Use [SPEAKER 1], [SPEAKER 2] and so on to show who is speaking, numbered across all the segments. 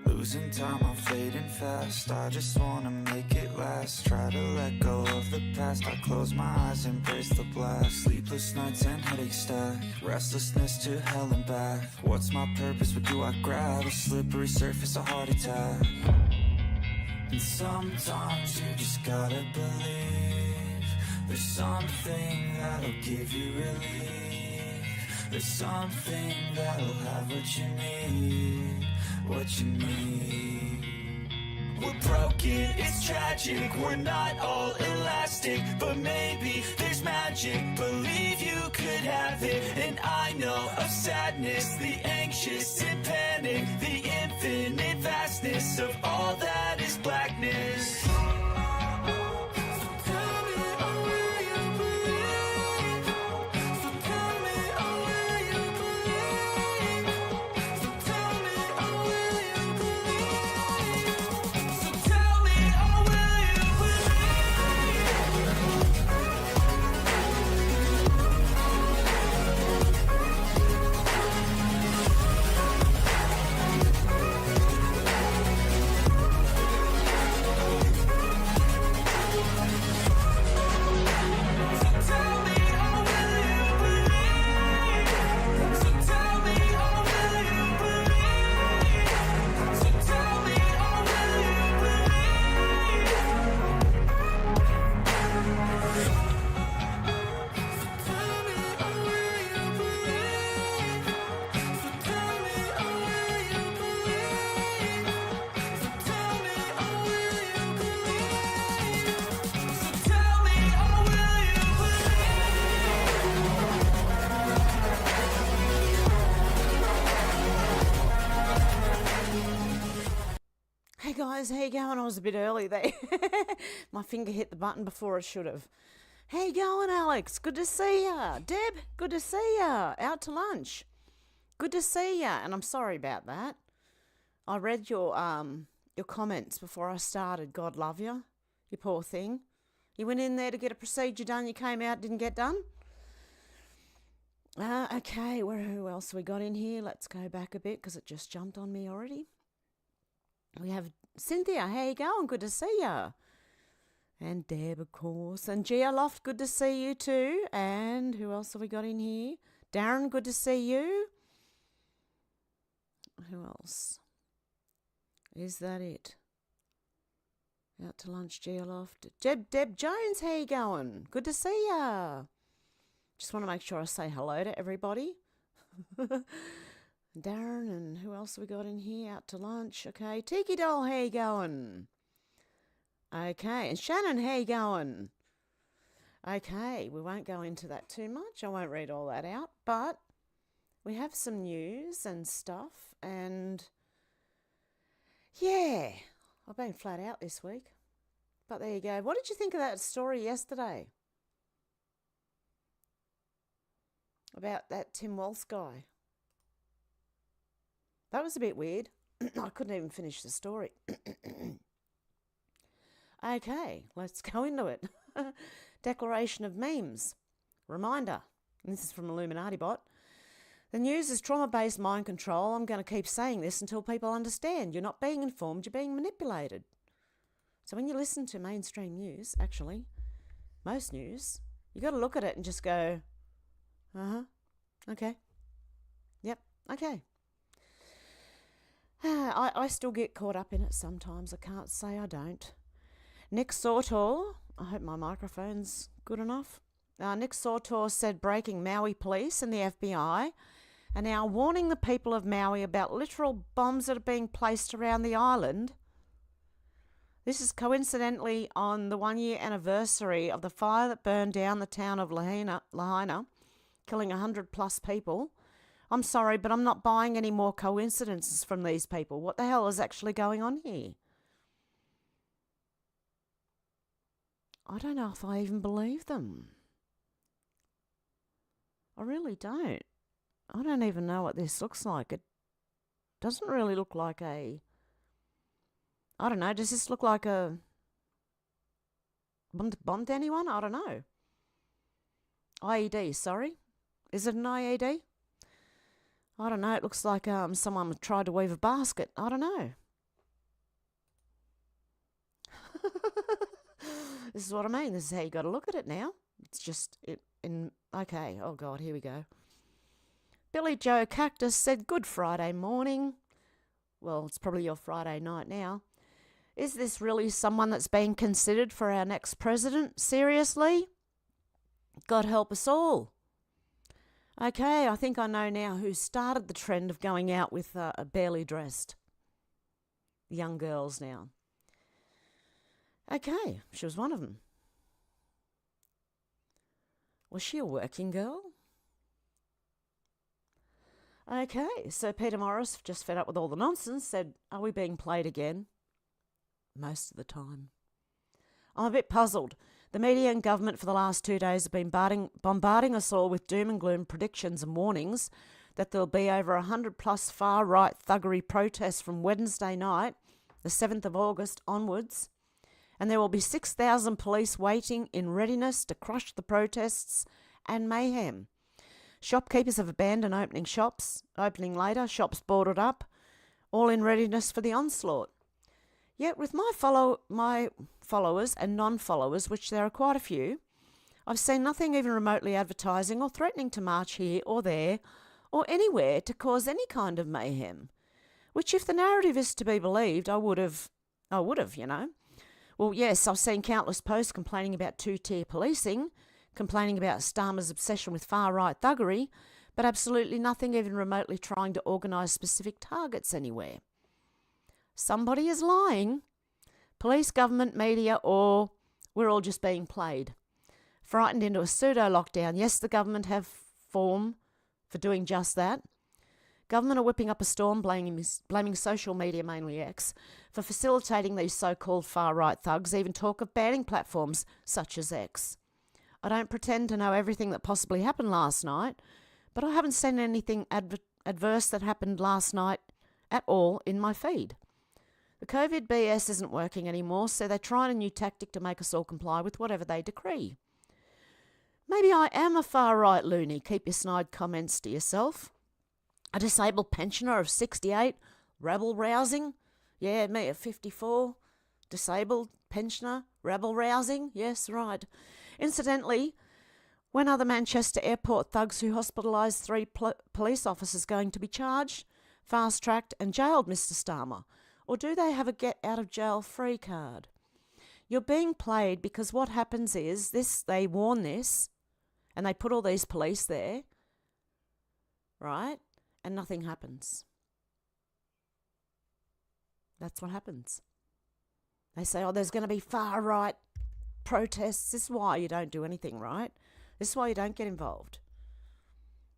[SPEAKER 1] Losing time, I'm fading fast. I just wanna make it last. Try to let go of the past. I close my eyes, embrace the blast. Sleepless nights and headache stack. Restlessness to hell and back. What's my purpose? What do I grab? A slippery surface, a heart attack. And sometimes you just gotta believe there's something that'll give you relief. There's something that'll have what you need. What you need. We're broken, it's tragic. We're not all elastic, but maybe there's magic. Believe you could have it. And I know of sadness, the anxious and panic, the infinite vastness of all that is blackness.
[SPEAKER 2] Hey guys, how you going? I was a bit early there. My finger hit the button before it should have. How you going, Alex? Good to see ya. Deb, good to see ya. Out to lunch. Good to see ya. And I'm sorry about that. I read your comments before I started. God love you. You poor thing. You went in there to get a procedure done. You came out, didn't get done. Okay, who else we got in here? Let's go back a bit because it just jumped on me already. We have Cynthia, how you going? Good to see ya. And Deb, of course. And Geoloft, good to see you too. And who else have we got in here? Darren, good to see you. Who else? Is that it? Out to lunch, Geoloft. Deb Jones, how you going? Good to see ya. Just want to make sure I say hello to everybody. Darren, and who else have we got in here? Out to lunch. Okay, Tiki Doll, how you going? Okay, and Shannon, how you going? Okay, we won't go into that too much. I won't read all that out, but we have some news and stuff, and yeah, I've been flat out this week. But there you go. What did you think of that story yesterday? About that Tim Walsh guy. That was a bit weird. I couldn't even finish the story. Okay, let's go into it. Declaration of memes. Reminder, and this is from Illuminati Bot. The news is trauma-based mind control. I'm going to keep saying this until people understand. You're not being informed, you're being manipulated. So when you listen to mainstream news, actually, most news, you got to look at it and just go, okay, yep, okay. I still get caught up in it sometimes. I can't say I don't. Nick Sautor, I hope my microphone's good enough. Nick Sautor said breaking Maui police and the FBI are now warning the people of Maui about literal bombs that are being placed around the island. This is coincidentally on the 1-year anniversary of the fire that burned down the town of Lahaina, killing 100+ people. I'm sorry, but I'm not buying any more coincidences from these people. What the hell is actually going on here? I don't know if I even believe them. I really don't. I don't even know what this looks like. It doesn't really look like a... I don't know, does this look like a... Bomb to anyone? I don't know. IED, sorry. Is it an IED? I don't know. It looks like someone tried to weave a basket. I don't know. This is what I mean. This is how you got to look at it now. It's just okay. Oh God, here we go. Billy Joe Cactus said, "Good Friday morning." Well, it's probably your Friday night now. Is this really someone that's being considered for our next president? Seriously? God help us all. Okay, I think I know now who started the trend of going out with barely dressed young girls now. Okay, she was one of them. Was she a working girl? Okay, so Peter Morris, just fed up with all the nonsense, said, "Are we being played again?" Most of the time. I'm a bit puzzled. The media and government for the last 2 days have been bombarding us all with doom and gloom predictions and warnings that there'll be over 100 plus far-right thuggery protests from Wednesday night, the 7th of August onwards, and there will be 6,000 police waiting in readiness to crush the protests and mayhem. Shopkeepers have abandoned opening later, shops boarded up, all in readiness for the onslaught. Yet with my followers and non-followers, which there are quite a few, I've seen nothing even remotely advertising or threatening to march here or there or anywhere to cause any kind of mayhem, which if the narrative is to be believed, I would have, you know. Well, yes, I've seen countless posts complaining about two-tier policing, complaining about Starmer's obsession with far-right thuggery, but absolutely nothing even remotely trying to organise specific targets anywhere. Somebody is lying. Police, government, media, or we're all just being played. Frightened into a pseudo-lockdown. Yes, the government have form for doing just that. Government are whipping up a storm, blaming social media, mainly X, for facilitating these so-called far-right thugs, even talk of banning platforms such as X. I don't pretend to know everything that possibly happened last night, but I haven't seen anything adverse that happened last night at all in my feed. The COVID BS isn't working anymore, so they're trying a new tactic to make us all comply with whatever they decree. Maybe I am a far-right loony. Keep your snide comments to yourself. A disabled pensioner of 68, rabble-rousing. Yeah, me at 54. Disabled pensioner, rabble-rousing. Yes, right. Incidentally, when are the Manchester airport thugs who hospitalised 3 police officers going to be charged, fast-tracked and jailed, Mr. Starmer? Or do they have a get-out-of-jail-free card? You're being played because what happens is they warn this and they put all these police there, right? And nothing happens. That's what happens. They say, oh, there's going to be far-right protests. This is why you don't do anything, right? This is why you don't get involved.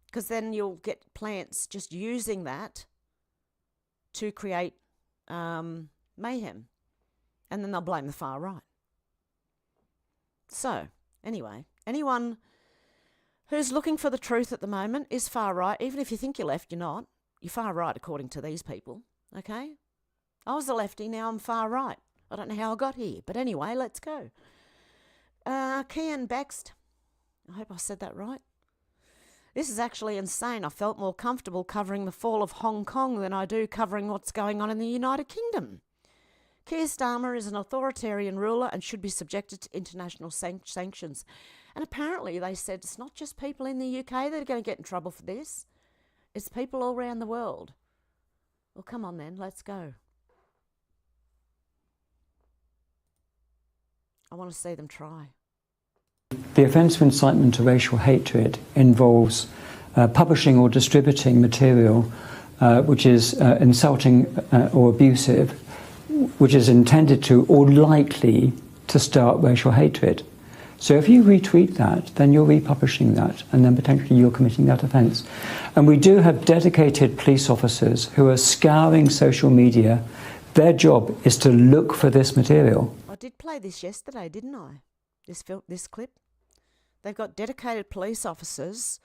[SPEAKER 2] Because then you'll get plants just using that to create mayhem, and then they'll blame the far right. So, anyway, anyone who's looking for the truth at the moment is far right. Even if you think you're left, you're not. You're far right according to these people, okay? I was a lefty, now I'm far right. I don't know how I got here, but anyway, let's go. Kian Bext, I hope I said that right. This is actually insane. I felt more comfortable covering the fall of Hong Kong than I do covering what's going on in the United Kingdom. Keir Starmer is an authoritarian ruler and should be subjected to international sanctions. And apparently they said it's not just people in the UK that are going to get in trouble for this. It's people all around the world. Well, come on then, let's go. I want to see them try.
[SPEAKER 3] The offence of incitement to racial hatred involves publishing or distributing material which is insulting or abusive, which is intended to or likely to start racial hatred. So if you retweet that, then you're republishing that, and then potentially you're committing that offence. And we do have dedicated police officers who are scouring social media. Their job is to look for this material.
[SPEAKER 2] I did play this yesterday, didn't I? This clip. They've got dedicated police officers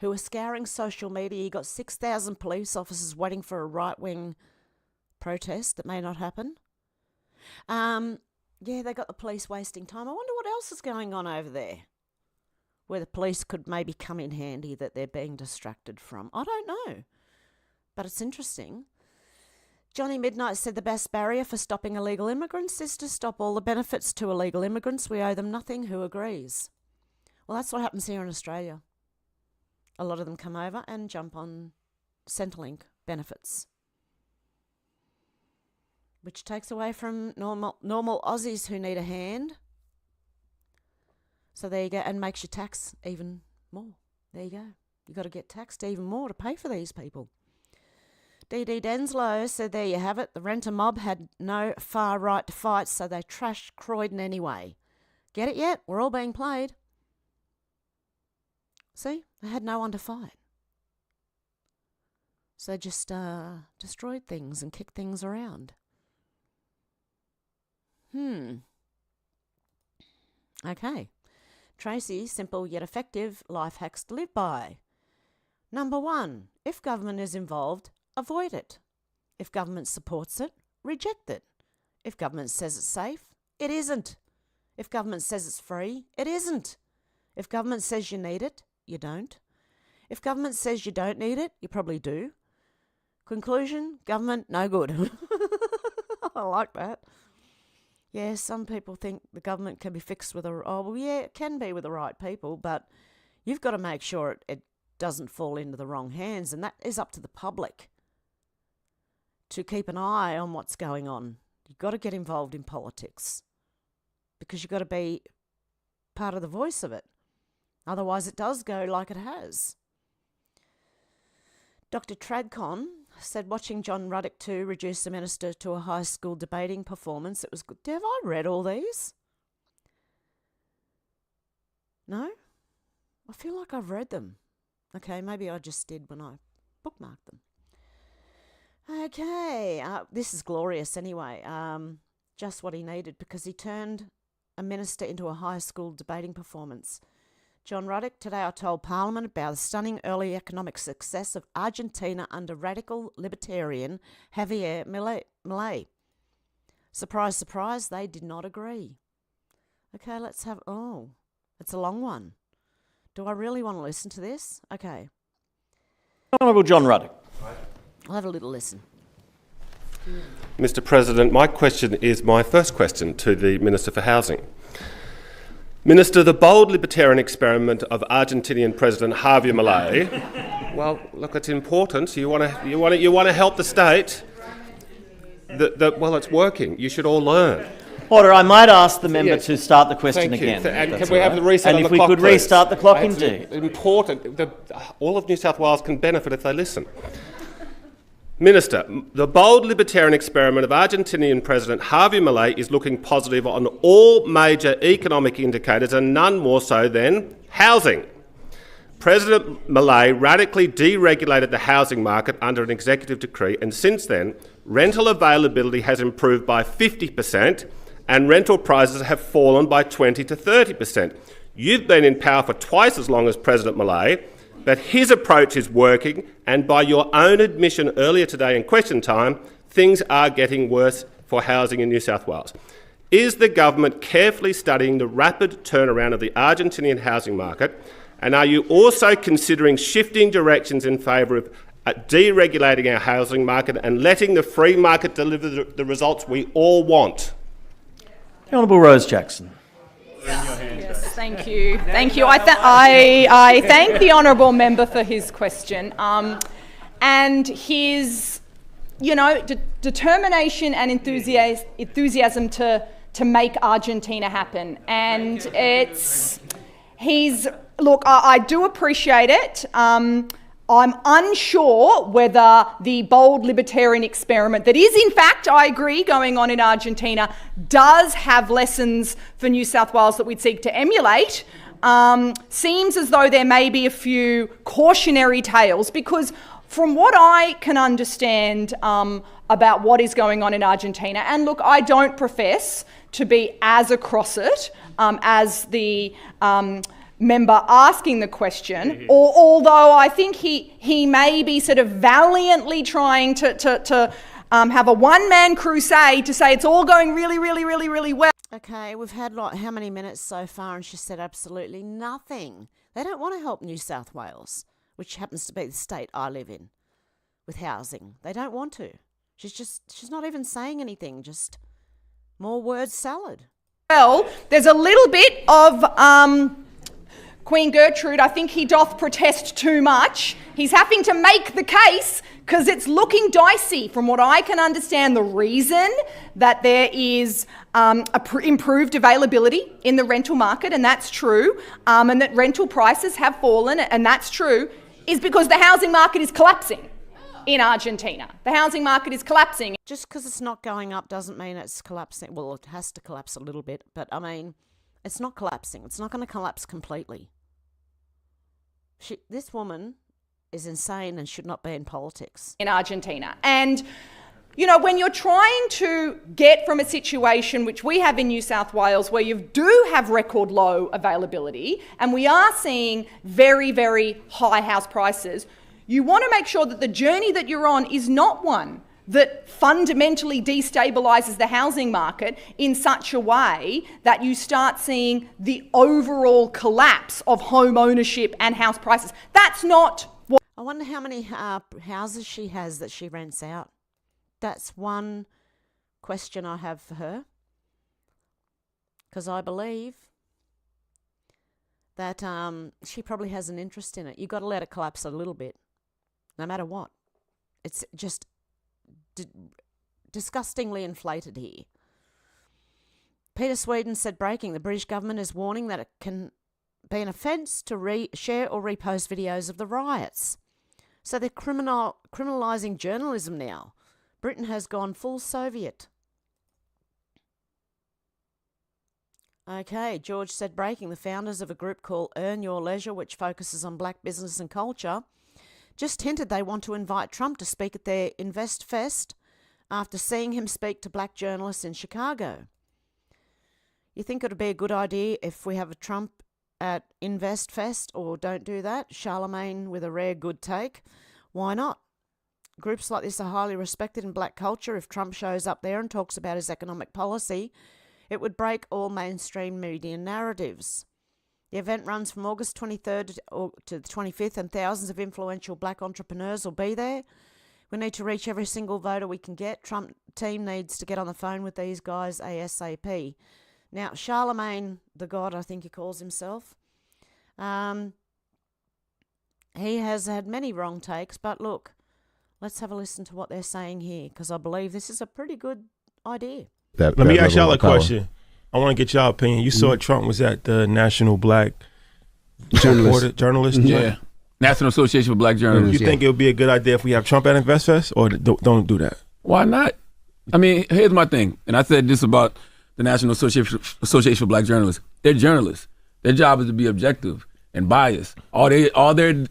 [SPEAKER 2] who are scouring social media. You've got 6,000 police officers waiting for a right-wing protest that may not happen. Yeah, they got the police wasting time. I wonder what else is going on over there. where the police could maybe come in handy that they're being distracted from. I don't know, but it's interesting. Johnny Midnight said the best barrier for stopping illegal immigrants is to stop all the benefits to illegal immigrants. We owe them nothing. Who agrees? Well, that's what happens here in Australia. A lot of them come over and jump on Centrelink benefits, which takes away from normal Aussies who need a hand. So there you go, and makes your tax even more. There you go. You've got to get taxed even more to pay for these people. D.D. Denslow said, there you have it. The renter mob had no far right to fight, so they trashed Croydon anyway. Get it yet? We're all being played. See? They had no one to fight. So they just destroyed things and kicked things around. Okay. Tracy, simple yet effective life hacks to live by. Number 1, if government is involved, avoid it. If government supports it, reject it. If government says it's safe, it isn't. If government says it's free, it isn't. If government says you need it, you don't. If government says you don't need it, you probably do. Conclusion, government, no good. I like that. Yeah, some people think the government can be fixed with it can be with the right people, but you've got to make sure it doesn't fall into the wrong hands, and that is up to the public to keep an eye on what's going on. You've got to get involved in politics because you've got to be part of the voice of it. Otherwise, it does go like it has. Dr. Tradcon said, watching John Ruddock too reduce the minister to a high school debating performance, it was good. Have I read all these? No? I feel like I've read them. Okay, maybe I just did when I bookmarked them. Okay, this is glorious anyway. Just what he needed, because he turned a minister into a high school debating performance. John Ruddock, today I told Parliament about the stunning early economic success of Argentina under radical libertarian Javier Milei. Surprise, surprise, they did not agree. Okay, let's have... Oh, it's a long one. Do I really want to listen to this? Okay.
[SPEAKER 4] Honourable John Ruddock.
[SPEAKER 2] I'll have a little listen.
[SPEAKER 5] Mr. President, my question is my first question to the Minister for Housing. Minister, the bold libertarian experiment of Argentinian President Javier Milei. Well, look, it's important. You want to help the state. Well, it's working. You should all learn.
[SPEAKER 4] Order. I might ask the member to start the question again.
[SPEAKER 5] And can we have the reset on the clock,
[SPEAKER 4] And if we could
[SPEAKER 5] please?
[SPEAKER 4] restart the clock, indeed.
[SPEAKER 5] Important. All of New South Wales can benefit if they listen. Minister, the bold libertarian experiment of Argentinian President Javier Milei is looking positive on all major economic indicators, and none more so than housing. President Milei radically deregulated the housing market under an executive decree, and since then, rental availability has improved by 50% and rental prices have fallen by 20 to 30%. You've been in power for twice as long as President Milei, but his approach is working, and by your own admission earlier today in question time, things are getting worse for housing in New South Wales. Is the government carefully studying the rapid turnaround of the Argentinian housing market, and are you also considering shifting directions in favour of deregulating our housing market and letting the free market deliver the results we all want?
[SPEAKER 4] The Honourable Rose Jackson.
[SPEAKER 6] Yes, thank you. Thank you. I thank the honourable member for his question and his, determination and enthusiasm to make Argentina happen. And I do appreciate it. I'm unsure whether the bold libertarian experiment that is, in fact, I agree, going on in Argentina does have lessons for New South Wales that we'd seek to emulate. Seems as though there may be a few cautionary tales, because from what I can understand about what is going on in Argentina, and look, I don't profess to be as across it as the member asking the question, or although I think he may be sort of valiantly trying to have a one-man crusade to say it's all going really, really, really, really well.
[SPEAKER 2] Okay, we've had like how many minutes so far, and she said absolutely nothing. They don't want to help New South Wales, which happens to be the state I live in, with housing. They don't want to. She's not even saying anything, just more word salad.
[SPEAKER 6] Well, there's a little bit of Queen Gertrude, I think he doth protest too much. He's having to make the case because it's looking dicey. From what I can understand, the reason that there is improved availability in the rental market, and that's true, and that rental prices have fallen, and that's true, is because the housing market is collapsing in Argentina. The housing market is collapsing.
[SPEAKER 2] Just because it's not going up doesn't mean it's collapsing. Well, it has to collapse a little bit, but I mean, it's not collapsing. It's not going to collapse completely. This woman is insane and should not be in politics.
[SPEAKER 6] In Argentina. And, you know, when you're trying to get from a situation which we have in New South Wales where you do have record low availability and we are seeing very, very high house prices, you want to make sure that the journey that you're on is not one that fundamentally destabilises the housing market in such a way that you start seeing the overall collapse of home ownership and house prices. That's not what...
[SPEAKER 2] I wonder how many houses she has that she rents out. That's one question I have for her. Because I believe that she probably has an interest in it. You've got to let it collapse a little bit, no matter what. It's just disgustingly inflated here. Peter Sweden said, breaking, the British government is warning that it can be an offence to share or repost videos of the riots. So they're criminalising journalism now. Britain has gone full Soviet. Okay, George said, breaking, the founders of a group called Earn Your Leisure, which focuses on black business and culture, just hinted they want to invite Trump to speak at their Invest Fest after seeing him speak to black journalists in Chicago. You think it would be a good idea if we have a Trump at Invest Fest, or don't do that? Charlemagne with a rare good take. Why not? Groups like this are highly respected in black culture. If Trump shows up there and talks about his economic policy, it would break all mainstream media narratives. The event runs from August 23rd to the 25th, and thousands of influential black entrepreneurs will be there. We need to reach every single voter we can get. Trump team needs to get on the phone with these guys ASAP. Now, Charlemagne, the God, I think he calls himself, he has had many wrong takes, but look, let's have a listen to what they're saying here, because I believe this is a pretty good idea.
[SPEAKER 7] Let me ask y'all a question. I want to get y'all opinion. You saw Trump was at the National Black Journalist.
[SPEAKER 8] Yeah. National Association for Black Journalists.
[SPEAKER 7] You think it would be a good idea if we have Trump at InvestFest, or don't do that?
[SPEAKER 8] Why not? I mean, here's my thing, and I said this about the National Association for Black Journalists. They're journalists. Their job is to be objective and biased. All they're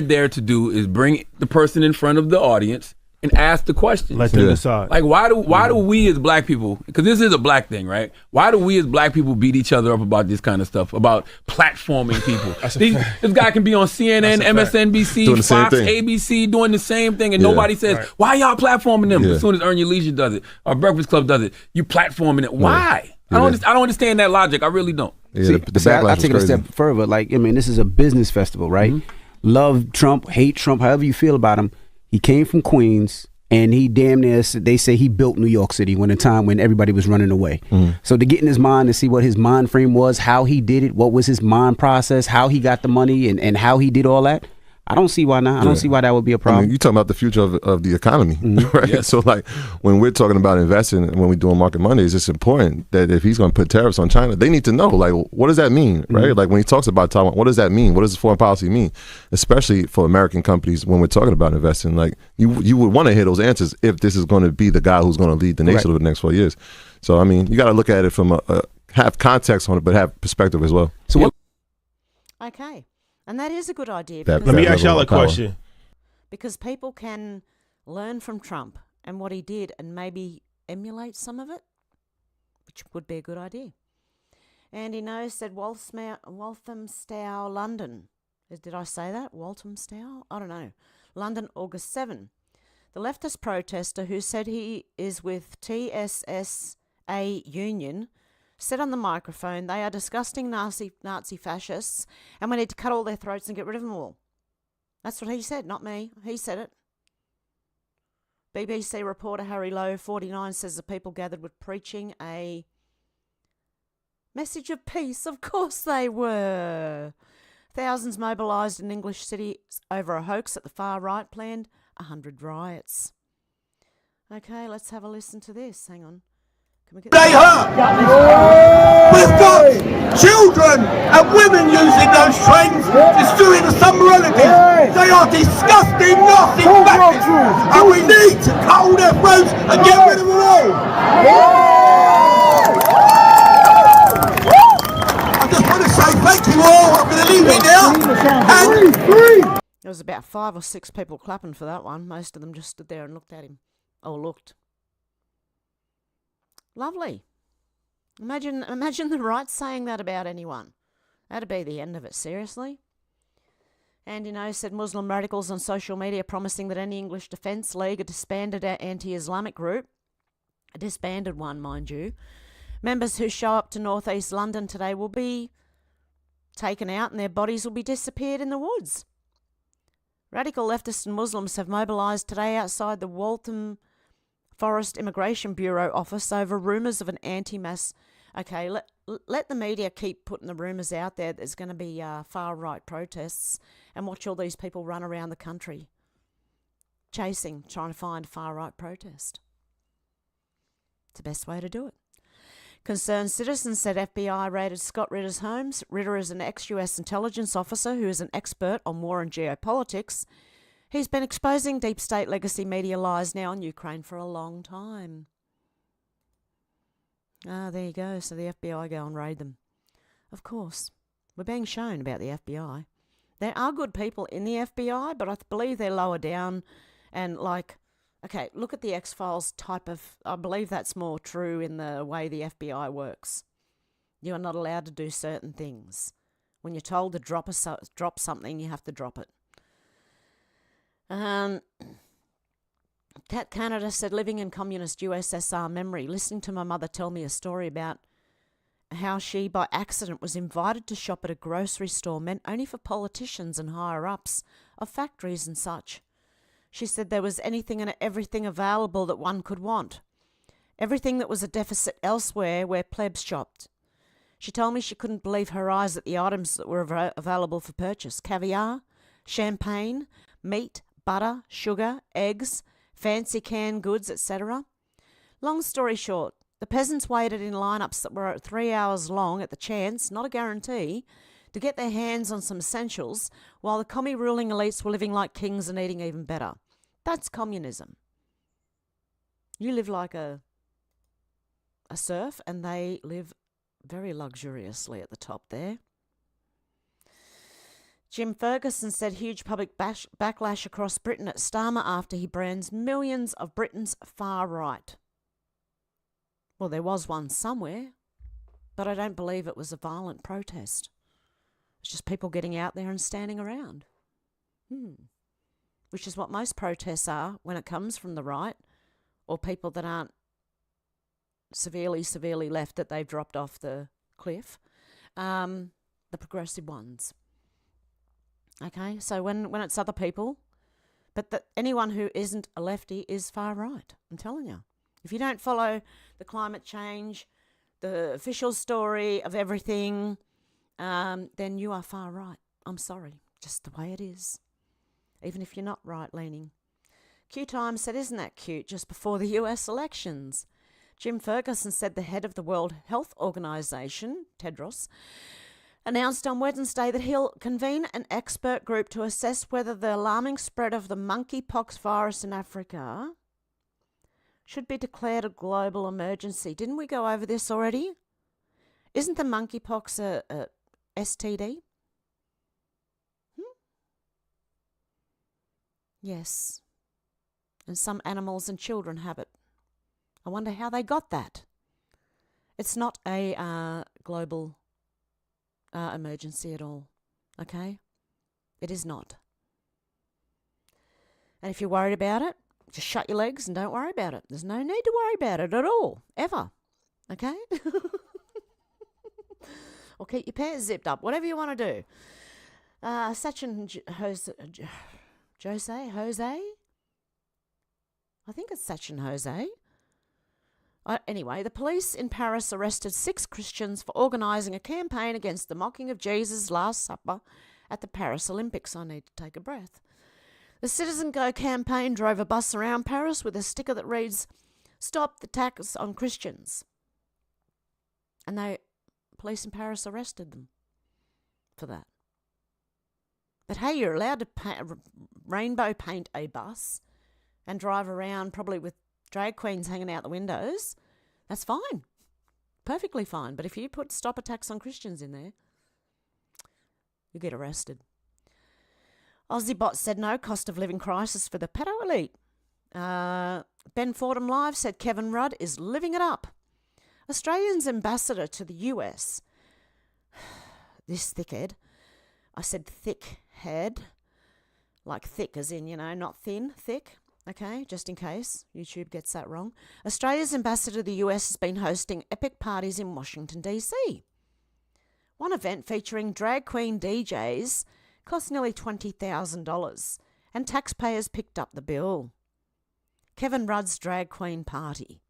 [SPEAKER 8] there to do is bring the person in front of the audience and ask the questions.
[SPEAKER 7] Let them decide.
[SPEAKER 8] Like, why do we as black people, because this is a black thing, right? Why do we as black people beat each other up about this kind of stuff, about platforming people? This guy can be on CNN, MSNBC, Fox, ABC, doing the same thing, and nobody says, why y'all platforming them? As soon as Earn Your Leisure does it, or Breakfast Club does it, you platforming it. Why? I don't understand that logic. I really don't.
[SPEAKER 9] See, I take it a step further. Like, I mean, this is a business festival, right? Love Trump, hate Trump, however you feel about him. He came from Queens, and he damn near, they say he built New York City when a time when everybody was running away. So to get in his mind and see what his mind frame was, how he did it, what was his mind process, how he got the money, and how he did all that, I don't see why not. I don't see why that would be a problem.
[SPEAKER 10] I mean, you're talking about the future of the economy, right? Yes. So like when we're talking about investing, when we're doing market money, it's just important that if he's going to put tariffs on China, they need to know, like, what does that mean, right? Like when he talks about Taiwan, what does that mean? What does foreign policy mean? Especially for American companies when we're talking about investing, like you would want to hear those answers if this is going to be the guy who's going to lead the nation over the next 4 years. So, I mean, you got to look at it from have context on it, but have perspective as well.
[SPEAKER 9] So
[SPEAKER 2] Okay. And that is a good idea.
[SPEAKER 7] Let me ask y'all a question.
[SPEAKER 2] Because people can learn from Trump and what he did and maybe emulate some of it, which would be a good idea. Andy Knows said Walthamstow, London. Did I say that? Walthamstow? I don't know. London, August 7. The leftist protester who said he is with TSS a union, said on the microphone they are disgusting Nazi fascists and we need to cut all their throats and get rid of them all. That's what he said, not me. He said it. BBC reporter Harry Lowe, 49, says the people gathered were preaching a message of peace. Of course they were. Thousands mobilised in English cities over a hoax at the far right planned 100 riots. Okay, let's have a listen to this. Hang on. Can we get
[SPEAKER 11] They hurt! We've got children and women using those trains, destroying some relatives. They are disgusting, nasty fascists, and we need to cut all their throats and get rid of them all. I just want to say thank you all. I'm going to leave it now.
[SPEAKER 2] There was about 5 or 6 people clapping for that one. Most of them just stood there and looked at him. Or looked. Lovely. Imagine the right saying that about anyone. That'd be the end of it, seriously. And, said Muslim radicals on social media promising that any English Defence League, a disbanded anti-Islamic group, a disbanded one, mind you, members who show up to northeast London today will be taken out and their bodies will be disappeared in the woods. Radical leftists and Muslims have mobilised today outside the Waltham Forest Immigration Bureau office over rumours of an anti-mass... Okay, let the media keep putting the rumours out there. There's going to be far-right protests and watch all these people run around the country trying to find a far-right protest. It's the best way to do it. Concerned citizens said FBI raided Scott Ritter's homes. Ritter is an ex-US intelligence officer who is an expert on war and geopolitics. He's been exposing deep state legacy media lies now in Ukraine for a long time. There you go. So the FBI go and raid them. Of course. We're being shown about the FBI. There are good people in the FBI, but I believe they're lower down and okay, look at the X-Files type of... I believe that's more true in the way the FBI works. You are not allowed to do certain things. When you're told to drop something, you have to drop it. Cat Canada said, living in communist USSR memory, listening to my mother tell me a story about how she, by accident, was invited to shop at a grocery store meant only for politicians and higher-ups of factories and such. She said there was anything and everything available that one could want. Everything that was a deficit elsewhere where plebs shopped. She told me she couldn't believe her eyes at the items that were available for purchase. Caviar, champagne, meat, butter, sugar, eggs, fancy canned goods, etc. Long story short, the peasants waited in lineups that were 3 hours long at the chance, not a guarantee, to get their hands on some essentials, while the commie ruling elites were living like kings and eating even better. That's communism. You live like a serf, and they live very luxuriously at the top there. Jim Ferguson said huge public backlash across Britain at Starmer after he brands millions of Britons far right. Well, there was one somewhere, but I don't believe it was a violent protest. It's just people getting out there and standing around. Which is what most protests are when it comes from the right, or people that aren't severely left, that they've dropped off the cliff. The progressive ones. Okay, so when it's other people, but anyone who isn't a lefty is far right, I'm telling you. If you don't follow the climate change, the official story of everything, then you are far right. I'm sorry, just the way it is. Even if you're not right-leaning. Q-Time said, isn't that cute, just before the US elections? Jim Ferguson said the head of the World Health Organization, Tedros, announced on Wednesday that he'll convene an expert group to assess whether the alarming spread of the monkeypox virus in Africa should be declared a global emergency. Didn't we go over this already? Isn't the monkeypox a STD? Yes. And some animals and children have it. I wonder how they got that. It's not a global emergency at all. Okay? It is not. And if you're worried about it, just shut your legs and don't worry about it. There's no need to worry about it at all. Ever. okay? Or keep your pants zipped up, whatever you want to do. Jose? I think it's Sachin Jose. Anyway, the police in Paris arrested 6 Christians for organising a campaign against the mocking of Jesus' Last Supper at the Paris Olympics. I need to take a breath. The Citizen Go campaign drove a bus around Paris with a sticker that reads, "Stop the attacks on Christians." And police in Paris arrested them for that. But hey, you're allowed to rainbow paint a bus and drive around probably with drag queens hanging out the windows. That's fine. Perfectly fine. But if you put "Stop attacks on Christians" in there, you get arrested. AussieBot said no cost of living crisis for the pedo elite. Ben Fordham Live said Kevin Rudd is living it up. Australia's ambassador to the US. This thickhead. I said thick head. Like thick as in, not thin, thick. Okay, just in case YouTube gets that wrong. Australia's ambassador to the US has been hosting epic parties in Washington, D.C. One event featuring drag queen DJs cost nearly $20,000, and taxpayers picked up the bill. Kevin Rudd's drag queen party.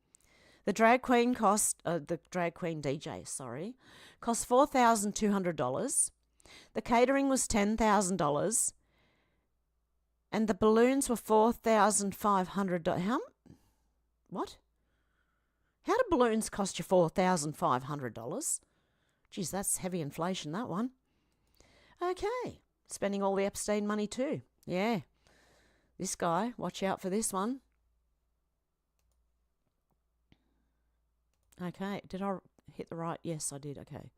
[SPEAKER 2] The drag queen DJ, cost $4,200. The catering was $10,000. And the balloons were $4,500. What? How do balloons cost you $4,500? Geez, that's heavy inflation, that one. Okay. Spending all the Epstein money too. Yeah. This guy, watch out for this one. Okay. Did I hit the right? Yes, I did. Okay.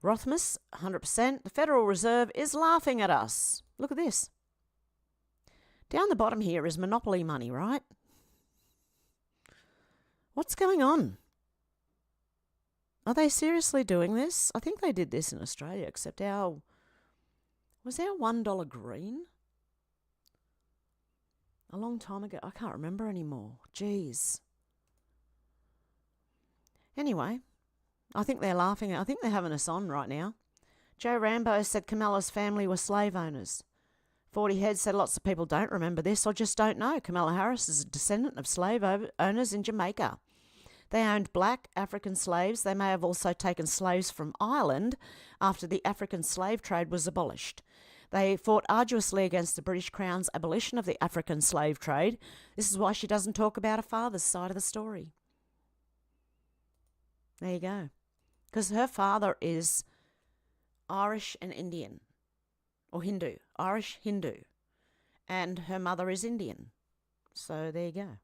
[SPEAKER 2] Rothmus, 100%. The Federal Reserve is laughing at us. Look at this. Down the bottom here is monopoly money, right? What's going on? Are they seriously doing this? I think they did this in Australia, except was our $1 green? A long time ago. I can't remember anymore. Jeez. Anyway, I think they're laughing. I think they're having us on right now. Joe Rambo said Kamala's family were slave owners. 40 Head said lots of people don't remember this or just don't know. Kamala Harris is a descendant of slave owners in Jamaica. They owned black African slaves. They may have also taken slaves from Ireland after the African slave trade was abolished. They fought arduously against the British Crown's abolition of the African slave trade. This is why she doesn't talk about her father's side of the story. There you go. Because her father is Irish and Indian. Or Hindu. Irish Hindu. And her mother is Indian. So there you go.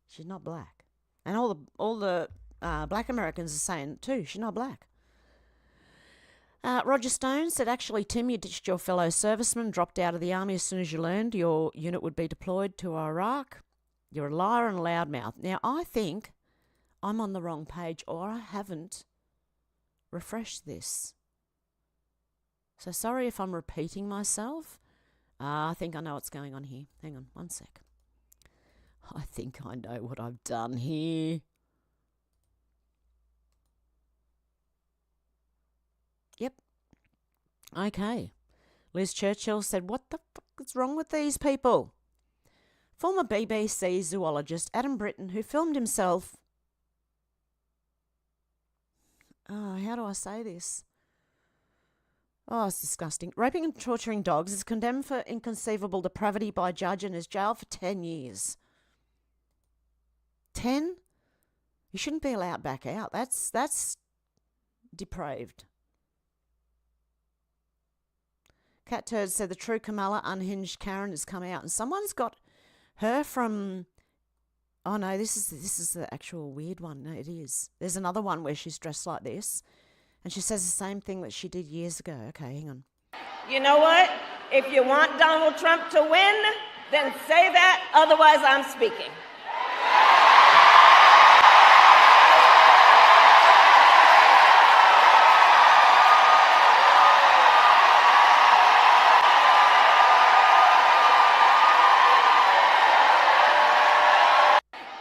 [SPEAKER 2] She's not black. And all the black Americans are saying it too. She's not black. Roger Stone said, actually, Tim, you ditched your fellow servicemen, dropped out of the army as soon as you learned your unit would be deployed to Iraq. You're a liar and a loudmouth. Now, I think I'm on the wrong page, or I haven't refreshed this. So sorry if I'm repeating myself. I think I know what's going on here. Hang on, one sec. I think I know what I've done here. Yep. Okay. Liz Churchill said, what the fuck is wrong with these people? Former BBC zoologist Adam Britton, who filmed himself... Oh, how do I say this? Oh, it's disgusting. Raping and torturing dogs is condemned for inconceivable depravity by judge and is jailed for 10 years. 10? You shouldn't be allowed back out. That's depraved. Cat Turd said the true Kamala unhinged Karen has come out, and someone's got her from... Oh no, this is the actual weird one. No, it is. There's another one where she's dressed like this, and she says the same thing that she did years ago. Okay, hang on.
[SPEAKER 12] You know what? If you want Donald Trump to win, then say that. Otherwise, I'm speaking.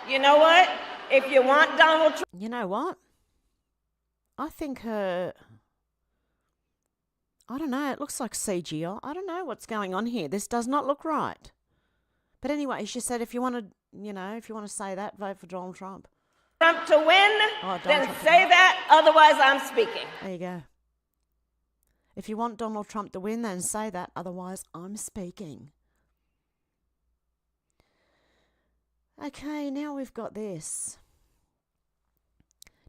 [SPEAKER 12] You know what? if you want Donald Trump...
[SPEAKER 2] You know what? I think her... I don't know, it looks like CGI. I don't know what's going on here. This does not look right. But anyway, she said if you want to say that, vote for Donald Trump.
[SPEAKER 12] Trump to win, then say that, otherwise I'm speaking.
[SPEAKER 2] There you go. If you want Donald Trump to win, then say that, otherwise I'm speaking. Okay, now we've got this.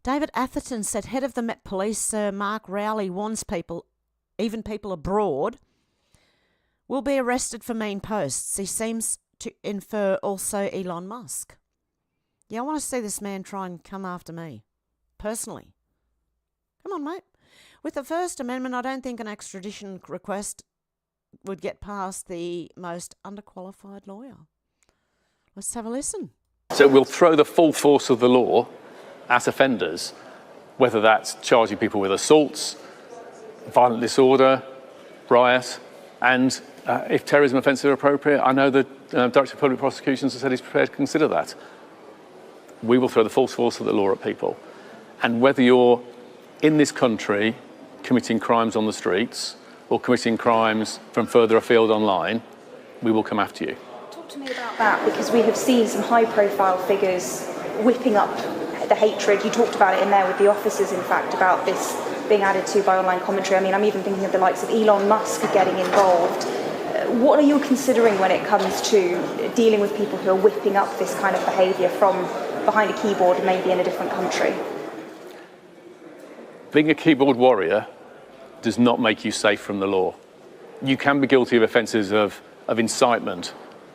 [SPEAKER 2] David Atherton said head of the Met Police, Sir Mark Rowley, warns people, even people abroad, will be arrested for mean posts. He seems to infer also Elon Musk. Yeah, I want to see this man try and come after me, personally. Come on, mate. With the First Amendment, I don't think an extradition request would get past the most underqualified lawyer. Let's have a listen.
[SPEAKER 13] So we'll throw the full force of the law at offenders, whether that's charging people with assaults, violent disorder, riot, and if terrorism offences are appropriate, I know the Director of Public Prosecutions has said he's prepared to consider that. We will throw the full force of the law at people. And whether you're in this country committing crimes on the streets or committing crimes from further afield online, we will come after you.
[SPEAKER 14] Talk to me about that, because we have seen some high-profile figures whipping up the hatred. You talked about it in there with the officers, in fact, about this being added to by online commentary. I mean, I'm even thinking of the likes of Elon Musk getting involved. What are you considering when it comes to dealing with people who are whipping up this kind of behaviour from behind a keyboard, maybe in a different country?
[SPEAKER 13] Being a keyboard warrior does not make you safe from the law. You can be guilty of offences of incitement,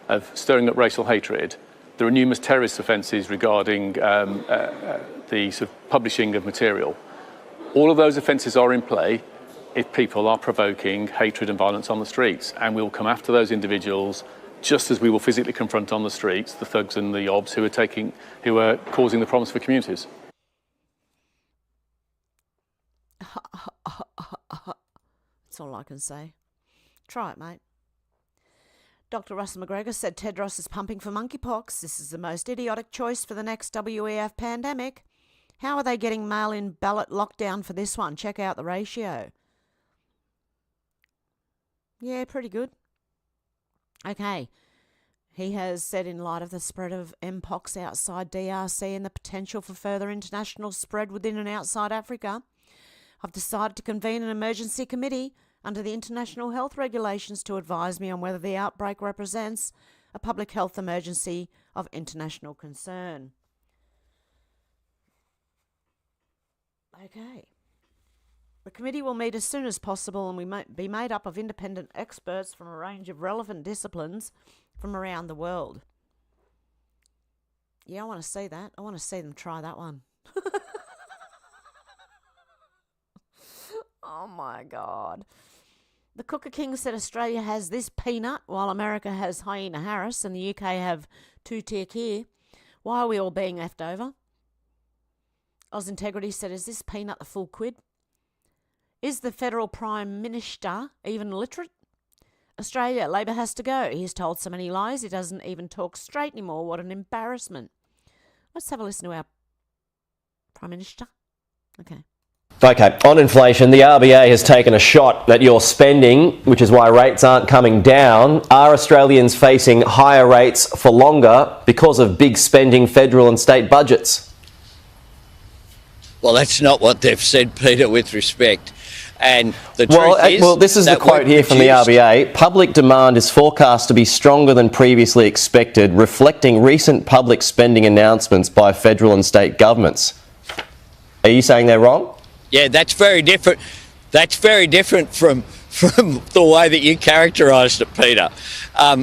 [SPEAKER 13] of stirring up racial hatred. There are numerous terrorist offences regarding the sort of publishing of material. All of those offences are in play if people are provoking hatred and violence on the streets, and we'll come after those individuals just as we will physically confront on the streets the thugs and the obs who are causing the problems for communities.
[SPEAKER 2] That's all I can say. Try it, mate. Dr. Russell McGregor said Tedros is pumping for monkeypox. This is the most idiotic choice for the next WEF pandemic. How are they getting mail-in ballot lockdown for this one? Check out the ratio. Yeah, pretty good. Okay. He has said in light of the spread of Mpox outside DRC and the potential for further international spread within and outside Africa, I've decided to convene an emergency committee under the international health regulations to advise me on whether the outbreak represents a public health emergency of international concern. Okay. The committee will meet as soon as possible and we might be made up of independent experts from a range of relevant disciplines from around the world. Yeah, I want to see that. I want to see them try that one. Oh my God. The Cooker King said Australia has this peanut while America has Hyena Harris and the UK have two-tier Keir. Why are we all being left over? Oz Integrity said, is this peanut the full quid? Is the Federal Prime Minister even literate? Australia, Labor has to go. He's told so many lies, he doesn't even talk straight anymore. What an embarrassment. Let's have a listen to our Prime Minister. Okay.
[SPEAKER 15] Okay, on inflation, the RBA has taken a shot at your spending, which is why rates aren't coming down. Are Australians facing higher rates for longer because of big spending federal and state budgets?
[SPEAKER 16] Well, that's not what they've said, Peter, with respect. And the truth is...
[SPEAKER 15] Well, this is the quote here from the RBA. Public demand is forecast to be stronger than previously expected, reflecting recent public spending announcements by federal and state governments. Are you saying they're wrong?
[SPEAKER 16] Yeah, that's very different. That's very different from the way that you characterised it, Peter.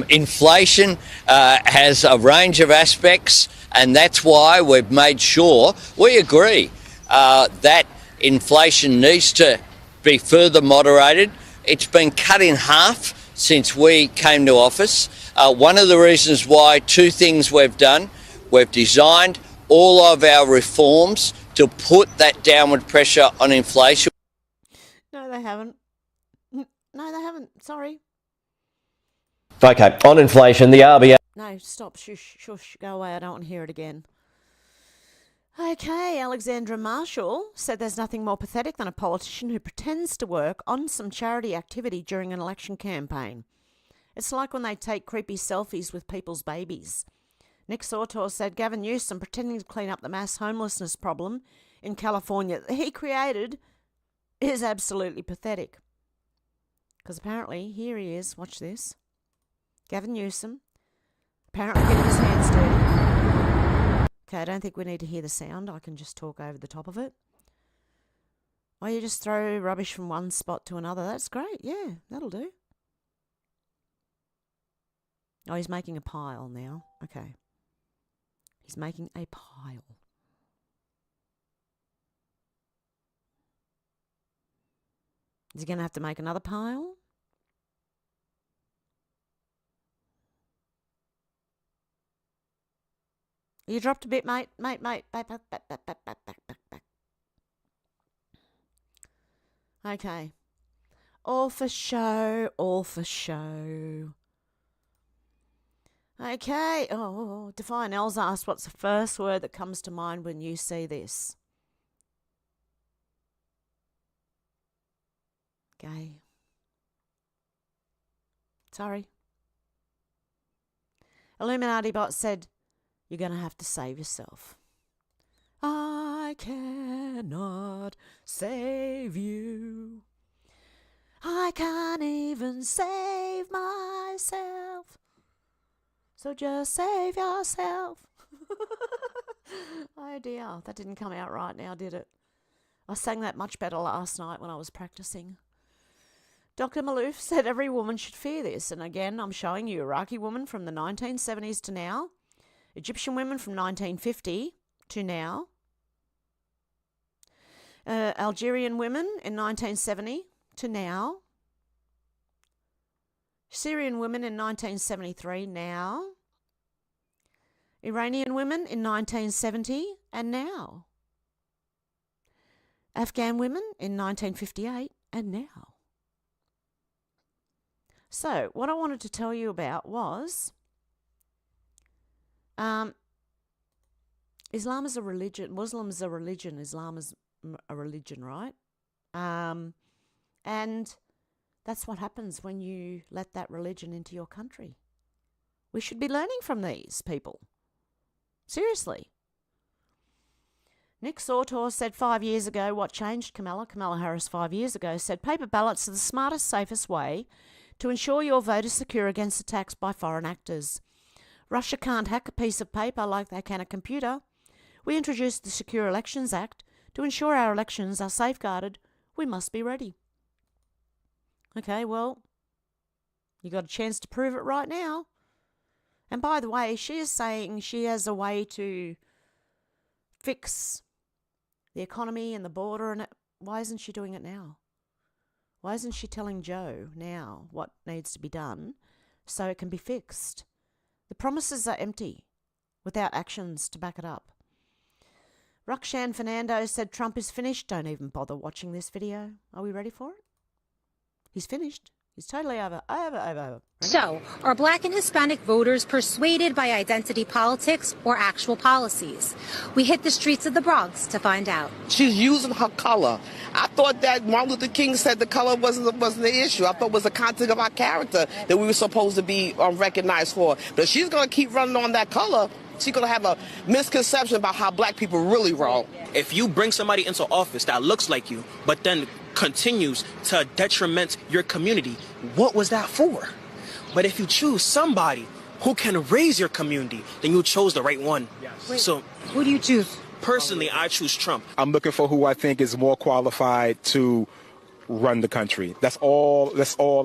[SPEAKER 16] Inflation has a range of aspects, and that's why we've made sure, we agree, that inflation needs to be further moderated. It's been cut in half since we came to office. One of the reasons why, two things we've done, we've designed all of our reforms to put that downward pressure on inflation.
[SPEAKER 2] No, they haven't. No, they haven't. Sorry.
[SPEAKER 15] Okay, on inflation, the RBA...
[SPEAKER 2] No, stop. Shush, shush. Go away. I don't want to hear it again. Okay, Alexandra Marshall said there's nothing more pathetic than a politician who pretends to work on some charity activity during an election campaign. It's like when they take creepy selfies with people's babies. Nick Sautor said Gavin Newsom pretending to clean up the mass homelessness problem in California that he created is absolutely pathetic. Because apparently, here he is, watch this. Gavin Newsom, apparently getting his hands dirty. Okay, I don't think we need to hear the sound. I can just talk over the top of it. Oh, you just throw rubbish from one spot to another. That's great. Yeah, that'll do. Oh, he's making a pile now. Okay. He's making a pile. Is he going to have to make another pile? You dropped a bit, mate. Back. Okay. All for show, all for show. Okay. Oh, Define Els asked, what's the first word that comes to mind when you see this? Gay. Sorry. Illuminati Bot said, you're going to have to save yourself. I cannot save you. I can't even save myself. So just save yourself. Oh dear, that didn't come out right now, did it? I sang that much better last night when I was practicing. Dr. Malouf said every woman should fear this. And again, I'm showing you Iraqi woman from the 1970s to now. Egyptian women from 1950 to now. Algerian women in 1970 to now. Syrian women in 1973 now. Iranian women in 1970 and now. Afghan women in 1958 and now. So, what I wanted to tell you about was Islam is a religion, Muslim is a religion, Islam is a religion, right? And that's what happens when you let that religion into your country. We should be learning from these people. Seriously. Nick Sautor said 5 years ago, what changed Kamala Harris 5 years ago, said paper ballots are the smartest, safest way to ensure your vote is secure against attacks by foreign actors. Russia can't hack a piece of paper like they can a computer. We introduced the Secure Elections Act to ensure our elections are safeguarded. We must be ready. Okay, well, you got a chance to prove it right now. And by the way, she is saying she has a way to fix the economy and the border, and why isn't she doing it now? Why isn't she telling Joe now what needs to be done so it can be fixed? The promises are empty without actions to back it up. Rukshan Fernando said Trump is finished. Don't even bother watching this video. Are we ready for it? He's finished. He's totally over. Over.
[SPEAKER 17] So, are Black and Hispanic voters persuaded by identity politics or actual policies? We hit the streets of the Bronx to find out.
[SPEAKER 18] She's using her color. I thought that Martin Luther King said the color wasn't the issue. I thought it was the content of our character that we were supposed to be recognized for. But she's going to keep running on that color. She's going to have a misconception about how Black people really roll.
[SPEAKER 19] If you bring somebody into office that looks like you, but then continues to detriment your community, what was that for? But if you choose somebody who can raise your community, then you chose the right one. Yes.
[SPEAKER 17] Wait,
[SPEAKER 19] so
[SPEAKER 17] who do you choose?
[SPEAKER 19] Personally, I choose Trump.
[SPEAKER 20] I'm looking for who I think is more qualified to run the country. That's all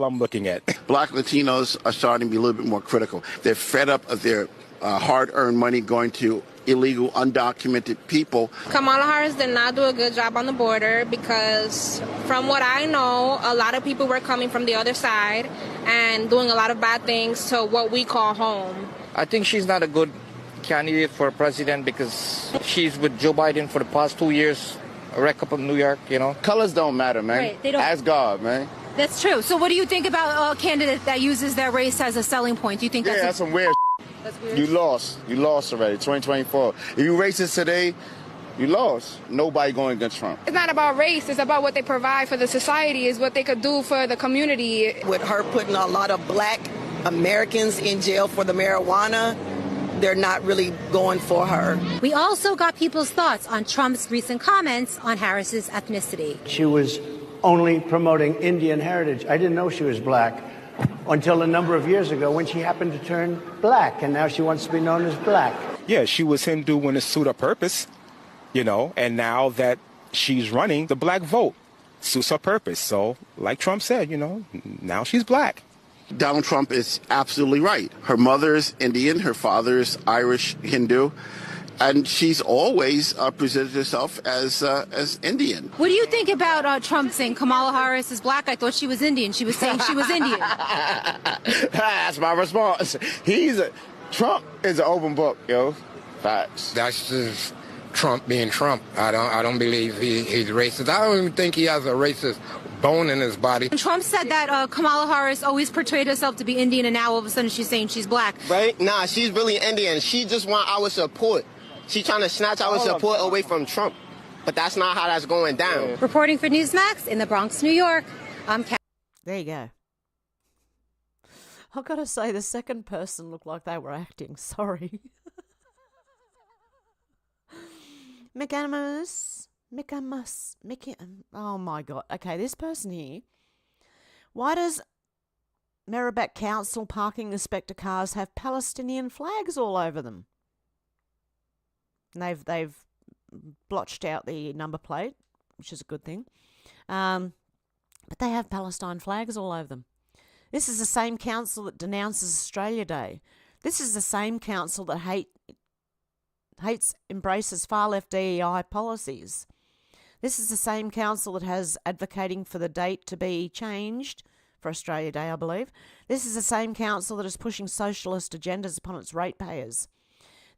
[SPEAKER 20] I'm looking at.
[SPEAKER 21] Black Latinos are starting to be a little bit more critical. They're fed up of their hard-earned money going to illegal, undocumented people.
[SPEAKER 22] Kamala Harris did not do a good job on the border because from what I know, a lot of people were coming from the other side and doing a lot of bad things to what we call home.
[SPEAKER 23] I think she's not a good candidate for president because she's with Joe Biden for the past 2 years, a wreck up in New York, you know.
[SPEAKER 21] Colors don't matter, man.
[SPEAKER 17] Right, they don't.
[SPEAKER 21] Ask God, man.
[SPEAKER 17] That's true. So what do you think about a candidate that uses their race as a selling point? Do you think
[SPEAKER 21] that's some weird
[SPEAKER 17] That's weird.
[SPEAKER 21] You lost. You lost already, 2024. If you racist today, You lost. Nobody going against Trump.
[SPEAKER 22] It's not about race. It's about what they provide for the society, is what they could do for the community.
[SPEAKER 18] With her putting a lot of black Americans in jail for the marijuana, they're not really going for her.
[SPEAKER 17] We also got people's thoughts on Trump's recent comments on Harris's ethnicity.
[SPEAKER 1] She was only promoting Indian heritage. I didn't know she was black until a number of years ago when she happened to turn black, and now she wants to be known as black.
[SPEAKER 20] Yeah, she was Hindu when it suited her purpose, you know, and now that she's running, the black vote suits her purpose. So, like Trump said, you know, now she's black.
[SPEAKER 21] Donald Trump is absolutely right. Her mother's Indian, her father's Irish Hindu, and she's always presented herself as Indian.
[SPEAKER 17] What do you think about Trump saying Kamala Harris is black? I thought she was Indian. She was saying she was Indian.
[SPEAKER 21] That's my response. Trump is an open book, yo. Facts.
[SPEAKER 3] That's just Trump being Trump. I don't believe he's racist. I don't even think he has a racist bone in his body.
[SPEAKER 17] And Trump said that Kamala Harris always portrayed herself to be Indian, and now all of a sudden she's saying she's black.
[SPEAKER 5] Right? Nah, she's really Indian. She just want our support. She's trying to snatch our support away from Trump. But that's not how that's going down.
[SPEAKER 17] Reporting for Newsmax in the Bronx, New York, I'm Kat.
[SPEAKER 2] There you go. I've got to say, the second person looked like they were acting. Sorry. Oh my God. Okay, this person here. Why does Merribeck Council parking inspector cars have Palestinian flags all over them? And they've blotched out the number plate, which is a good thing. But they have Palestine flags all over them. This is the same council that denounces Australia Day. This is the same council that embraces far-left DEI policies. This is the same council that has advocating for the date to be changed for Australia Day, I believe. This is the same council that is pushing socialist agendas upon its ratepayers.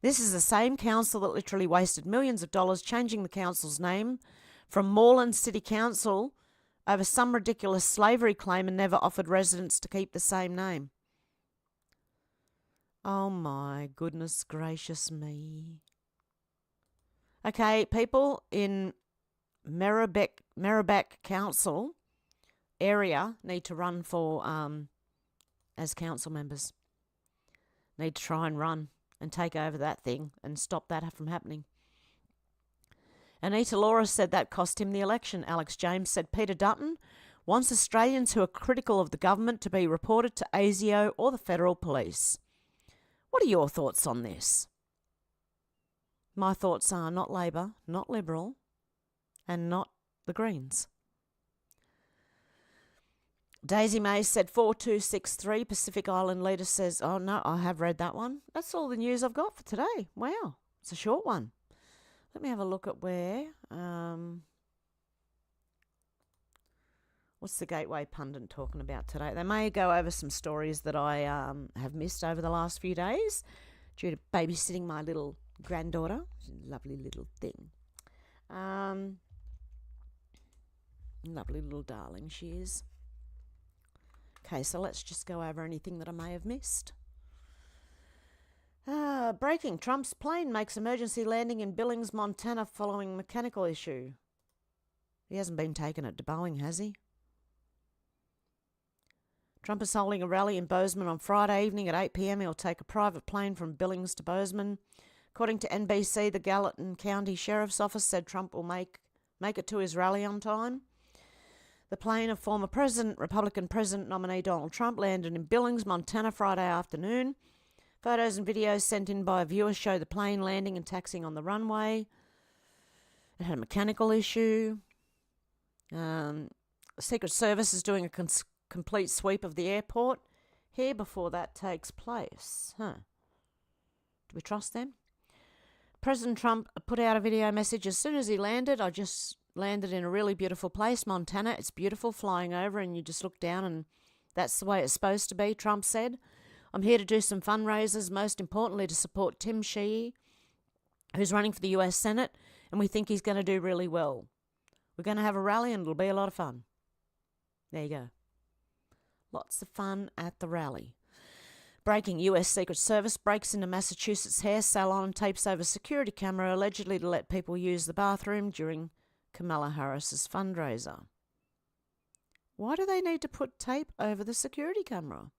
[SPEAKER 2] This is the same council that literally wasted millions of dollars changing the council's name from Moreland City Council over some ridiculous slavery claim and never offered residents to keep the same name. Oh my goodness gracious me. Okay, people in Merribeck Council area need to run for as council members. Need to try and run and take over that thing and stop that from happening. Anita Laura said that cost him the election. Alex James said Peter Dutton wants Australians who are critical of the government to be reported to ASIO or the Federal Police. What are your thoughts on this? My thoughts are not Labor, not Liberal, and not the Greens. Daisy May said 4263. Pacific Island leader says, oh no, I have read that one. That's all the news I've got for today. Wow, it's a short one. Let me have a look at where. What's the Gateway Pundit talking about today? They may go over some stories that I have missed over the last few days due to babysitting my little granddaughter. She's a lovely little thing. Lovely little darling she is. Okay, so let's just go over anything that I may have missed. Breaking. Trump's plane makes emergency landing in Billings, Montana following mechanical issue. He hasn't been taken it to Boeing, has he? Trump is holding a rally in Bozeman on Friday evening at 8 p.m. He'll take a private plane from Billings to Bozeman. According to NBC, the Gallatin County Sheriff's Office said Trump will make it to his rally on time. The plane of former Republican President nominee Donald Trump landed in Billings, Montana Friday afternoon. Photos and videos sent in by viewers show the plane landing and taxiing on the runway. It had a mechanical issue. Secret Service is doing a complete sweep of the airport here before that takes place. Do we trust them? President Trump put out a video message as soon as he landed. I just landed in a really beautiful place, Montana. It's beautiful flying over and you just look down and that's the way it's supposed to be, Trump said. I'm here to do some fundraisers, most importantly to support Tim Sheehy, who's running for the US Senate, and we think he's going to do really well. We're going to have a rally and it'll be a lot of fun. There you go. Lots of fun at the rally. Breaking US Secret Service breaks into Massachusetts hair salon and tapes over security camera allegedly to let people use the bathroom during Kamala Harris's fundraiser. Why do they need to put tape over the security camera?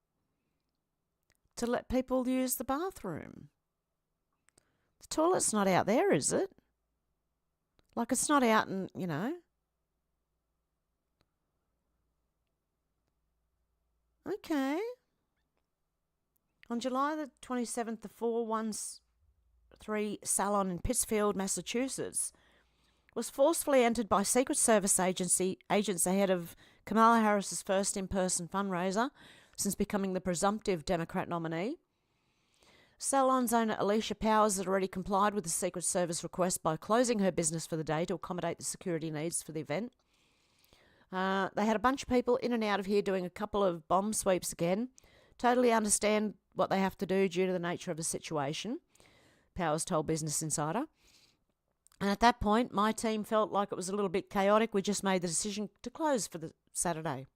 [SPEAKER 2] To let people use the bathroom. The toilet's not out there, is it? Like it's not out in, you know. Okay. On July the 27th, the 413 salon in Pittsfield, Massachusetts, was forcefully entered by Secret Service agents ahead of Kamala Harris's first in-person fundraiser since becoming the presumptive Democrat nominee. Salon's owner Alicia Powers had already complied with the Secret Service request by closing her business for the day to accommodate the security needs for the event. They had a bunch of people in and out of here doing a couple of bomb sweeps again. Totally understand what they have to do due to the nature of the situation, Powers told Business Insider. And at that point, my team felt like it was a little bit chaotic. We just made the decision to close for the Saturday.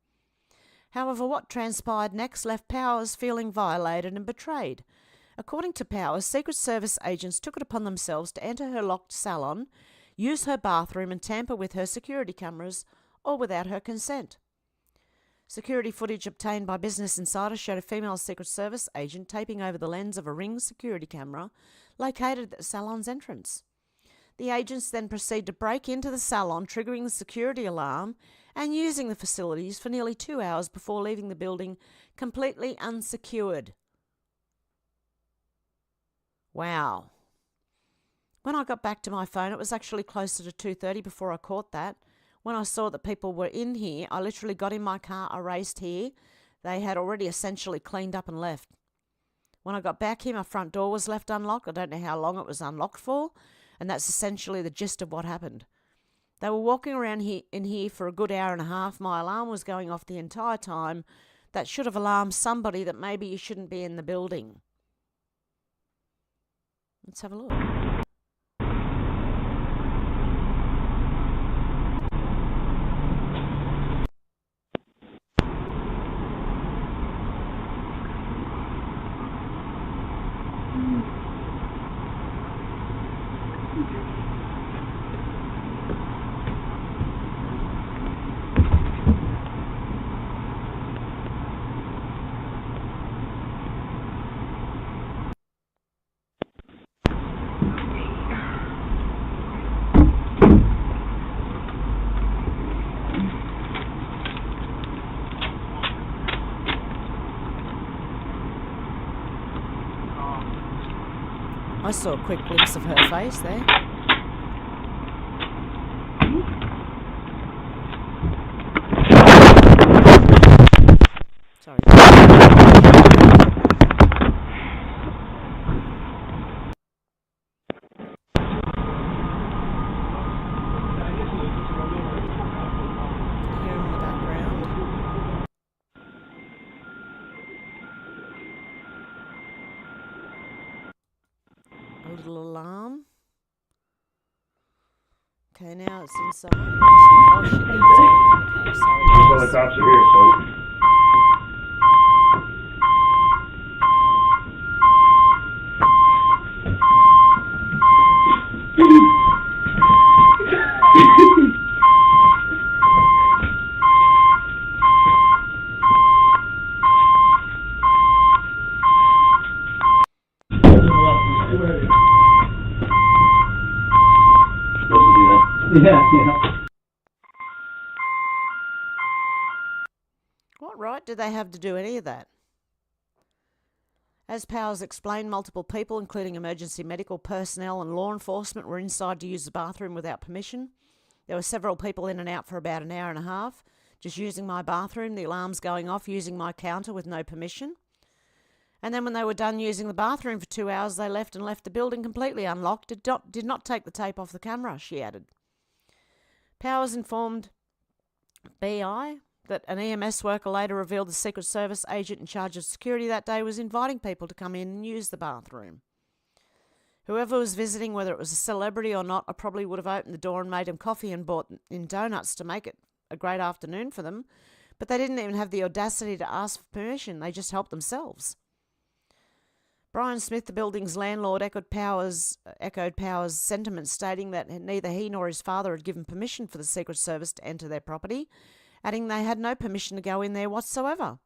[SPEAKER 2] However, what transpired next left Powers feeling violated and betrayed. According to Powers, Secret Service agents took it upon themselves to enter her locked salon, use her bathroom and tamper with her security cameras, all without her consent. Security footage obtained by Business Insider showed a female Secret Service agent taping over the lens of a Ring security camera located at the salon's entrance. The agents then proceed to break into the salon, triggering the security alarm and using the facilities for nearly 2 hours before leaving the building completely unsecured. Wow. When I got back to my phone, it was actually closer to 2:30 before I caught that. When I saw that people were in here, I literally got in my car, I raced here. They had already essentially cleaned up and left. When I got back here, my front door was left unlocked. I don't know how long it was unlocked for, and that's essentially the gist of what happened. They were walking around in here for a good hour and a half. My alarm was going off the entire time. That should have alarmed somebody that maybe you shouldn't be in the building. Let's have a look. I saw a quick glimpse of her face there. Sorry. Little alarm. Okay, now it's inside. Oh shit, it's going. Okay, sorry.
[SPEAKER 4] Well, the cops are here, so. Yeah.
[SPEAKER 2] What right do they have to do any of that? As Powers explained, multiple people, including emergency medical personnel and law enforcement, were inside to use the bathroom without permission. There were several people in and out for about an hour and a half, just using my bathroom, the alarms going off, using my counter with no permission. And then when they were done using the bathroom for 2 hours, they left the building completely unlocked, did not take the tape off the camera, she added. Powers informed BI that an EMS worker later revealed the Secret Service agent in charge of security that day was inviting people to come in and use the bathroom. Whoever was visiting, whether it was a celebrity or not, I probably would have opened the door and made them coffee and bought in donuts to make it a great afternoon for them, but they didn't even have the audacity to ask for permission. They just helped themselves. Brian Smith, the building's landlord, echoed Powers' sentiments, stating that neither he nor his father had given permission for the Secret Service to enter their property, adding they had no permission to go in there whatsoever.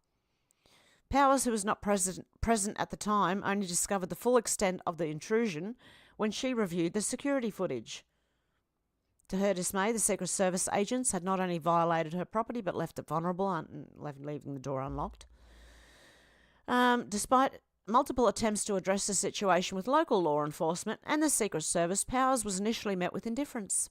[SPEAKER 2] Powers, who was not present at the time, only discovered the full extent of the intrusion when she reviewed the security footage. To her dismay, the Secret Service agents had not only violated her property but left it vulnerable, leaving the door unlocked. Despite multiple attempts to address the situation with local law enforcement and the Secret Service, Powers was initially met with indifference.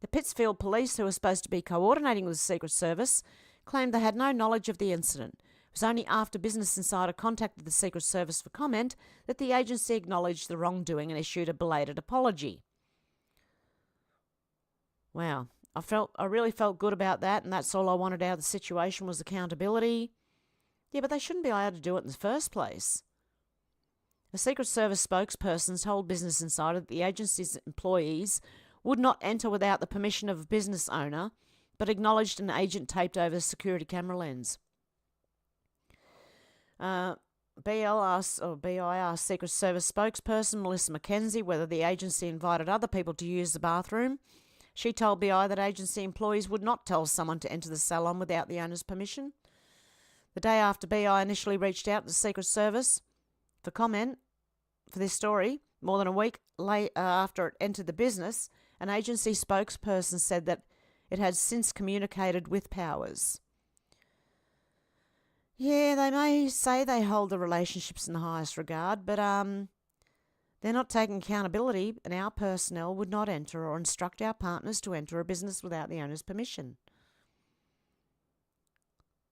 [SPEAKER 2] The Pittsfield police, who were supposed to be coordinating with the Secret Service, claimed they had no knowledge of the incident. It was only after Business Insider contacted the Secret Service for comment that the agency acknowledged the wrongdoing and issued a belated apology. Wow, I really felt good about that, and that's all I wanted out of the situation was accountability. Yeah, but they shouldn't be allowed to do it in the first place. A Secret Service spokesperson told Business Insider that the agency's employees would not enter without the permission of a business owner, but acknowledged an agent taped over a security camera lens. BI asked Secret Service spokesperson Melissa McKenzie whether the agency invited other people to use the bathroom. She told BI that agency employees would not tell someone to enter the salon without the owner's permission. The day after BI initially reached out to the Secret Service for comment for this story, more than a week after it entered the business, an agency spokesperson said that it had since communicated with Powers. Yeah, they may say they hold the relationships in the highest regard, but they're not taking accountability, and our personnel would not enter or instruct our partners to enter a business without the owner's permission.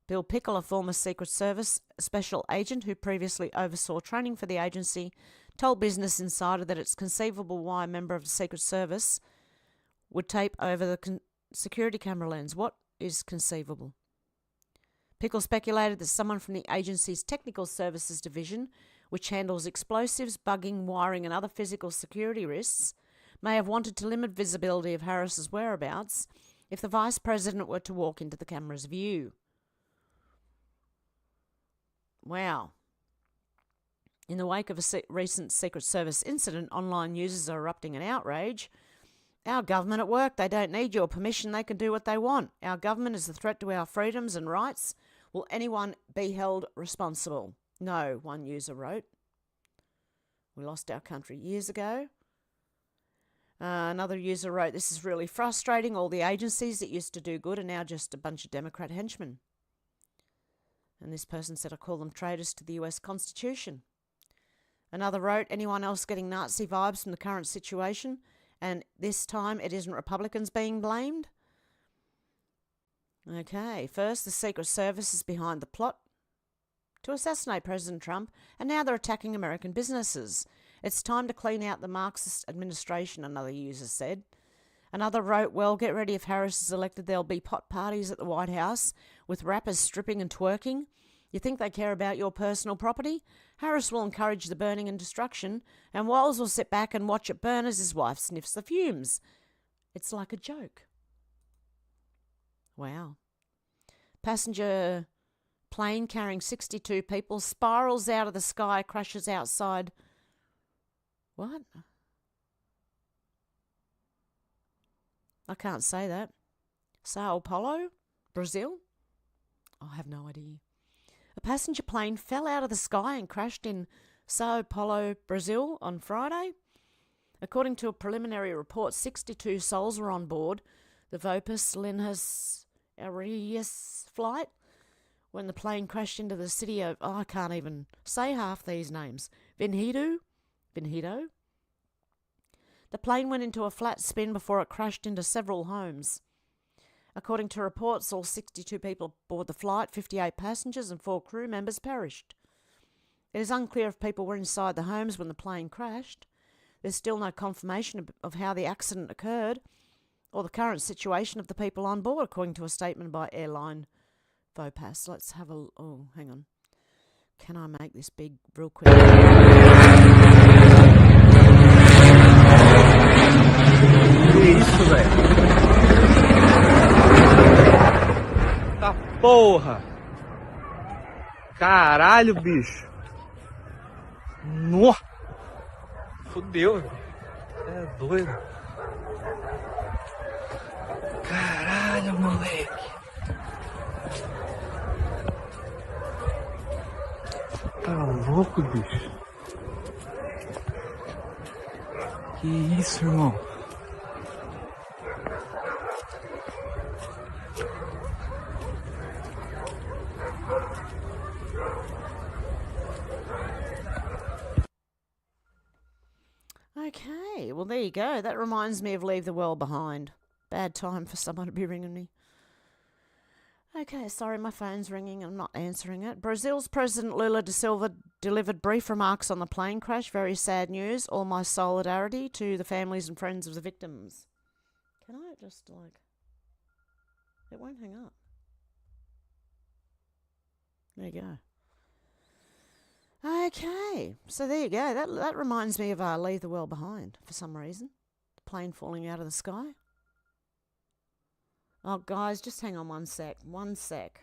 [SPEAKER 2] Bill Pickle, a former Secret Service special agent who previously oversaw training for the agency, told Business Insider that it's conceivable why a member of the Secret Service would tape over the security camera lens. What is conceivable? Pickle speculated that someone from the agency's Technical Services Division, which handles explosives, bugging, wiring and other physical security risks, may have wanted to limit visibility of Harris's whereabouts if the Vice President were to walk into the camera's view. Wow. In the wake of a recent Secret Service incident, online users are erupting in outrage. Our government at work, they don't need your permission, they can do what they want. Our government is a threat to our freedoms and rights. Will anyone be held responsible? No, one user wrote. We lost our country years ago. Another user wrote, this is really frustrating. All the agencies that used to do good are now just a bunch of Democrat henchmen. And this person said, I call them traitors to the US Constitution. Another wrote, anyone else getting Nazi vibes from the current situation? And this time it isn't Republicans being blamed? Okay, first the Secret Service is behind the plot to assassinate President Trump, and now they're attacking American businesses. It's time to clean out the Marxist administration, another user said. Another wrote, well, get ready, if Harris is elected, there'll be pot parties at the White House with rappers stripping and twerking. You think they care about your personal property? Harris will encourage the burning and destruction, and Walls will sit back and watch it burn as his wife sniffs the fumes. It's like a joke. Wow. Passenger plane carrying 62 people spirals out of the sky, crashes outside. What? I can't say that. Sao Paulo, Brazil? I have no idea. A passenger plane fell out of the sky and crashed in Sao Paulo, Brazil on Friday. According to a preliminary report, 62 souls were on board the Vopis Linhas Arias flight when the plane crashed into the city of, I can't even say half these names, Vinhedo. The plane went into a flat spin before it crashed into several homes. According to reports, all 62 people aboard the flight, 58 passengers and 4 crew members perished. It is unclear if people were inside the homes when the plane crashed. There's still no confirmation of how the accident occurred or the current situation of the people on board, according to a statement by airline Vopas. Let's have a... Oh, hang on. Can I make this big real quick?
[SPEAKER 11] Isso, velho. Tá porra. Caralho, bicho.
[SPEAKER 6] Nossa! Fudeu, velho. É doido. Caralho, moleque. Tá louco, bicho? Que isso, irmão?
[SPEAKER 2] Okay, well, there you go. That reminds me of Leave the World Behind. Bad time for someone to be ringing me. Okay, sorry, my phone's ringing. I'm not answering it. Brazil's President Lula da Silva delivered brief remarks on the plane crash. Very sad news. All my solidarity to the families and friends of the victims. Can I just, like... It won't hang up. There you go. Okay, so there you go. That reminds me of Leave the World Behind for some reason. The plane falling out of the sky. Oh, guys, just hang on one sec. One sec.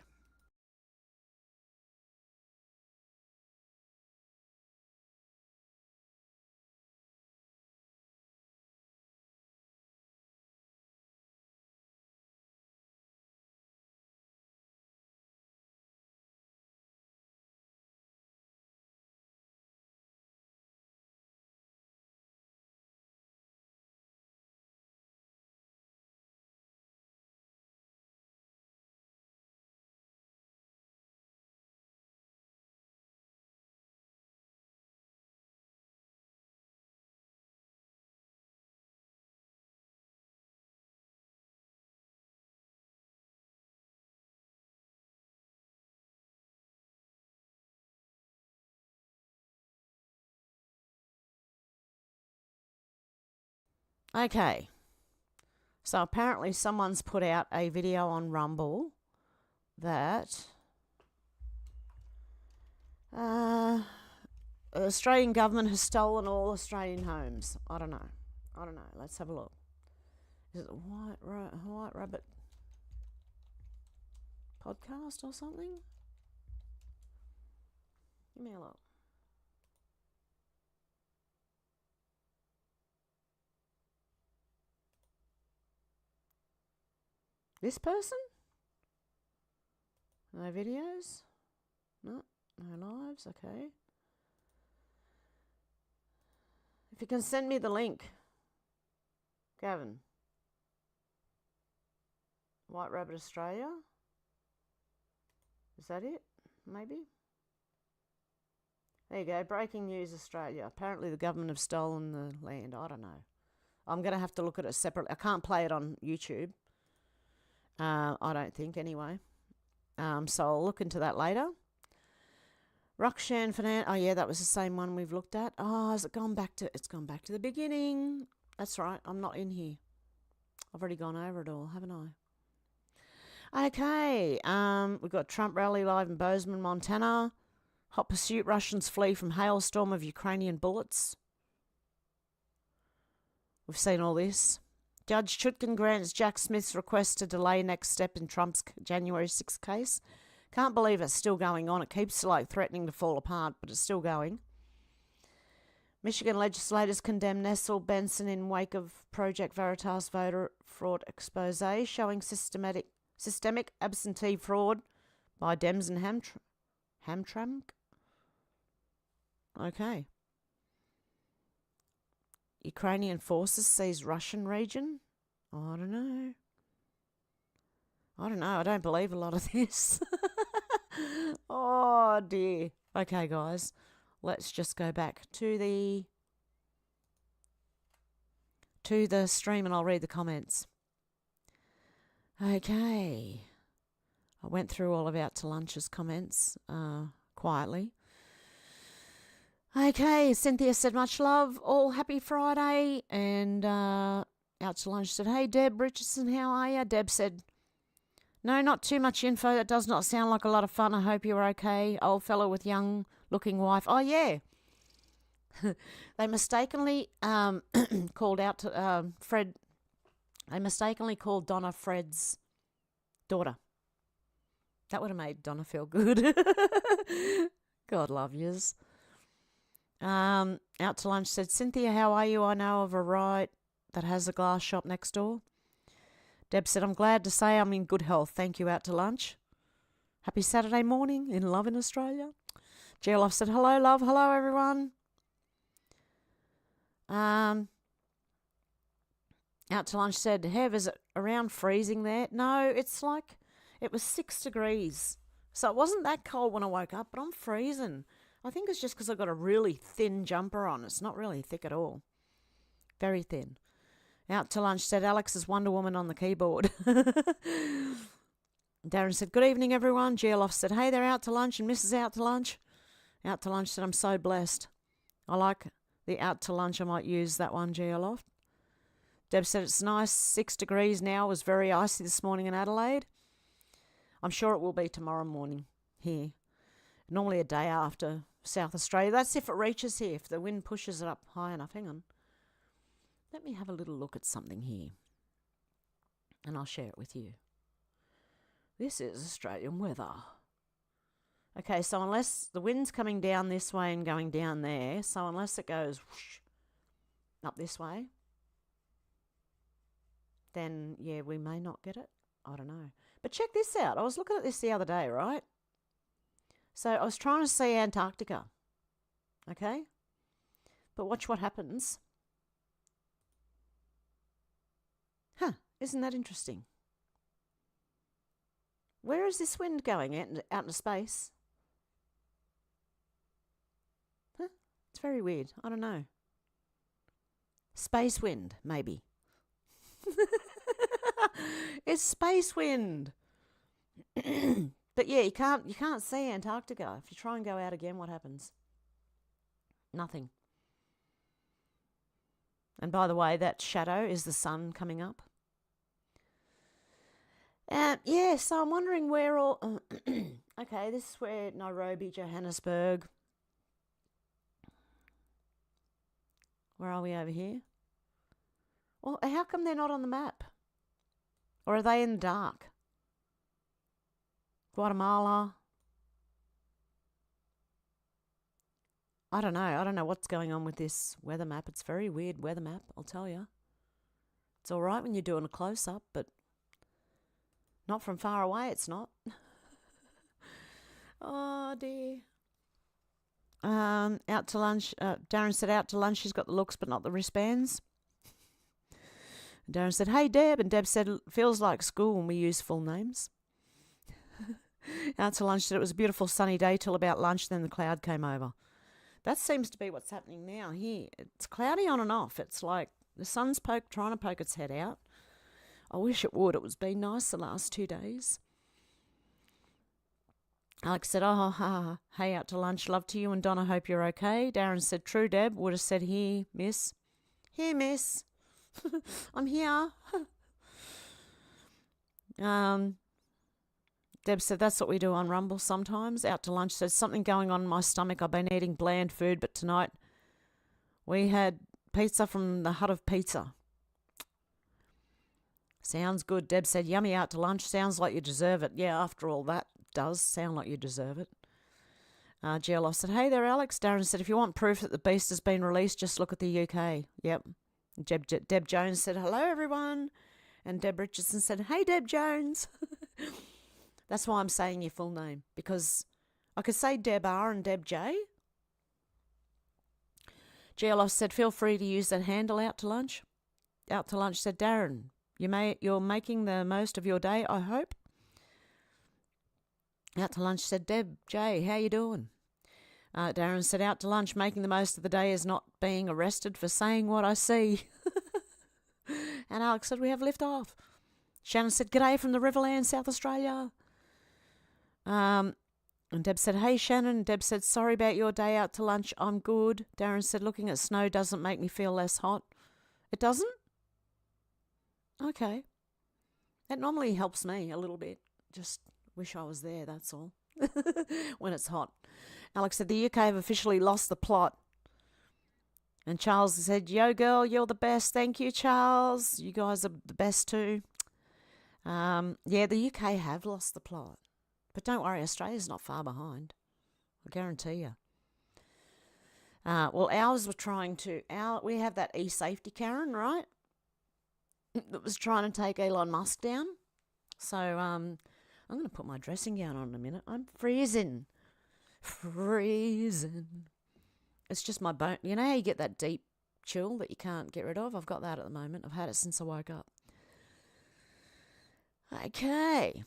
[SPEAKER 2] Okay, so apparently someone's put out a video on Rumble that the Australian government has stolen all Australian homes. I don't know. Let's have a look. Is it the White Rabbit podcast or something? Give me a look. This person? No videos? No lives, okay. If you can send me the link, Gavin. White Rabbit Australia? Is that it? Maybe? There you go, breaking news Australia. Apparently the government have stolen the land. I don't know. I'm going to have to look at it separately. I can't play it on YouTube. I don't think, anyway. So I'll look into that later. Rukshan Fernand. Oh, yeah, that was the same one we've looked at. Oh, has it gone back to... It's gone back to the beginning. That's right. I'm not in here. I've already gone over it all, haven't I? Okay. We've got Trump rally live in Bozeman, Montana. Hot pursuit. Russians flee from hailstorm of Ukrainian bullets. We've seen all this. Judge Chutkan grants Jack Smith's request to delay next step in Trump's January 6th case. Can't believe it's still going on. It keeps threatening to fall apart, but it's still going. Michigan legislators condemn Nessel Benson in wake of Project Veritas voter fraud expose, showing systemic absentee fraud by Dems and Hamtramck. Okay. Ukrainian forces seize Russian region. I don't know. I don't believe a lot of this. Oh, dear. Okay, guys. Let's just go back to the stream and I'll read the comments. Okay. I went through all of Out to Lunch's comments quietly. Okay, Cynthia said, much love, all happy Friday. And Out to Lunch said, hey, Deb Richardson, how are you? Deb said, no, not too much info. That does not sound like a lot of fun. I hope you're okay. Old fellow with young-looking wife. Oh, yeah. They mistakenly called out to Fred. They mistakenly called Donna Fred's daughter. That would have made Donna feel good. God love yous. Out to lunch said, Cynthia, how are you? I know of a right that has a glass shop next door. Deb said, I'm glad to say I'm in good health. Thank you, out to lunch. Happy Saturday morning in love in Australia. Geolof said, hello, love. Hello, everyone. Out to lunch said, Hev, is it around freezing there? No, it's like, it was 6 degrees. So it wasn't that cold when I woke up, but I'm freezing. I think it's just because I've got a really thin jumper on. It's not really thick at all. Very thin. Out to lunch said, Alex is Wonder Woman on the keyboard. Darren said, good evening, everyone. Geolof said, hey, they're out to lunch and Mrs. Out to lunch. Out to lunch said, I'm so blessed. I like the out to lunch. I might use that one, Geolof. Deb said, it's nice. 6 degrees now. It was very icy this morning in Adelaide. I'm sure it will be tomorrow morning here. Normally a day after South Australia. That's if it reaches here, if the wind pushes it up high enough. Hang on. Let me have a little look at something here. And I'll share it with you. This is Australian weather. Okay, so unless the wind's coming down this way and going down there, so unless it goes whoosh, up this way, then, yeah, we may not get it. I don't know. But check this out. I was looking at this the other day, right? So I was trying to see Antarctica. Okay? But watch what happens. Huh, isn't that interesting? Where is this wind going? Out into space? Huh? It's very weird. I don't know. Space wind, maybe. It's space wind. But yeah, you can't see Antarctica. If you try and go out again, what happens? Nothing. And by the way, that shadow is the sun coming up. Yeah, so I'm wondering where all... okay, this is where Nairobi, Johannesburg. Where are we over here? Well, how come they're not on the map? Or are they in the dark? Guatemala. I don't know. I don't know what's going on with this weather map. It's a very weird weather map, I'll tell you. It's all right when you're doing a close-up, but not from far away, it's not. Oh, dear. Out to lunch. Darren said out to lunch. She's got the looks, but not the wristbands. Darren said, hey, Deb. And Deb said, feels like school when we use full names. Out to lunch said it was a beautiful sunny day till about lunch, then the cloud came over. That seems to be what's happening now here. It's cloudy on and off. It's like the sun's trying to poke its head out. I wish it would. It was been nice the last 2 days. Alex said, oh, hey, out to lunch. Love to you and Donna, hope you're okay. Darren said, true, Deb. Would have said, here, miss. Here, miss. I'm here. Deb said, that's what we do on Rumble sometimes. Out to lunch said, something going on in my stomach. I've been eating bland food, but tonight we had pizza from the Hut of Pizza. Sounds good. Deb said, yummy, out to lunch. Sounds like you deserve it. Yeah, after all, that does sound like you deserve it. Geolof said, hey there, Alex. Darren said, if you want proof that the beast has been released, just look at the UK. Yep. Deb Jones said, hello, everyone. And Deb Richardson said, hey, Deb Jones. That's why I'm saying your full name, because I could say Deb R and Deb J. Geolof said, feel free to use that handle, out to lunch. Out to lunch said, Darren, you're making the most of your day, I hope. Out to lunch said, Deb J, how you doing? Darren said, out to lunch, making the most of the day is not being arrested for saying what I see. And Alex said, we have lift off. Shannon said, g'day from the Riverland, South Australia. And Deb said, hey, Shannon. Deb said, sorry about your day, out to lunch. I'm good. Darren said, looking at snow doesn't make me feel less hot. It doesn't? Okay. That normally helps me a little bit. Just wish I was there, that's all. When it's hot. Alex said, the UK have officially lost the plot. And Charles said, yo, girl, you're the best. Thank you, Charles. You guys are the best too. Yeah, the UK have lost the plot. But don't worry, Australia's not far behind. I guarantee you. Well, ours were trying to... we have that e-safety Karen, right? That was trying to take Elon Musk down. So I'm going to put my dressing gown on in a minute. I'm freezing. Freezing. It's just my bone. You know how you get that deep chill that you can't get rid of? I've got that at the moment. I've had it since I woke up. Okay.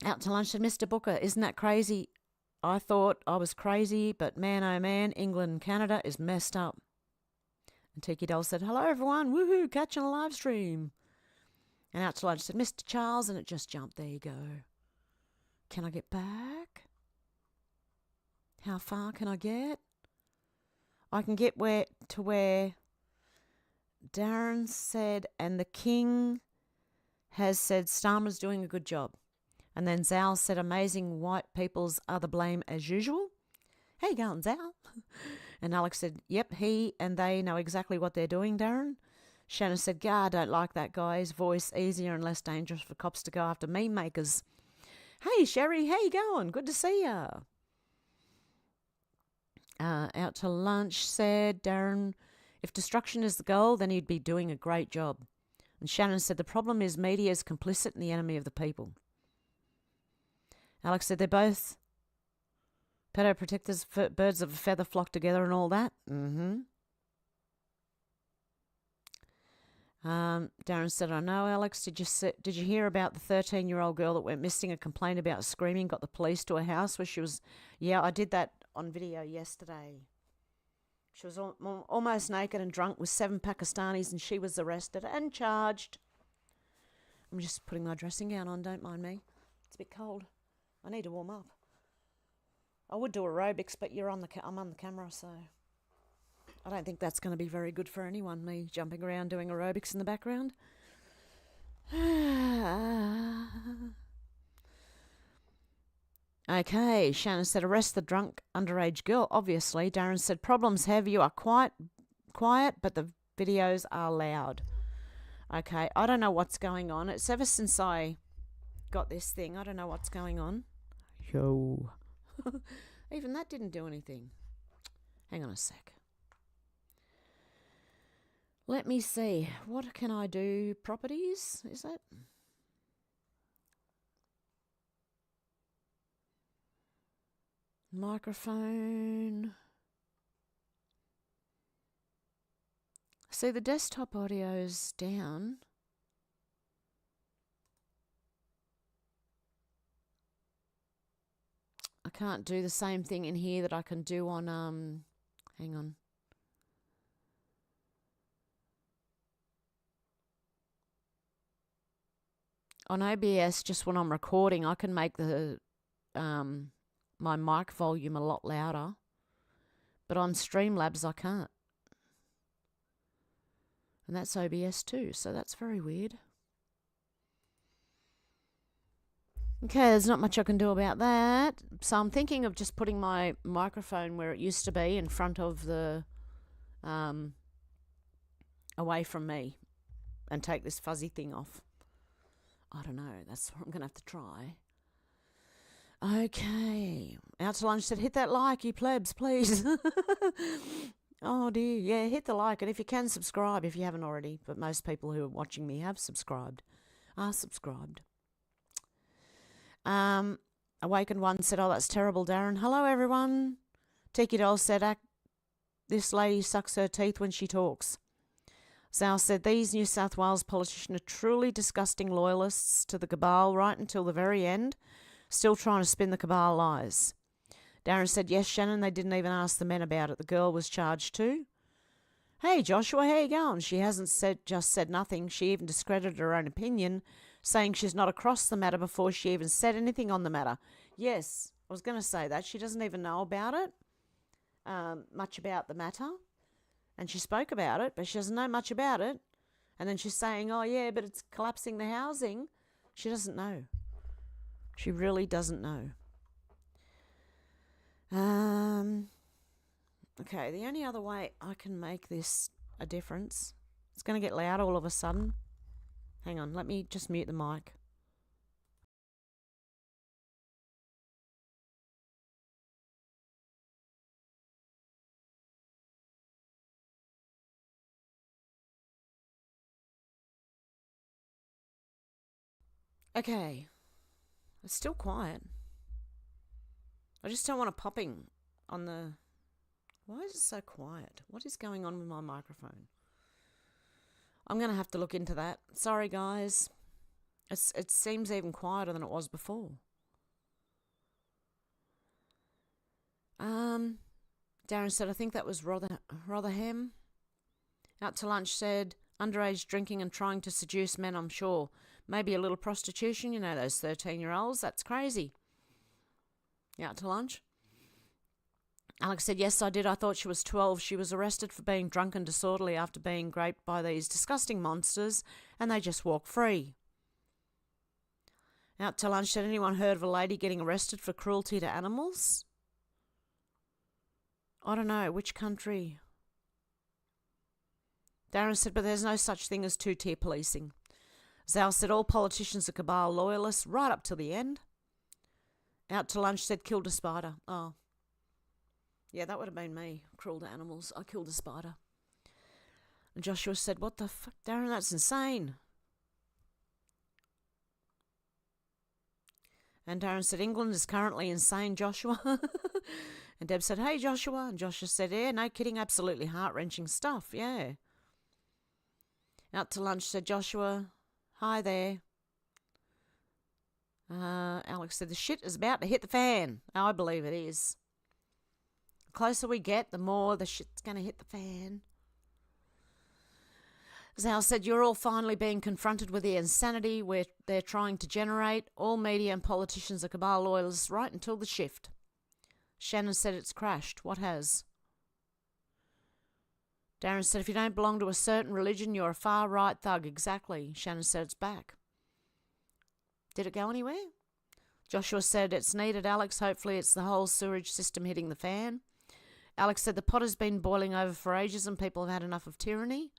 [SPEAKER 2] Out to lunch, said Mr. Booker, isn't that crazy? I thought I was crazy, but man, oh man, England and Canada is messed up. And Tiki Doll said, hello everyone, woohoo, catching a live stream. And out to lunch said, Mr. Charles, and it just jumped. There you go. Can I get back? How far can I get? I can get where Darren said, and the King has said Starmer's doing a good job. And then Zal said, amazing white people's are the blame as usual. How you going, Zal? And Alex said, yep, he and they know exactly what they're doing, Darren. Shannon said, I don't like that guy's voice. Easier and less dangerous for cops to go after meme makers. Hey, Sherry, how you going? Good to see ya. Out to lunch, said Darren, if destruction is the goal, then he'd be doing a great job. And Shannon said, the problem is media is complicit and the enemy of the people. Alex said, they're both pedo protectors, birds of a feather flock together and all that. Darren said, I know, Alex. Did you hear about the 13-year-old girl that went missing? A complaint about screaming got the police to her house where she was... Yeah, I did that on video yesterday. She was almost naked and drunk with 7 Pakistanis, and she was arrested and charged. I'm just putting my dressing gown on, don't mind me. It's a bit cold. I need to warm up. I would do aerobics, but I'm on the camera, so I don't think that's going to be very good for anyone, me jumping around doing aerobics in the background. Okay, Shannon said, arrest the drunk underage girl. Obviously, Darren said, problems have you are quiet, but the videos are loud. Okay, I don't know what's going on. It's ever since I got this thing. I don't know what's going on. Yo. Even that didn't do anything. Hang on a sec. Let me see. What can I do? Properties? Is that? Microphone. See, the desktop audio's down. I can't do the same thing in here that I can do on, hang on. On OBS, just when I'm recording, I can make the, my mic volume a lot louder. But on Streamlabs, I can't. And that's OBS too, so that's very weird. Okay, there's not much I can do about that. So I'm thinking of just putting my microphone where it used to be, in front of the, away from me, and take this fuzzy thing off. I don't know, that's what I'm going to have to try. Okay, Out to Lunch said, hit that like, you plebs, please. Oh dear, yeah, hit the like, and if you can, subscribe if you haven't already. But most people who are watching me have subscribed, are subscribed. Awakened One said, oh, that's terrible, Darren. Hello, everyone. Tiki Doll said, this lady sucks her teeth when she talks. Zal said, these New South Wales politicians are truly disgusting loyalists to the cabal right until the very end, still trying to spin the cabal lies. Darren said, yes, Shannon, they didn't even ask the men about it. The girl was charged too. Hey, Joshua, how you going? She hasn't just said nothing. She even discredited her own opinion, saying she's not across the matter before she even said anything on the matter. Yes, I was going to say that. She doesn't even know about it, much about the matter. And she spoke about it, but she doesn't know much about it. And then she's saying, oh, yeah, but it's collapsing the housing. She doesn't know. She really doesn't know. Okay, the only other way I can make this a difference, it's going to get loud all of a sudden. Hang on, let me just mute the mic. Okay. It's still quiet. I just don't want it popping on the... Why is it so quiet? What is going on with my microphone? I'm going to have to look into that. Sorry, guys. It seems even quieter than it was before. Darren said, I think that was Rotherham. Out to lunch said, underage drinking and trying to seduce men, I'm sure. Maybe a little prostitution, you know, those 13-year-olds. That's crazy. Out to lunch. Alex said, yes, I did. I thought she was 12. She was arrested for being drunk and disorderly after being raped by these disgusting monsters, and they just walk free. Out to lunch said, anyone heard of a lady getting arrested for cruelty to animals? I don't know. Which country? Darren said, but there's no such thing as two-tier policing. Zal said, all politicians are cabal loyalists right up to the end. Out to lunch said, killed a spider. Oh. Yeah, that would have been me. Cruel to animals. I killed a spider. And Joshua said, what the fuck, Darren, that's insane. And Darren said, England is currently insane, Joshua. And Deb said, hey, Joshua. And Joshua said, yeah, no kidding, absolutely heart-wrenching stuff, yeah. Out to lunch said, Joshua, hi there. Alex said, the shit is about to hit the fan. I believe it is. The closer we get, the more the shit's going to hit the fan. Zal said, you're all finally being confronted with the insanity where they're trying to generate. All media and politicians are cabal loyalists right until the shift. Shannon said, it's crashed. What has? Darren said, if you don't belong to a certain religion, you're a far-right thug. Exactly. Shannon said, it's back. Did it go anywhere? Joshua said, it's needed, Alex. Hopefully it's the whole sewerage system hitting the fan. Alex said, the pot has been boiling over for ages and people have had enough of tyranny.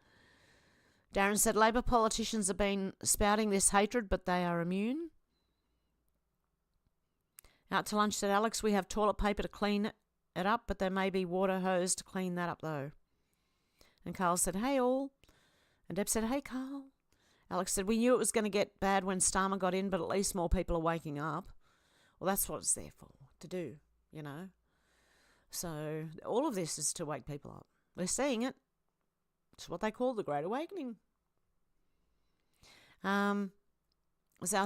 [SPEAKER 2] Darren said, Labor politicians have been spouting this hatred, but they are immune. Out to lunch said, Alex, we have toilet paper to clean it up, but there may be water hose to clean that up, though. And Carl said, hey, all. And Deb said, hey, Carl. Alex said, we knew it was going to get bad when Starmer got in, but at least more people are waking up. Well, that's what it's there for, to do, you know. So all of this is to wake people up. We're seeing it. It's what they call the Great Awakening. Zal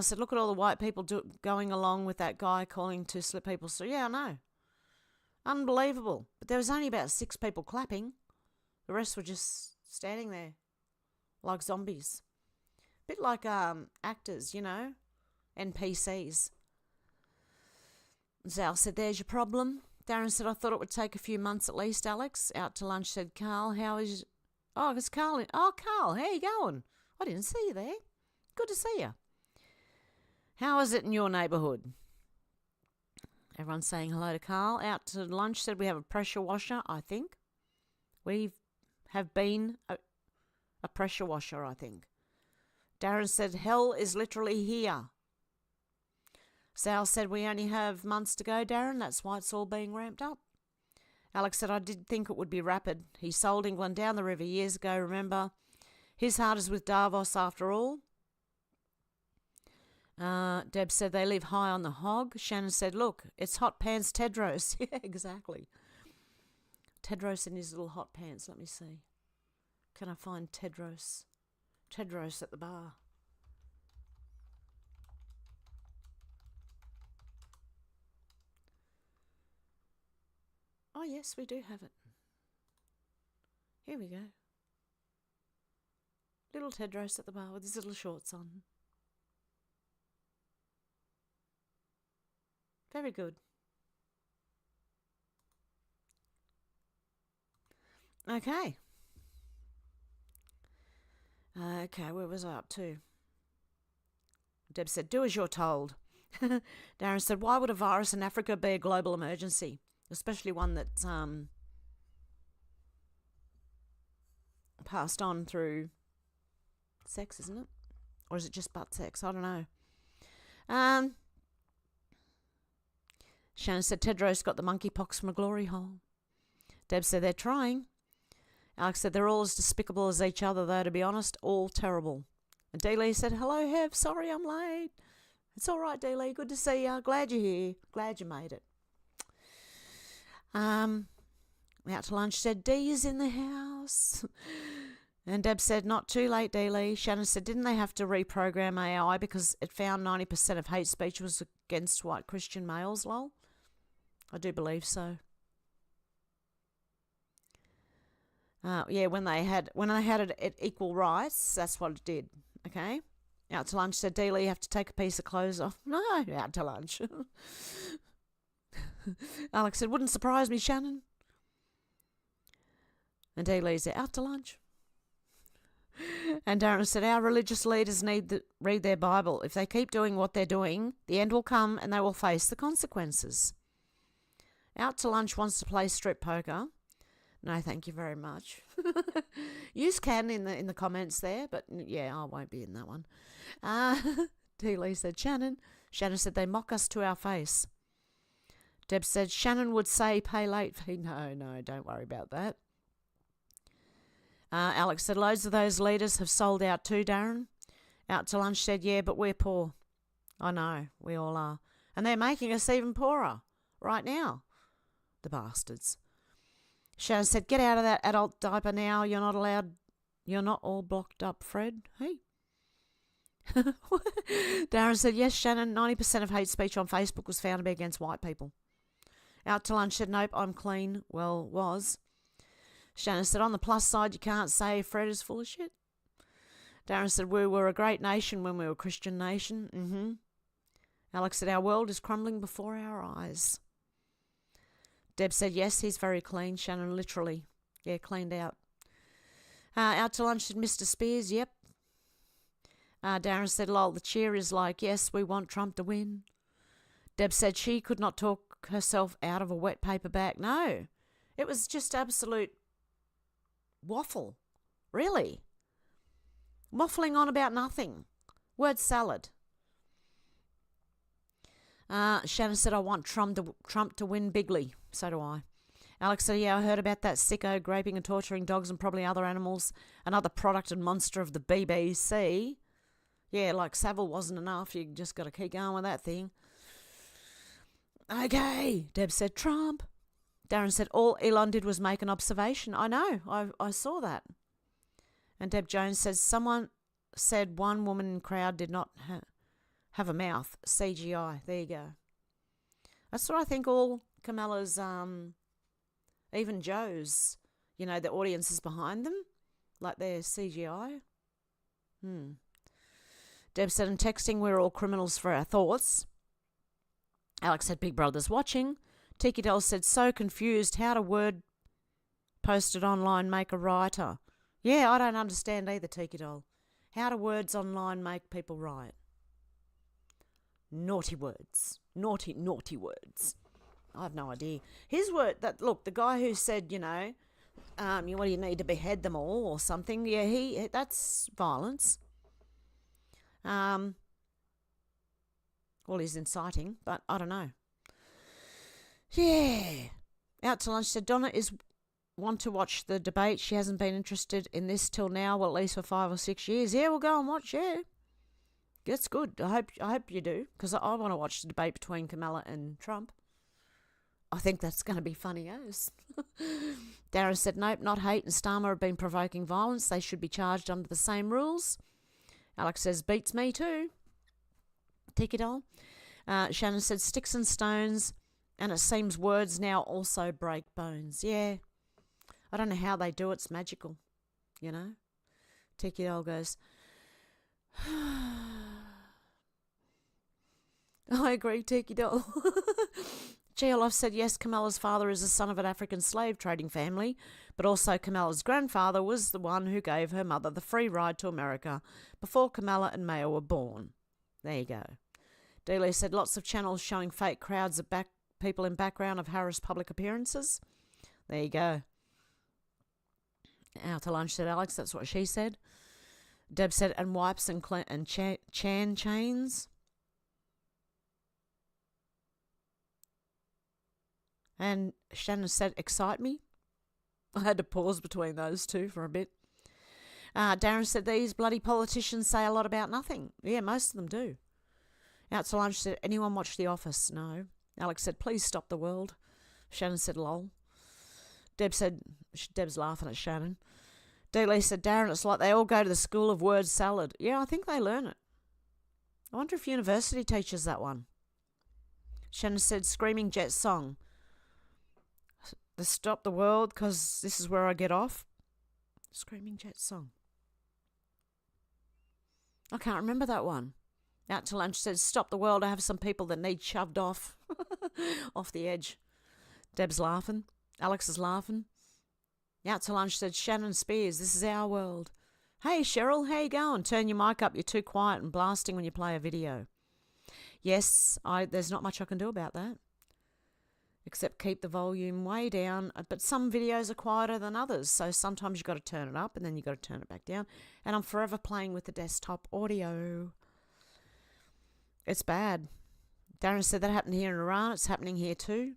[SPEAKER 2] said, look at all the white people going along with that guy calling to slip people. So, yeah, I know. Unbelievable. But there was only about 6 people clapping. The rest were just standing there like zombies. Bit like actors, you know, NPCs. Zal said, there's your problem. Darren said, I thought it would take a few months at least, Alex. Out to lunch said, Carl, how is... Oh, it's Carl. Oh, Carl, how you going? I didn't see you there. Good to see you. How is it in your neighbourhood? Everyone's saying hello to Carl. Out to lunch said, we have a pressure washer, I think. We have been a pressure washer, I think. Darren said, hell is literally here. Sal said, we only have months to go, Darren. That's why it's all being ramped up. Alex said, I did think it would be rapid. He sold England down the river years ago, remember? His heart is with Davos after all. Deb said, they live high on the hog. Shannon said, look, it's hot pants Tedros. Yeah, exactly. Tedros in his little hot pants. Let me see. Can I find Tedros? Tedros at the bar. Oh, yes, we do have it. Here we go. Little Tedros at the bar with his little shorts on. Very good. Okay. Okay, where was I up to? Deb said, do as you're told. Darren said, why would a virus in Africa be a global emergency? Especially one that's passed on through sex, isn't it? Or is it just butt sex? I don't know. Shannon said, Tedros got the monkeypox from a glory hole. Deb said, they're trying. Alex said, they're all as despicable as each other, though, to be honest. All terrible. And Dee Lee said, hello, Hev. Sorry I'm late. It's all right, D. Lee. Good to see you. Glad you're here. Glad you made it. Out to lunch said, D is in the house. And Deb said, not too late, D. Lee. Shannon said, didn't they have to reprogram AI because it found 90% of hate speech was against white Christian males, lol? I do believe so. Yeah, when they had it at equal rights, that's what it did. Okay. Out to lunch said, D. Lee, you have to take a piece of clothes off. No, out to lunch. Alex said, wouldn't surprise me, Shannon. And D. Lee said, out to lunch. And Darren said, our religious leaders need to read their Bible. If they keep doing what they're doing, the end will come and they will face the consequences. Out to lunch wants to play strip poker. No, thank you very much. Yous can in the comments there, but yeah, I won't be in that one. D. Lee said, Shannon. Shannon said, they mock us to our face. Deb said, Shannon would say pay late fee. No, don't worry about that. Alex said, loads of those leaders have sold out too, Darren. Out to lunch said, yeah, but we're poor. I know, we all are. And they're making us even poorer right now. The bastards. Shannon said, get out of that adult diaper now. You're not allowed. You're not all blocked up, Fred. Hey. Darren said, yes, Shannon, 90% of hate speech on Facebook was found to be against white people. Out to lunch said, nope, I'm clean. Well, was. Shannon said, on the plus side, you can't say Fred is full of shit. Darren said, we were a great nation when we were a Christian nation. Mm-hmm. Alex said, our world is crumbling before our eyes. Deb said, yes, he's very clean. Shannon, literally. Yeah, cleaned out. Out to lunch said, Mr. Spears, yep. Darren said, lol, the cheer is like, yes, we want Trump to win. Deb said she could not talk herself out of a wet paper bag. No, it was just absolute waffle. Really. Waffling on about nothing. Word salad. Shannon said, I want Trump to win bigly. So do I. Alex said, yeah, I heard about that sicko raping and torturing dogs and probably other animals, another product and monster of the BBC. Yeah, like Savile wasn't enough. You just got to keep going with that thing. Okay, Deb said, Trump. Darren said, all Elon did was make an observation. I know, I saw that. And Deb Jones says, someone said one woman in crowd did not have a mouth. CGI. There you go. That's what I think all Kamala's, even Joe's, you know, the audience is behind them. Like they're CGI. Deb said, in texting, we're all criminals for our thoughts. Alex said, Big Brother's watching. Tiki Doll said, so confused. How to word posted online make a writer? Yeah, I don't understand either, Tiki Doll. How do words online make people write? Naughty words. Naughty words. I have no idea. His word, look, the guy who said, you know, what do you need to behead them all or something? Yeah, that's violence. Well, he's inciting, but I don't know. Yeah. Out to lunch said, Donna want to watch the debate. She hasn't been interested in this till now, well, at least for 5 or 6 years. Yeah, we'll go and watch, yeah. That's good. I hope you do, because I want to watch the debate between Kamala and Trump. I think that's going to be funny as. Darren said, nope, not hate and Starmer have been provoking violence. They should be charged under the same rules. Alex says, beats me too. Tiki Doll. Shannon said, sticks and stones, and it seems words now also break bones. Yeah. I don't know how they do it. It's magical, you know. Tiki Doll goes, I agree, Tiki Doll. GLF said, yes, Kamala's father is the son of an African slave trading family, but also Kamala's grandfather was the one who gave her mother the free ride to America before Kamala and Maya were born. There you go. Delia said, lots of channels showing fake crowds of people in background of Harris' public appearances. There you go. Out to lunch, said Alex. That's what she said. Deb said, and wipes and Chan chains. And Shannon said, excite me. I had to pause between those two for a bit. Darren said, these bloody politicians say a lot about nothing. Yeah, most of them do. Out to lunch said, anyone watch The Office? No. Alex said, please stop the world. Shannon said, lol. Deb's laughing at Shannon. Lee said, Darren, it's like they all go to the school of word salad. Yeah, I think they learn it. I wonder if university teaches that one. Shannon said, Screaming Jet song. The Stop the World, because this is where I get off. Screaming Jet song. I can't remember that one. Out to lunch said, stop the world, I have some people that need shoved off. Off the edge. Deb's laughing. Alex is laughing. Out to lunch said, Shannon Spears, this is our world. Hey Cheryl, how you going? Turn your mic up, you're too quiet and blasting when you play a video. Yes, there's not much I can do about that. Except keep the volume way down. But some videos are quieter than others, so sometimes you've got to turn it up and then you've got to turn it back down. And I'm forever playing with the desktop audio. It's bad. Darren said that happened here in Iran. It's happening here too.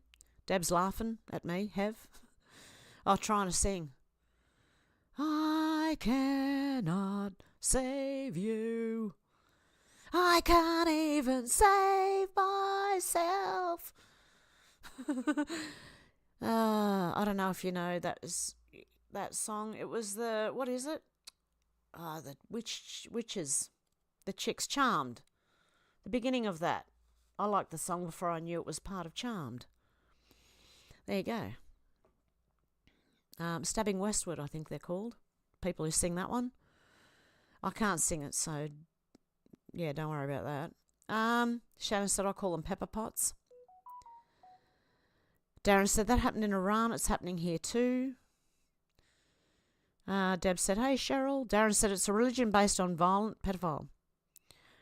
[SPEAKER 2] Deb's laughing at me, Hev. Oh, trying to sing. I cannot save you. I can't even save myself. I don't know if you know that song. It was the, what is it? The witches. The Chicks, Charmed. The beginning of that. I liked the song before I knew it was part of Charmed. There you go. Stabbing Westward, I think they're called. People who sing that one. I can't sing it, so yeah, don't worry about that. Shannon said I call them pepper pots. Darren said that happened in Iran. It's happening here too. Deb said, hey Cheryl. Darren said it's a religion based on violent pedophile.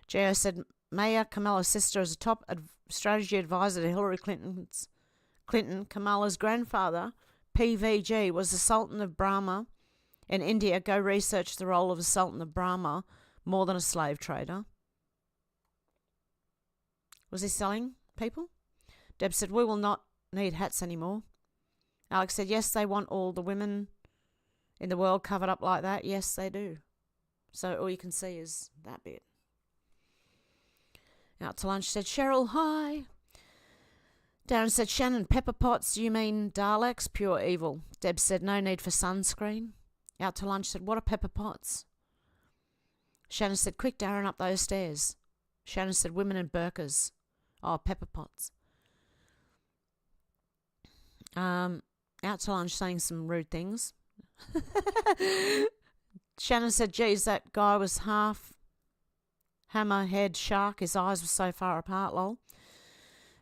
[SPEAKER 2] Jo said Mayor Kamala's sister is a top strategy advisor to Hillary Clinton. Kamala's grandfather, PVG, was the Sultan of Brahma in India. Go research the role of the Sultan of Brahma more than a slave trader. Was he selling people? Deb said, we will not need hats anymore. Alex said, yes, they want all the women in the world covered up like that. Yes, they do. So all you can see is that bit. Out to lunch said, Cheryl, hi. Darren said, Shannon, pepper pots, you mean Daleks? Pure evil. Deb said, no need for sunscreen. Out to lunch said, what are pepper pots? Shannon said, quick, Darren, up those stairs. Shannon said, women in burqas. Oh, pepper pots. Out to lunch saying some rude things. Shannon said, geez, that guy was half hammerhead shark. His eyes were so far apart, lol.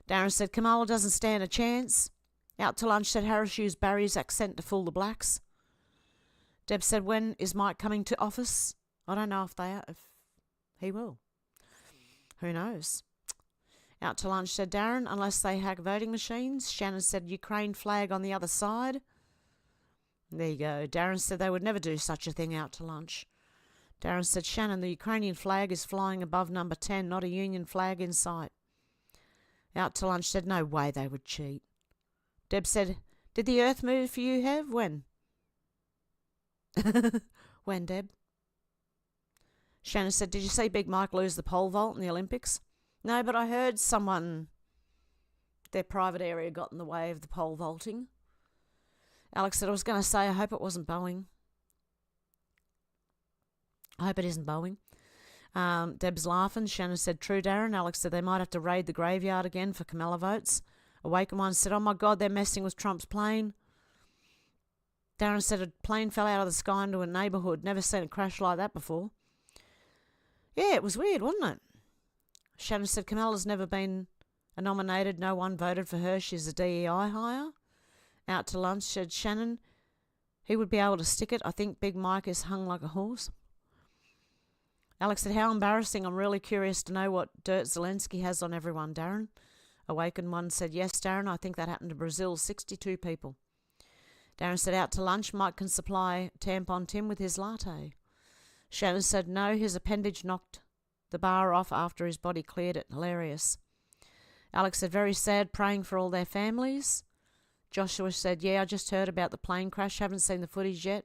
[SPEAKER 2] Darren said, Kamala doesn't stand a chance. Out to lunch said, Harris used Barry's accent to fool the blacks. Deb said, when is Mike coming to office? I don't know if he will. Who knows? Out to lunch said, Darren, unless they hack voting machines. Shannon said, Ukraine flag on the other side. There you go. Darren said they would never do such a thing. Out to lunch. Darren said, Shannon, the Ukrainian flag is flying above number 10, not a Union flag in sight. Out to lunch said, no way they would cheat. Deb said, did the earth move for you, Hev? When? When, Deb? Shannon said, did you see Big Mike lose the pole vault in the Olympics? No, but I heard their private area got in the way of the pole vaulting. Alex said, I was going to say, I hope it wasn't Boeing. I hope it isn't Boeing. Deb's laughing. Shannon said, true, Darren. Alex said, they might have to raid the graveyard again for Kamala votes. Awaken One said, oh my God, they're messing with Trump's plane. Darren said, a plane fell out of the sky into a neighbourhood. Never seen a crash like that before. Yeah, it was weird, wasn't it? Shannon said, Kamala's never been nominated. No one voted for her. She's a DEI hire. Out to lunch said, Shannon, he would be able to stick it. I think Big Mike is hung like a horse. Alex said, how embarrassing. I'm really curious to know what dirt Zelensky has on everyone, Darren. Awakened One said, yes, Darren, I think that happened to Brazil, 62 people. Darren said, out to lunch, Mike can supply Tampon Tim with his latte. Shannon said, no, his appendage knocked the bar off after his body cleared it. Hilarious. Alex said, very sad, praying for all their families. Joshua said, yeah, I just heard about the plane crash, haven't seen the footage yet.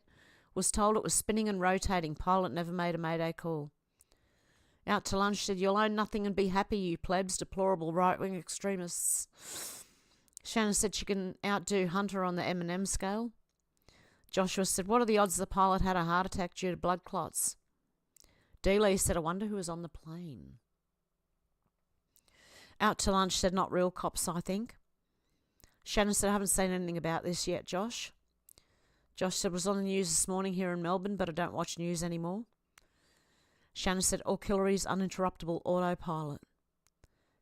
[SPEAKER 2] Was told it was spinning and rotating. Pilot never made a mayday call. Out to lunch said, you'll own nothing and be happy, you plebs, deplorable right-wing extremists. Shannon said she can outdo Hunter on the M&M scale. Joshua said, what are the odds the pilot had a heart attack due to blood clots? Lee said, I wonder who was on the plane. Out to lunch said, not real cops, I think. Shannon said, I haven't seen anything about this yet, Josh. Josh said, was on the news this morning here in Melbourne, but I don't watch news anymore. Shannon said, auxiliaries uninterruptible autopilot.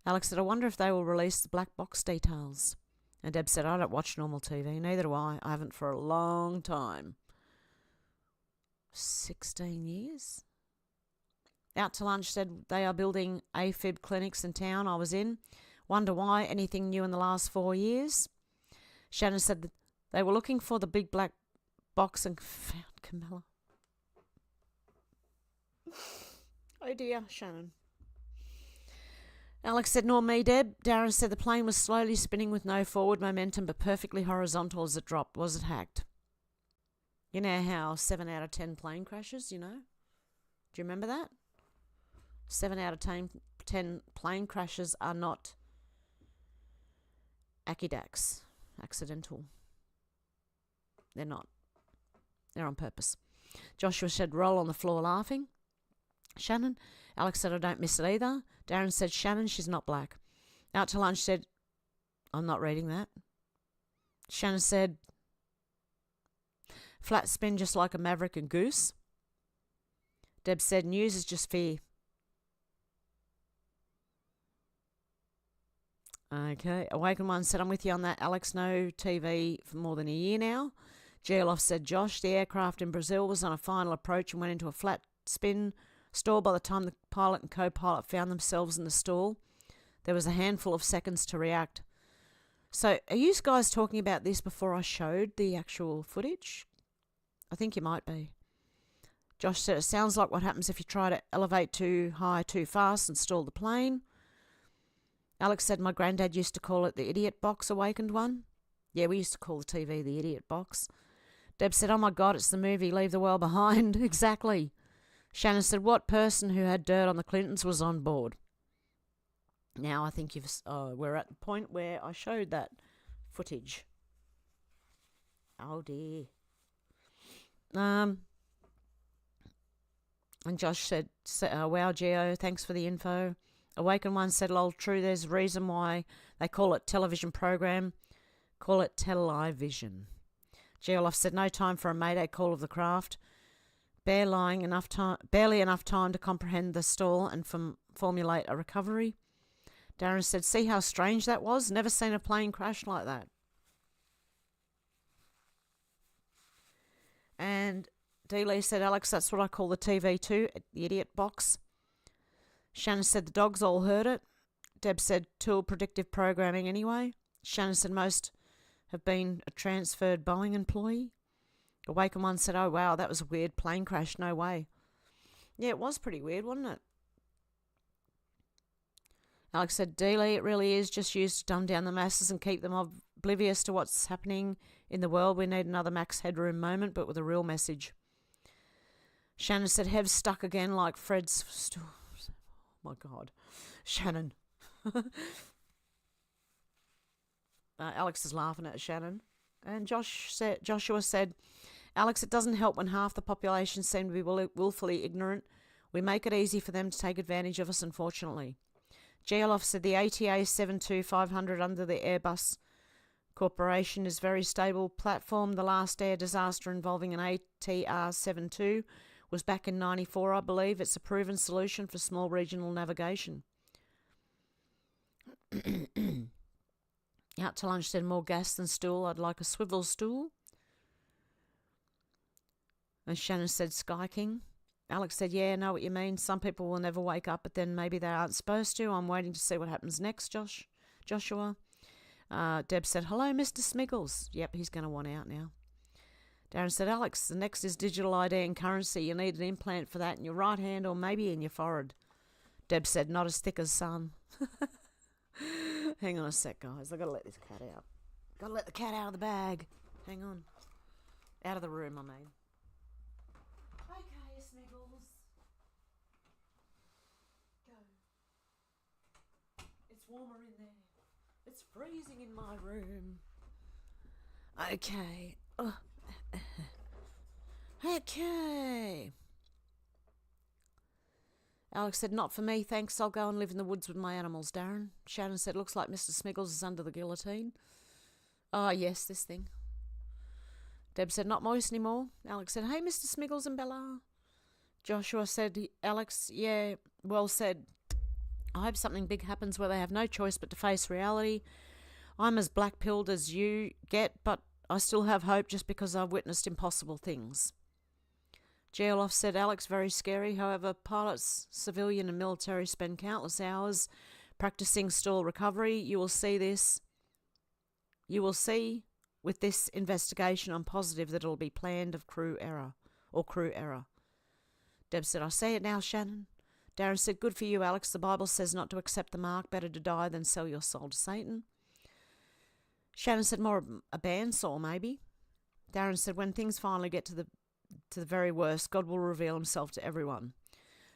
[SPEAKER 2] Alex said, I wonder if they will release the black box details. And Deb said, I don't watch normal TV. Neither do I. I haven't for a long time. 16 years? Out to lunch said, they are building AFib clinics in town I was in. Wonder why. Anything new in the last 4 years? Shannon said that they were looking for the big black box and found Camilla. Oh dear, Shannon. Alex said, nor me, Deb. Darren said the plane was slowly spinning with no forward momentum but perfectly horizontal as it dropped. Was it hacked? You know how 7 out of 10 plane crashes, you know? Do you remember that? 7 out of 10 plane crashes are not accidental. They're not. They're on purpose. Joshua said, roll on the floor laughing. Shannon. Alex said, I don't miss it either. Darren said, Shannon, she's not black. Out to lunch said, I'm not reading that. Shannon said, flat spin just like a maverick and goose. Deb said, news is just fear. Okay. Awaken One said, I'm with you on that. Alex, no TV for more than a year now. Geoloff said, Josh, the aircraft in Brazil was on a final approach and went into a flat spin stall. By the time the pilot and co-pilot found themselves in the stall, there was a handful of seconds to react. So are you guys talking about this before I showed the actual footage? I think you might be. Josh said, it sounds like what happens if you try to elevate too high too fast and stall the plane. Alex said, my granddad used to call it the idiot box, Awakened One. Yeah, we used to call the TV the idiot box. Deb said, oh my God, it's the movie Leave the World Behind. Exactly. Shannon said, what person who had dirt on the Clintons was on board? Now I think we're at the point where I showed that footage. Oh dear. And Josh said, wow, Geo, thanks for the info. Awaken One said, lol, true, there's a reason why they call it television program. Call it television. Geoloff said, no time for a mayday call of the craft. Barely enough time to comprehend the stall and formulate a recovery. Darren said, see how strange that was? Never seen a plane crash like that. And Lee said, Alex, that's what I call the TV too, the idiot box. Shannon said, the dogs all heard it. Deb said, tool predictive programming anyway. Shannon said, most have been a transferred Boeing employee. Awaken One said, oh wow, that was a weird plane crash, no way. Yeah, it was pretty weird, wasn't it? Alex said, Lee, it really is just used to dumb down the masses and keep them oblivious to what's happening in the world. We need another Max Headroom moment, but with a real message. Shannon said, Hev's stuck again like Fred's... Oh my God. Shannon. Alex is laughing at Shannon. And Joshua said, Alex, it doesn't help when half the population seem to be willfully ignorant. We make it easy for them to take advantage of us, unfortunately. Geoloff said the ATA 72500 under the Airbus Corporation is a very stable platform. The last air disaster involving an ATR 72 was back in 94, I believe. It's a proven solution for small regional navigation. Out to lunch said, more gas than stool. I'd like a swivel stool. And Shannon said, Sky King. Alex said, yeah, I know what you mean. Some people will never wake up, but then maybe they aren't supposed to. I'm waiting to see what happens next, Joshua. Deb said, hello, Mr. Smiggles. Yep, he's going to want out now. Darren said, Alex, the next is digital ID and currency. You need an implant for that in your right hand or maybe in your forehead. Deb said, not as thick as some. Hang on a sec, guys. I've got to let this cat out. Got to let the cat out of the bag. Hang on. Out of the room, I mean. Okay, Smiggles. warmer in there. It's freezing in my room. Okay. Okay. Alex said, not for me, thanks. I'll go and live in the woods with my animals, Darren. Shannon said, looks like Mr. Smiggles is under the guillotine. Oh, yes, this thing. Deb said, not moist anymore. Alex said, hey, Mr. Smiggles and Bella. Joshua said, Alex, yeah, well said. I hope something big happens where they have no choice but to face reality. I'm as black-pilled as you get, but I still have hope just because I've witnessed impossible things. Geoloff said, Alex, very scary. However, pilots, civilian and military spend countless hours practicing stall recovery. You will see with this investigation, I'm positive that it'll be planned of crew error. Deb said, I say it now, Shannon. Darren said, good for you, Alex. The Bible says not to accept the mark. Better to die than sell your soul to Satan. Shannon said, more a bandsaw, maybe. Darren said, when things finally get to the very worst, God will reveal himself to everyone.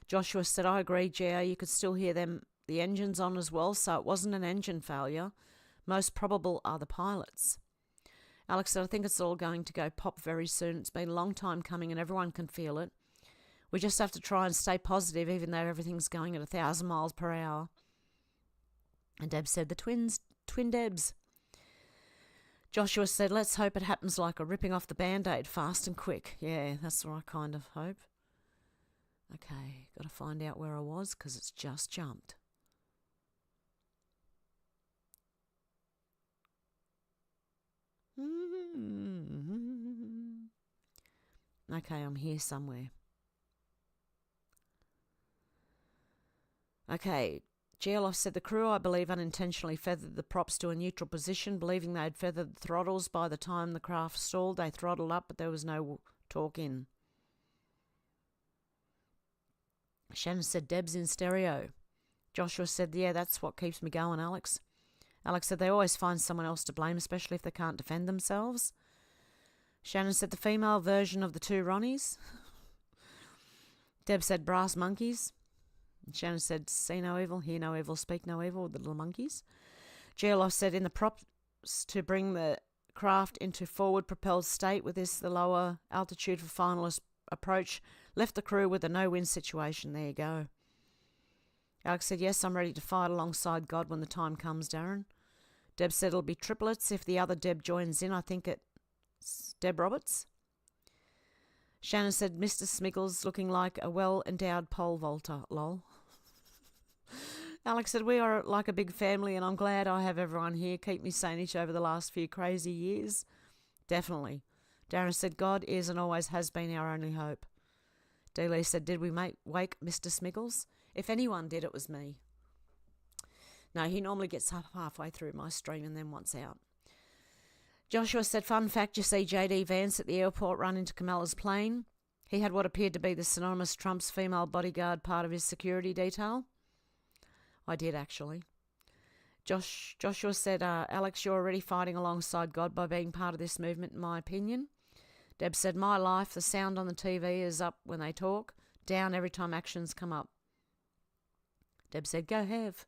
[SPEAKER 2] Joshua said, I agree, Gio. You could still hear the engines on as well, so it wasn't an engine failure. Most probable are the pilots. Alex said, I think it's all going to go pop very soon. It's been a long time coming and everyone can feel it. We just have to try and stay positive even though everything's going at 1,000 miles per hour. And Deb said, the twin Debs. Joshua said, let's hope it happens like a ripping off the Band-Aid fast and quick. Yeah, that's what I kind of hope. Okay, got to find out where I was because it's just jumped. Okay, I'm here somewhere. Okay, Geoloff said the crew, I believe, unintentionally feathered the props to a neutral position, believing they'd feathered the throttles. By the time the craft stalled, they throttled up, but there was no torque in. Shannon said, Deb's in stereo. Joshua said, yeah, that's what keeps me going, Alex. Alex said, they always find someone else to blame, especially if they can't defend themselves. Shannon said, the female version of the two Ronnies. Deb said, brass monkeys. And Shannon said, see no evil, hear no evil, speak no evil, the little monkeys. Geoloff said, in the props to bring the craft into forward propelled state with this, the lower altitude for final approach, left the crew with a no-win situation. There you go. Alex said, yes, I'm ready to fight alongside God when the time comes, Darren. Deb said, it'll be triplets if the other Deb joins in. I think it's Deb Roberts. Shannon said, Mr. Smiggles looking like a well-endowed pole vaulter, lol. Alex said, we are like a big family and I'm glad I have everyone here. Keep me sane over the last few crazy years. Definitely. Darren said, God is and always has been our only hope. Dealey said, did we wake Mr. Smiggles? If anyone did, it was me. No, he normally gets up halfway through my stream and then wants out. Joshua said, fun fact, you see J.D. Vance at the airport run into Kamala's plane. He had what appeared to be the synonymous Trump's female bodyguard part of his security detail. I did, actually. Joshua said, Alex, you're already fighting alongside God by being part of this movement, in my opinion. Deb said, my life, the sound on the TV is up when they talk, down every time actions come up. Deb said, go Hev.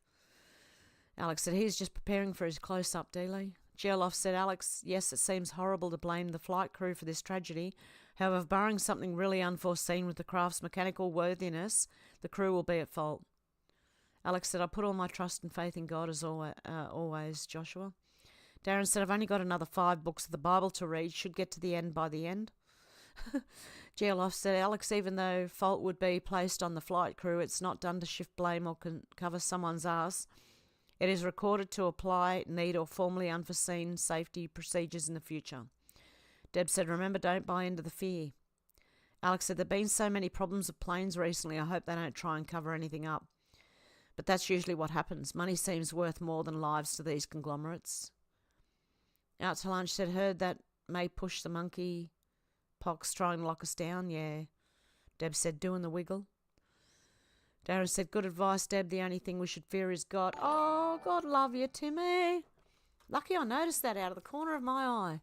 [SPEAKER 2] Alex said, he's just preparing for his close-up, Dealey. Geoloff said, Alex, yes, it seems horrible to blame the flight crew for this tragedy. However, barring something really unforeseen with the craft's mechanical worthiness, the crew will be at fault. Alex said, I put all my trust and faith in God as always, Joshua. Darren said, I've only got another 5 books of the Bible to read. Should get to the end by the end. Geoloff said, Alex, even though fault would be placed on the flight crew, it's not done to shift blame or cover someone's ass. It is recorded to apply, need, or formally unforeseen safety procedures in the future. Deb said, remember, don't buy into the fear. Alex said, there have been so many problems with planes recently, I hope they don't try and cover anything up. But that's usually what happens. Money seems worth more than lives to these conglomerates. Out to lunch said, heard that may push the monkey pox trying to lock us down. Yeah. Deb said, doing the wiggle. Darren said, good advice, Deb. The only thing we should fear is God. Oh, God love you, Timmy. Lucky I noticed that out of the corner of my eye.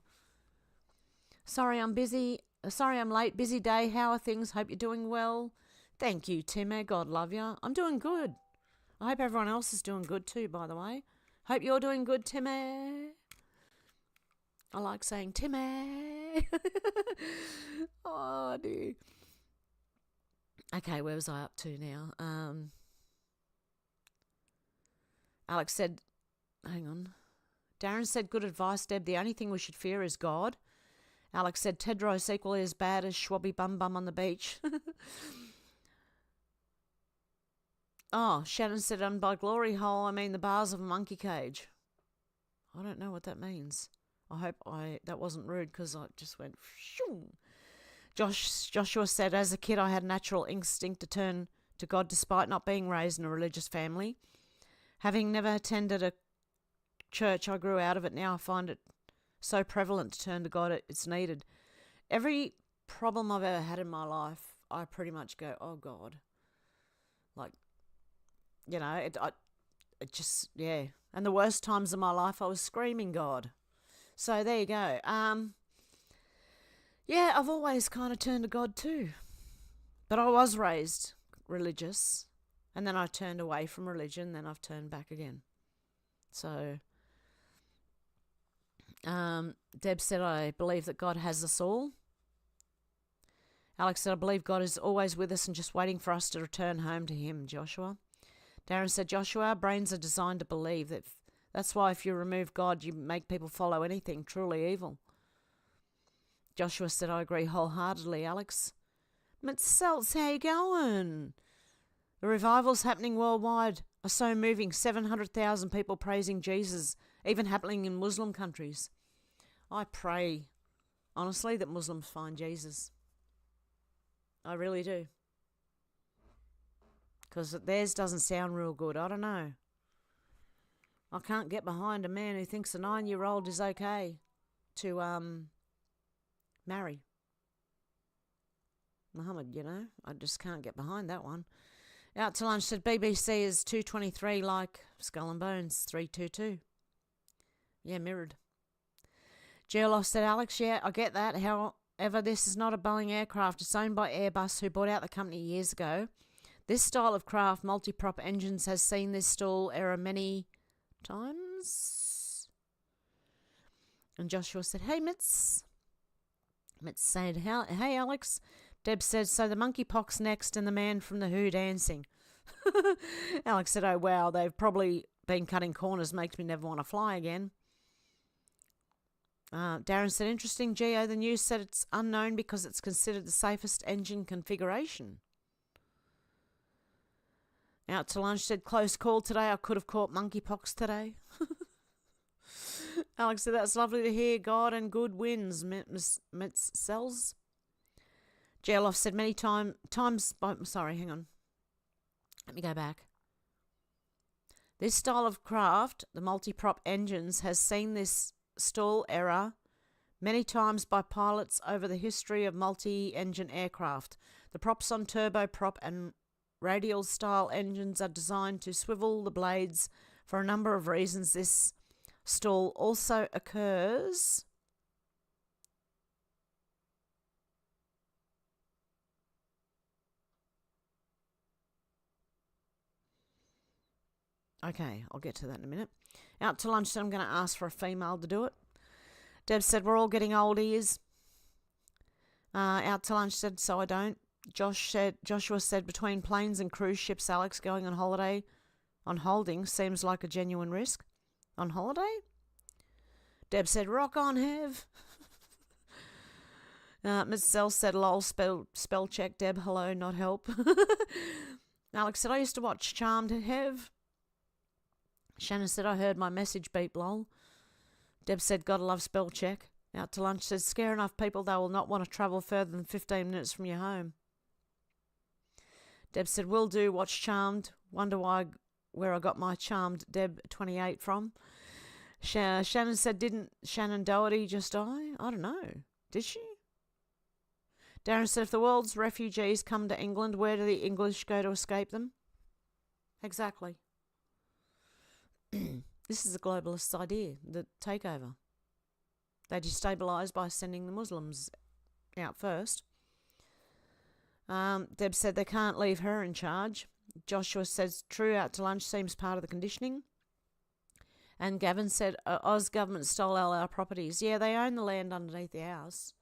[SPEAKER 2] Sorry I'm late. Busy day. How are things? Hope you're doing well. Thank you, Timmy. God love you. I'm doing good. I hope everyone else is doing good too, by the way. Hope you're doing good, Timmy. I like saying Timmy. Oh, dear. Okay, where was I up to now? Alex said, hang on. Darren said, good advice, Deb. The only thing we should fear is God. Alex said, Tedros equally as bad as Schwabby Bum Bum on the beach. Oh, Shannon said, and by glory hole, I mean the bars of a monkey cage. I don't know what that means. I hope that wasn't rude because I just went shoo. Joshua said, as a kid, I had a natural instinct to turn to God despite not being raised in a religious family. Having never attended a church, I grew out of it. Now I find it so prevalent to turn to God, it's needed. Every problem I've ever had in my life, I pretty much go, oh God. Like, you know, it just, yeah. And the worst times of my life, I was screaming God. So there you go. Yeah, I've always kind of turned to God too. But I was raised religious, and then I turned away from religion, then I've turned back again. So, Deb said, I believe that God has us all. Alex said, I believe God is always with us and just waiting for us to return home to him, Joshua. Darren said, Joshua, our brains are designed to believe that. That's why if you remove God, you make people follow anything truly evil. Joshua said, I agree wholeheartedly, Alex. Mitzelts, how you going? The revivals happening worldwide are so moving. 700,000 people praising Jesus, even happening in Muslim countries. I pray, honestly, that Muslims find Jesus. I really do. Because theirs doesn't sound real good. I don't know. I can't get behind a man who thinks a 9-year-old is okay to marry. Muhammad, you know, I just can't get behind that one. Out to lunch said BBC is 223 like Skull and Bones 322. Yeah, mirrored. Geoloff said, Alex, yeah, I get that. However, this is not a Boeing aircraft. It's owned by Airbus, who bought out the company years ago. This style of craft, multi-prop engines, has seen this stall error many times. And Joshua said, hey, Mitz. Mitz said, hey, Alex. Deb said, so the monkeypox next and the man from the Who dancing. Alex said, oh, wow, they've probably been cutting corners. Makes me never want to fly again. Darren said, interesting, Geo. The news said it's unknown because it's considered the safest engine configuration. Out to lunch said, close call today. I could have caught monkeypox today. Alex said, that's lovely to hear. God and good wins. Mitz sells. Geoloff said many times. Sorry, hang on. Let me go back. This style of craft, the multi-prop engines, has seen this stall error many times by pilots over the history of multi-engine aircraft. The props on turboprop and radial style engines are designed to swivel the blades for a number of reasons. This stall also occurs okay, I'll get to that in a minute. Out to lunch, so I'm going to ask for a female to do it. Deb said, we're all getting old ears. Out to lunch said, so I don't. Joshua said, between planes and cruise ships, Alex, going on holiday on holding seems like a genuine risk. On holiday? Deb said, rock on, Hev. Ms. Zell said, lol, spell check. Deb, hello, not help. Alex said, I used to watch Charmed, Hev. Shannon said, I heard my message beep, lol. Deb said, gotta love spell check. Out to lunch said, scare enough people they will not want to travel further than 15 minutes from your home. Deb said, will do, watch Charmed. Wonder where I got my Charmed Deb 28 from. Shannon said, didn't Shannon Doherty just die? I don't know. Did she? Darren said, if the world's refugees come to England, where do the English go to escape them? Exactly. This is a globalist idea, the takeover. They destabilise by sending the Muslims out first. Deb said they can't leave her in charge. Joshua says, true, out to lunch seems part of the conditioning. And Gavin said, Oz government stole all our properties. Yeah, they own the land underneath the house.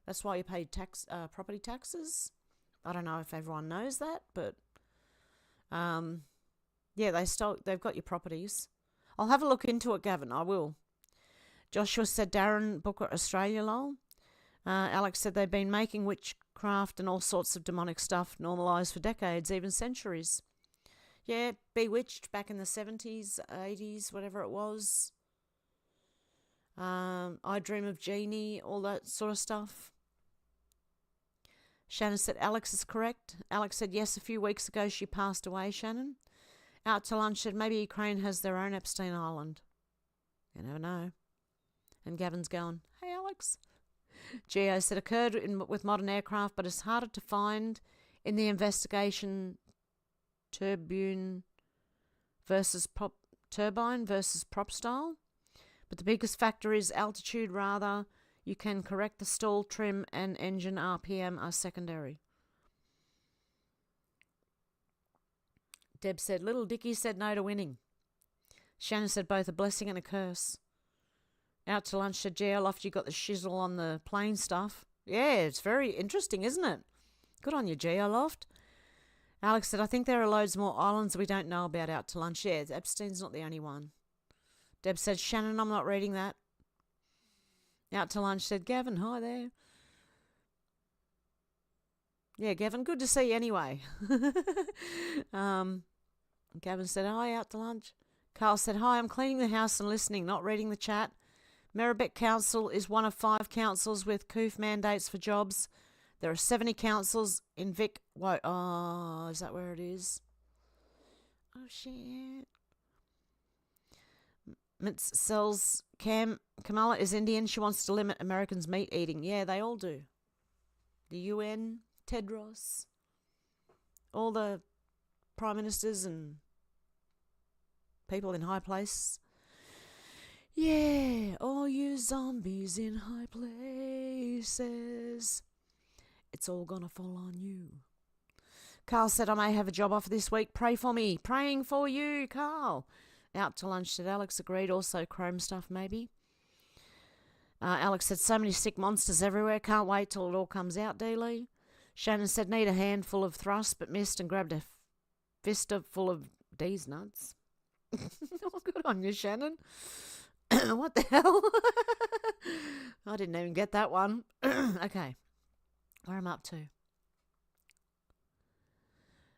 [SPEAKER 2] That's why you pay property taxes. I don't know if everyone knows that, but yeah, they've got your properties. I'll have a look into it, Gavin. I will. Joshua said, Darren Booker, Australia, lol. Alex said they've been making witchcraft and all sorts of demonic stuff normalised for decades, even centuries. Yeah, Bewitched back in the 70s, 80s, whatever it was. I Dream of Jeannie, all that sort of stuff. Shannon said, Alex is correct. Alex said, yes, a few weeks ago she passed away, Shannon. Out to lunch said, maybe Ukraine has their own Epstein Island. You never know. And Gavin's going, hey, Alex. Geo said, occurred with modern aircraft, but it's harder to find in the investigation turbine versus prop style. But the biggest factor is altitude, rather. You can correct the stall, trim, and engine RPM are secondary. Deb said, Little Dicky said no to winning. Shannon said both a blessing and a curse. Out to lunch said, Geo Loft, you got the shizzle on the plane stuff. Yeah, it's very interesting, isn't it? Good on you, Geo Loft. Alex said, I think there are loads more islands we don't know about. Out to lunch. Yeah, Epstein's not the only one. Deb said, Shannon, I'm not reading that. Out to lunch said, Gavin, hi there. Yeah, Gavin, good to see you anyway. Gavin said, hi, out to lunch. Carl said, hi, I'm cleaning the house and listening, not reading the chat. Merribeck Council is one of 5 councils with COOF mandates for jobs. There are 70 councils in Vic. Whoa, oh, is that where it is? Oh, shit. Mitz sells Kamala is Indian. She wants to limit Americans' meat eating. Yeah, they all do. The UN, Tedros, all the prime ministers and people in high places. Yeah, all you zombies in high places. It's all gonna fall on you. Carl said, I may have a job offer this week. Pray for me. Praying for you, Carl. Out to lunch, said Alex. Agreed. Also chrome stuff, maybe. Alex said, so many sick monsters everywhere. Can't wait till it all comes out, Dealey. Shannon said, need a handful of thrust, but missed and grabbed a fista full of D's nuts. Oh, good on you, Shannon. What the hell? I didn't even get that one. Okay. Where am I up to?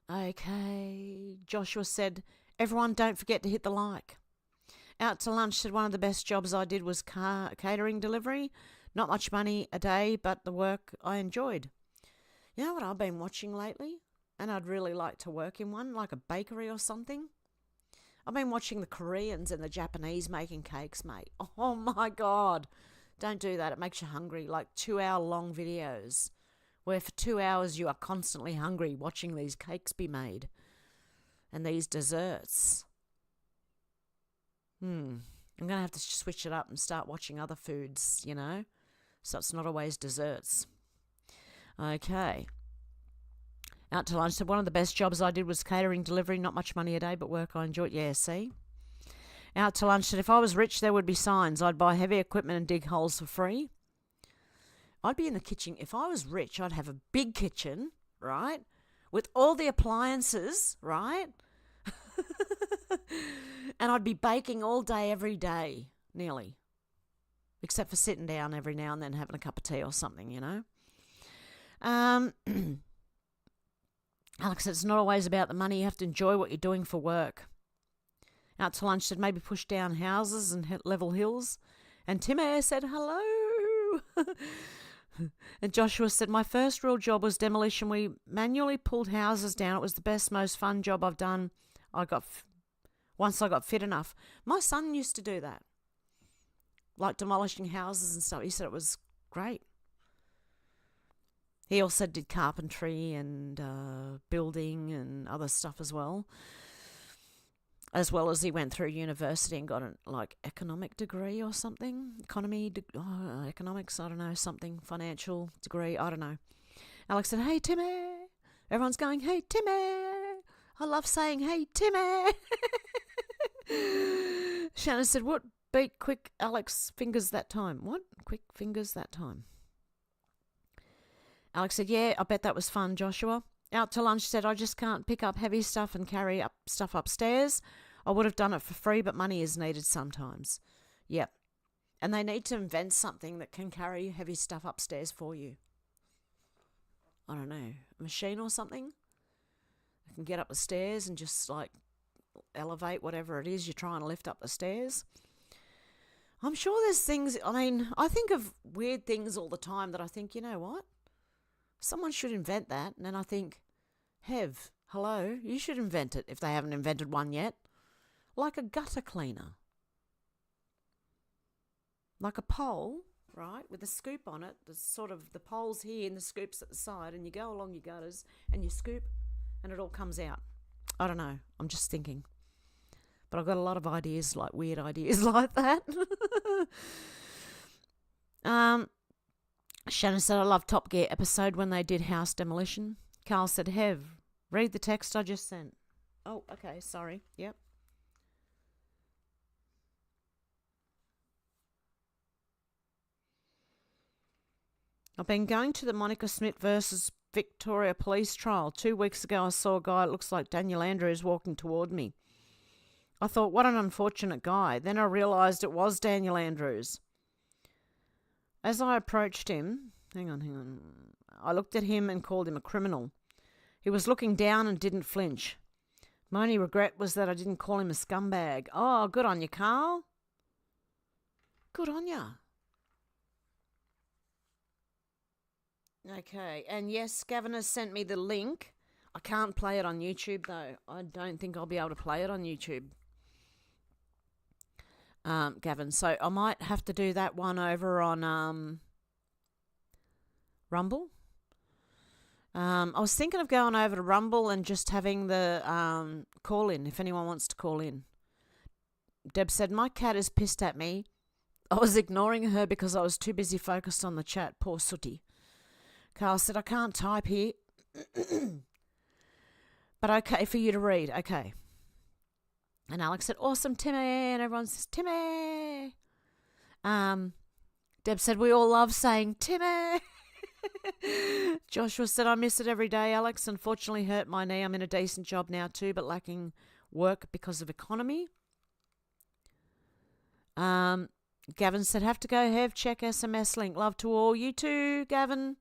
[SPEAKER 2] Okay. Joshua said, everyone don't forget to hit the like. Out to lunch said, one of the best jobs I did was catering delivery. Not much money a day, but the work I enjoyed. You know what I've been watching lately? And I'd really like to work in one, like a bakery or something. I've been watching the Koreans and the Japanese making cakes, mate. Oh my God. Don't do that. It makes you hungry. Like 2-hour-long videos where for 2 hours you are constantly hungry watching these cakes be made and these desserts. I'm going to have to switch it up and start watching other foods, you know, so it's not always desserts. Okay. Out to lunch said, one of the best jobs I did was catering delivery. Not much money a day, but work I enjoyed. Yeah, see? Out to lunch said, if I was rich, there would be signs. I'd buy heavy equipment and dig holes for free. I'd be in the kitchen. If I was rich, I'd have a big kitchen, right? With all the appliances, right? And I'd be baking all day, every day, nearly. Except for sitting down every now and then having a cup of tea or something, you know? Alex said, it's not always about the money. You have to enjoy what you're doing for work. Out to lunch said, maybe push down houses and level hills. And Tim Eyre said, hello. And Joshua said, my first real job was demolition. We manually pulled houses down. It was the best, most fun job I've done. Once I got fit enough. My son used to do that. Like demolishing houses and stuff. He said it was great. He also did carpentry and building and other stuff as well as he went through university and got an economic degree or something. Economics, I don't know, something, financial degree, I don't know. Alex said, hey, Timmy. Everyone's going, hey, Timmy. I love saying, hey, Timmy. Shannon said, what beat quick Alex fingers that time? What? Quick fingers that time. Alex said, yeah, I bet that was fun, Joshua. Out to lunch said, I just can't pick up heavy stuff and carry up stuff upstairs. I would have done it for free, but money is needed sometimes. Yep. And they need to invent something that can carry heavy stuff upstairs for you. I don't know, a machine or something? You can get up the stairs and just like elevate whatever it is you're trying to lift up the stairs. I'm sure there's things, I mean, I think of weird things all the time that I think, you know what? Someone should invent that. And then I think, Hev, hello, you should invent it if they haven't invented one yet. Like a gutter cleaner. Like a pole, right, with a scoop on it. There's sort of the pole's here and the scoop's at the side, and you go along your gutters and you scoop and it all comes out. I don't know. I'm just thinking. But I've got a lot of ideas, like weird ideas like that. Shannon said, I love Top Gear episode when they did house demolition. Carl said, Hev, read the text I just sent. Oh, okay, sorry. Yep. I've been going to the Monica Smith versus Victoria police trial. 2 weeks ago I saw a guy that looks like Daniel Andrews walking toward me. I thought, what an unfortunate guy. Then I realised it was Daniel Andrews. As I approached him, hang on, I looked at him and called him a criminal. He was looking down and didn't flinch. My only regret was that I didn't call him a scumbag. Oh, good on you, Carl. Good on you. Okay, and yes, Gavin has sent me the link. I can't play it on YouTube, though. I don't think I'll be able to play it on YouTube. Gavin, so I might have to do that one over on Rumble. I was thinking of going over to Rumble and just having the call-in, if anyone wants to call in. Deb said, my cat is pissed at me. I was ignoring her because I was too busy focused on the chat. Poor Sooty. Carl said, I can't type here. But okay for you to read. Okay. And Alex said, awesome, Timmy. And everyone says, Timmy. Deb said, we all love saying Timmy. Joshua said, I miss it every day, Alex. Unfortunately hurt my knee. I'm in a decent job now too, but lacking work because of economy. Gavin said, have to go, Hev. Check SMS link. Love to all. You too, Gavin.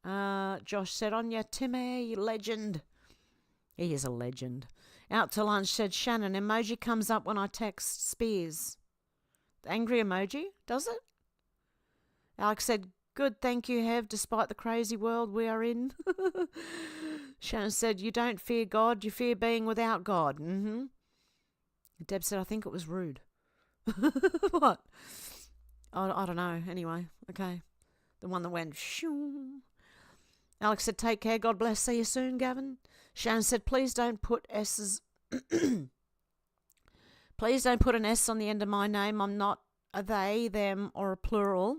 [SPEAKER 2] Josh said, on ya, Timmy, you legend. He is a legend. Out to lunch said, Shannon, emoji comes up when I text Spears. The angry emoji, does it? Alex said, good, thank you, Hev, despite the crazy world we are in. Shannon said, you don't fear God, you fear being without God. Mm-hmm. Deb said, I think it was rude. What? I don't know. Anyway, okay. The one that went, shoo. Alex said, take care, God bless, see you soon, Gavin. Shannon said, please don't put S's. Please don't put an S on the end of my name. I'm not a they, them, or a plural.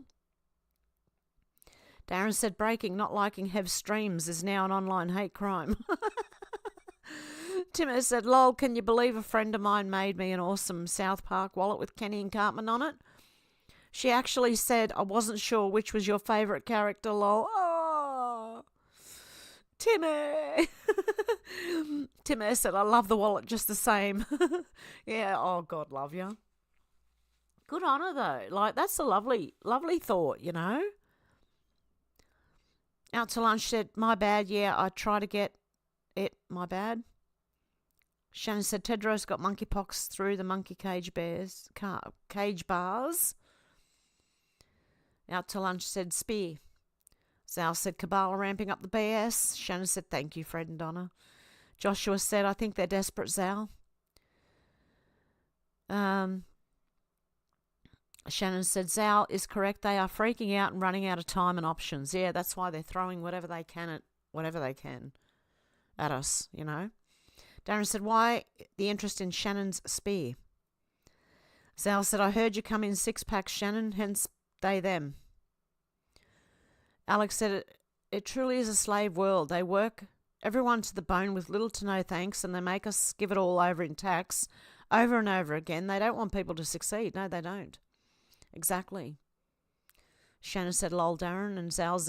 [SPEAKER 2] Darren said, breaking, not liking Hev streams is now an online hate crime. Timmer said, lol, can you believe a friend of mine made me an awesome South Park wallet with Kenny and Cartman on it? She actually said, I wasn't sure which was your favourite character, lol. Oh, Timmy. Timmy said, I love the wallet just the same. Yeah, oh, God love you. Good on her, though. Like, that's a lovely, lovely thought, you know? Out to lunch said, my bad, yeah, I try to get it, my bad. Shannon said, Tedros got monkeypox through the monkey cage bars. Out to lunch said, spear. Zal said, Cabal ramping up the BS. Shannon said, thank you, Fred and Donna. Joshua said, I think they're desperate, Zal. Shannon said, Zal is correct. They are freaking out and running out of time and options. Yeah, that's why they're throwing whatever they can at us, you know. Darren said, why the interest in Shannon's spear? Zal said, I heard you come in 6-packs, Shannon, hence they, them. Alex said, it truly is a slave world. They work everyone to the bone with little to no thanks, and they make us give it all over in tax over and over again. They don't want people to succeed. No, they don't. Exactly. Shanna said, lol, Darren, and Zal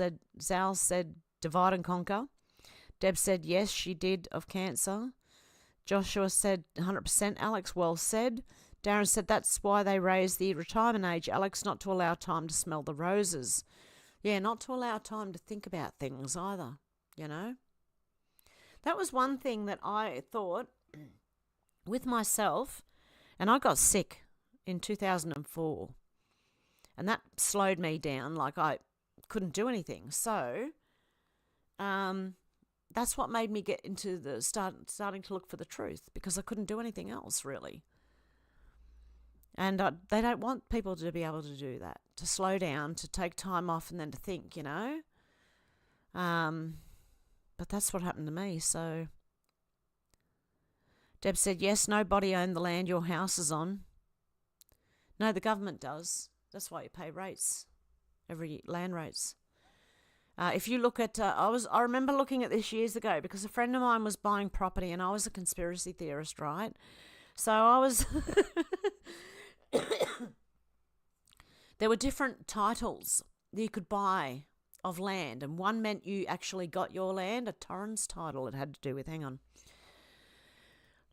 [SPEAKER 2] said, divide and conquer. Deb said, yes, she did, of cancer. Joshua said, 100%. Alex, well said. Darren said, that's why they raised the retirement age, Alex, not to allow time to smell the roses. Yeah, not to allow time to think about things either, you know. That was one thing that I thought with myself, and I got sick in 2004, and that slowed me down, like I couldn't do anything. So that's what made me get into the starting to look for the truth, because I couldn't do anything else, really. And they don't want people to be able to do that, to slow down, to take time off and then to think, you know. But that's what happened to me, so. Deb said, yes, nobody owned the land your house is on. No, the government does. That's why you pay rates, every land rates. If you look at, I remember looking at this years ago, because a friend of mine was buying property and I was a conspiracy theorist, right? So I was, there were different titles that you could buy of land, and one meant you actually got your land, a Torrens title it had to do with. Hang on.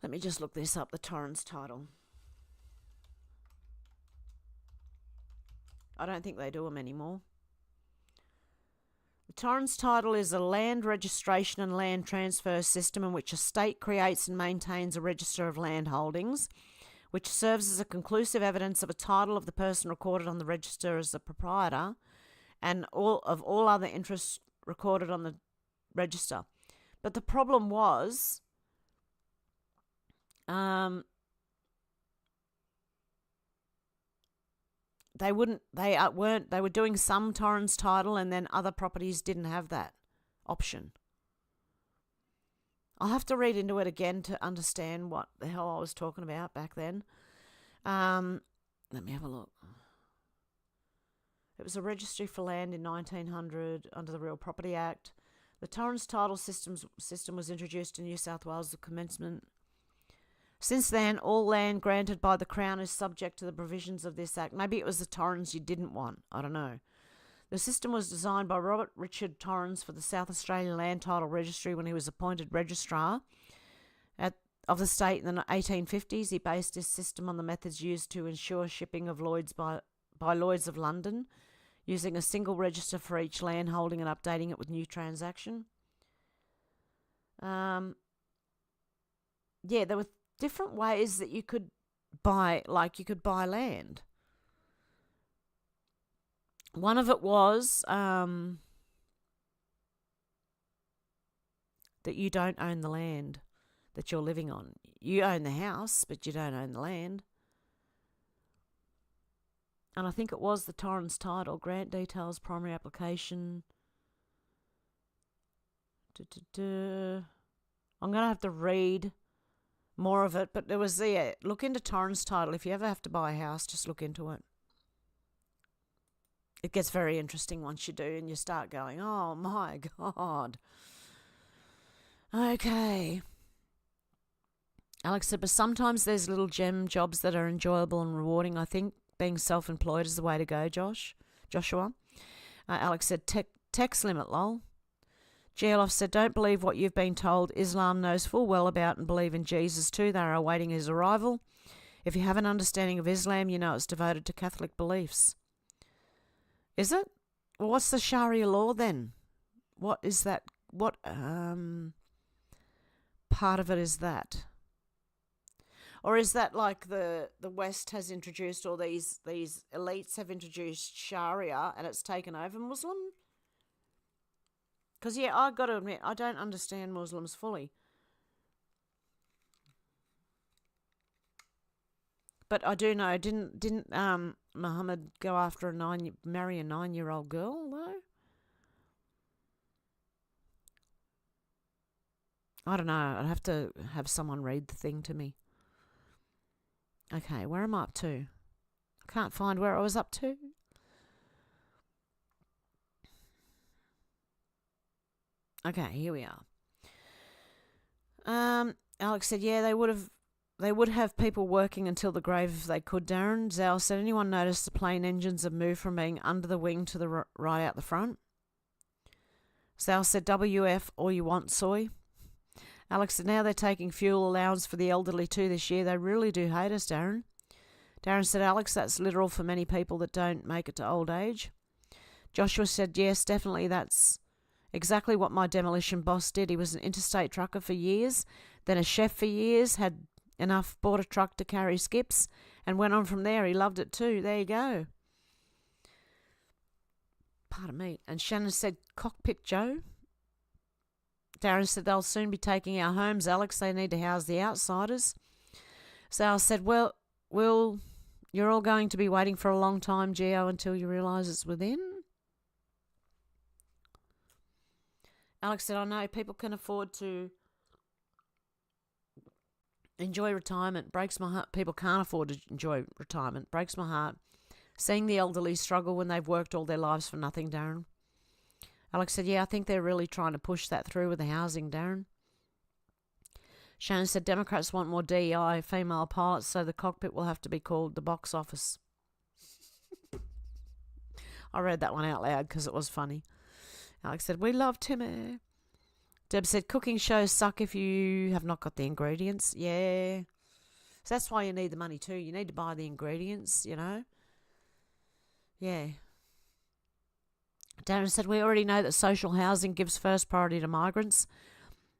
[SPEAKER 2] Let me just look this up, the Torrens title. I don't think they do them anymore. The Torrens title is a land registration and land transfer system in which a state creates and maintains a register of land holdings, which serves as a conclusive evidence of a title of the person recorded on the register as the proprietor and all other interests recorded on the register. But the problem was, they were doing some Torrens title, and then other properties didn't have that option. I'll have to read into it again to understand what the hell I was talking about back then. Let me have a look. It was a registry for land in 1900 under the Real Property Act. The Torrens title system was introduced in New South Wales at commencement. Since then, all land granted by the Crown is subject to the provisions of this Act. Maybe it was the Torrens you didn't want. I don't know. The system was designed by Robert Richard Torrens for the South Australian Land Title Registry when he was appointed registrar of the state in the 1850s. He based his system on the methods used to ensure shipping of Lloyd's by Lloyd's of London, using a single register for each land holding and updating it with new transaction. Yeah, there were different ways that you could buy, like you could buy land. One of it was that you don't own the land that you're living on. You own the house, but you don't own the land. And I think it was the Torrens title, grant details, primary application. I'm going to have to read more of it, but there was look into Torrens title. If you ever have to buy a house, just look into it. It gets very interesting once you do, and you start going, oh my God. Okay. Alex said, but sometimes there's little gem jobs that are enjoyable and rewarding. I think being self-employed is the way to go, Joshua. Alex said, text limit, lol. Geoloff said, don't believe what you've been told. Islam knows full well about and believe in Jesus too. They are awaiting his arrival. If you have an understanding of Islam, you know it's devoted to Catholic beliefs. Is it? Well, what's the Sharia law then? What is that? What part of it is that? Or is that like the West has introduced, or these elites have introduced Sharia and it's taken over Muslim? Because, yeah, I've got to admit, I don't understand Muslims fully. But I do know, didn't Muhammad go after marry a 9-year-old girl, though? I don't know. I'd have to have someone read the thing to me. Okay, where am I up to? I can't find where I was up to. Okay, here we are. Alex said, yeah, they would have people working until the grave if they could, Darren. Zhao said, anyone notice the plane engines have moved from being under the wing to the right out the front? Zhao said, WF, all you want, soy. Alex said, now they're taking fuel allowance for the elderly too this year. They really do hate us, Darren. Darren said, Alex, that's literal for many people that don't make it to old age. Joshua said, yes, definitely, that's exactly what my demolition boss did. He was an interstate trucker for years, then a chef for years, had bought a truck to carry skips, and went on from there. He loved it too. There you go. Pardon me. And Shannon said, Cockpit Joe. Darren said, they'll soon be taking our homes, Alex. They need to house the outsiders. Sal said, well, you're all going to be waiting for a long time, Geo, until you realise it's within. Alex said, I know people can afford to enjoy retirement. Breaks my heart. People can't afford to enjoy retirement. Breaks my heart. Seeing the elderly struggle when they've worked all their lives for nothing, Darren. Alex said, yeah, I think they're really trying to push that through with the housing, Darren. Shannon said, Democrats want more DEI female pilots, so the cockpit will have to be called the box office. I read that one out loud because it was funny. Alex said, we love Timmy. Deb said, cooking shows suck if you have not got the ingredients. Yeah. So that's why you need the money too. You need to buy the ingredients, you know. Yeah. Darren said, we already know that social housing gives first priority to migrants.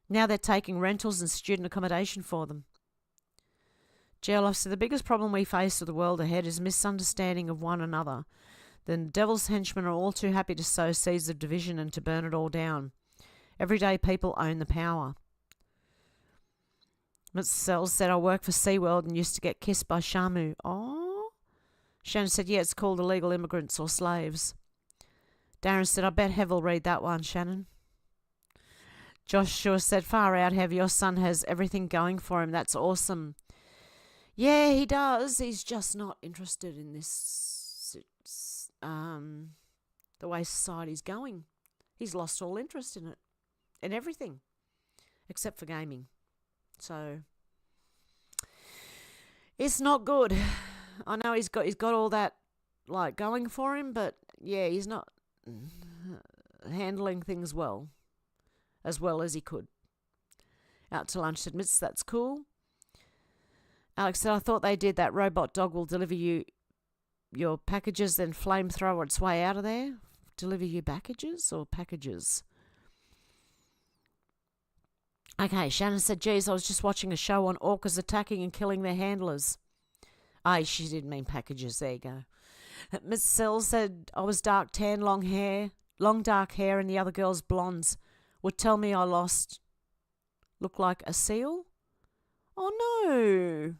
[SPEAKER 2] Now they're taking rentals and student accommodation for them. Geoloff said, the biggest problem we face with the world ahead is misunderstanding of one another. The devil's henchmen are all too happy to sow seeds of division and to burn it all down. Everyday people own the power. Mr. Sells said, I work for SeaWorld and used to get kissed by Shamu. Oh. Shannon said, yeah, it's called illegal immigrants or slaves. Darren said, I bet Hev will read that one, Shannon. Joshua said, far out, Hev, your son has everything going for him. That's awesome. Yeah, he does. He's just not interested in this, the way society's going. He's lost all interest in it, in everything, except for gaming. So, it's not good. I know he's got all that, like, going for him, but, yeah, he's not handling things as well as he could. Out to lunch admits that's cool. Alex said, I thought they did that. Robot dog will deliver you your packages, then flamethrower its way out of there. Deliver you packages or packages? Okay, Shannon said, geez, I was just watching a show on orcas attacking and killing their handlers. She did mean packages. There you go. Miss Sells said, I was dark tan, long dark hair, and the other girl's blondes. Would tell me I look like a seal? Oh no.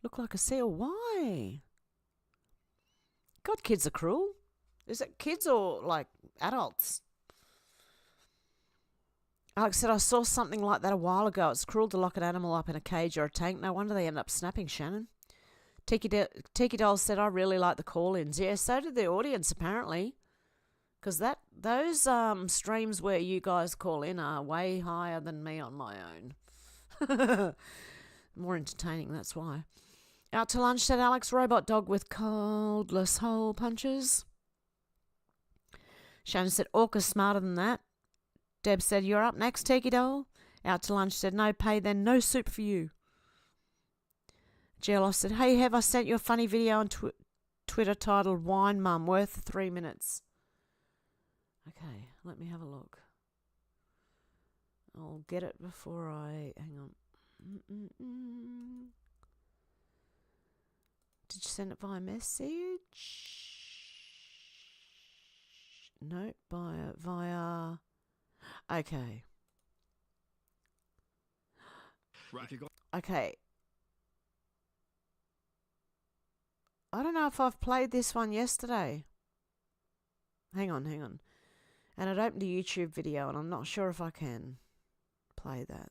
[SPEAKER 2] Look like a seal? Why? God, kids are cruel. Is it kids or like adults? Alex said, I saw something like that a while ago. It's cruel to lock an animal up in a cage or a tank. No wonder they end up snapping, Shannon. Tiki Doll said, I really like the call-ins. Yeah, so did the audience, apparently. Because those streams where you guys call in are way higher than me on my own. More entertaining, that's why. Out to lunch, said Alex. Robot dog with coldless hole punches. Shannon said, Orca's smarter than that. Deb said, you're up next, Tiki Doll. Out to lunch said, no pay then, no soup for you. Geoloff said, hey, Hev, I sent you a funny video on Twitter titled Wine Mum, worth 3 minutes. Okay, let me have a look. I'll get it before I... Hang on. Did you send it via message? No, via... Okay. Okay. I don't know if I've played this one yesterday. Hang on. And it opened a YouTube video, and I'm not sure if I can play that.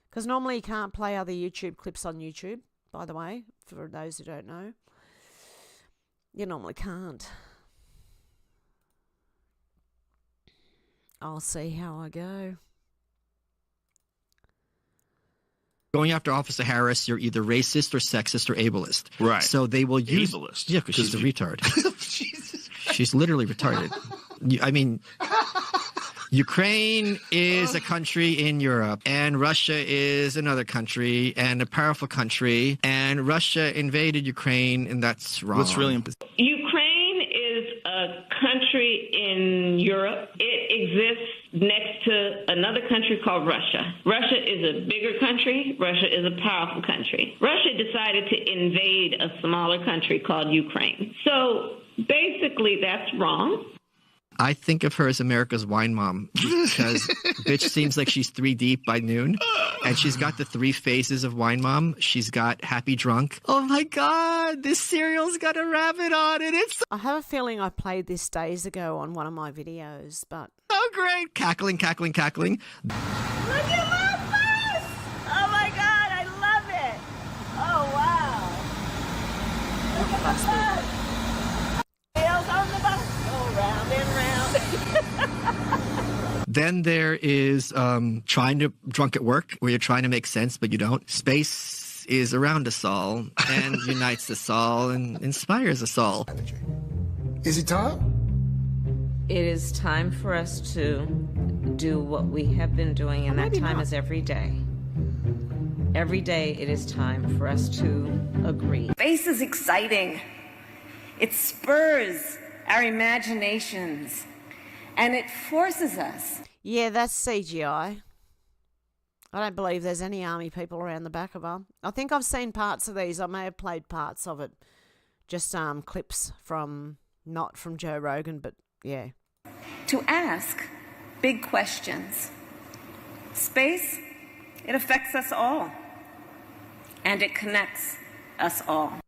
[SPEAKER 2] Because normally you can't play other YouTube clips on YouTube by the way, for those who don't know. You normally can't. I'll see how I go.
[SPEAKER 8] Going after Officer Harris, you're either racist or sexist or ableist. Right. So they will use...
[SPEAKER 9] Ableist?
[SPEAKER 8] Yeah, because she's a retard. She's literally retarded. I mean... Ukraine is a country in Europe, and Russia is another country, and a powerful country, and Russia invaded Ukraine, and that's wrong.
[SPEAKER 9] What's really important?
[SPEAKER 12] Ukraine is a country in Europe. It exists next to another country called Russia. Russia is a bigger country. Russia is a powerful country. Russia decided to invade a smaller country called Ukraine. So basically, that's wrong.
[SPEAKER 8] I think of her as America's wine mom because bitch seems like she's 3 deep by noon, and she's got the 3 phases of wine mom. She's got happy drunk. Oh my God, this cereal's got a rabbit on it. It's
[SPEAKER 2] I have a feeling I played this days ago on one of my videos, but...
[SPEAKER 8] Oh, great. Cackling, cackling, cackling.
[SPEAKER 12] Look at my face! Oh my God, I love it! Oh wow! Look at the bus! Tails on the bus, go round and round.
[SPEAKER 8] Then there is trying to drunk at work, where you're trying to make sense, but you don't. Space is around us all and unites us all and inspires us all.
[SPEAKER 11] Is it time?
[SPEAKER 10] It is time for us to do what we have been doing, and that time is every day. Every day it is time for us to agree.
[SPEAKER 12] Space is exciting. It spurs our imaginations, and it forces us.
[SPEAKER 2] Yeah, that's CGI. I don't believe there's any army people around the back of her. I think I've seen parts of these. I may have played parts of it. Just clips from, not from Joe Rogan, but yeah.
[SPEAKER 12] To ask big questions. Space, it affects us all. And it connects us all.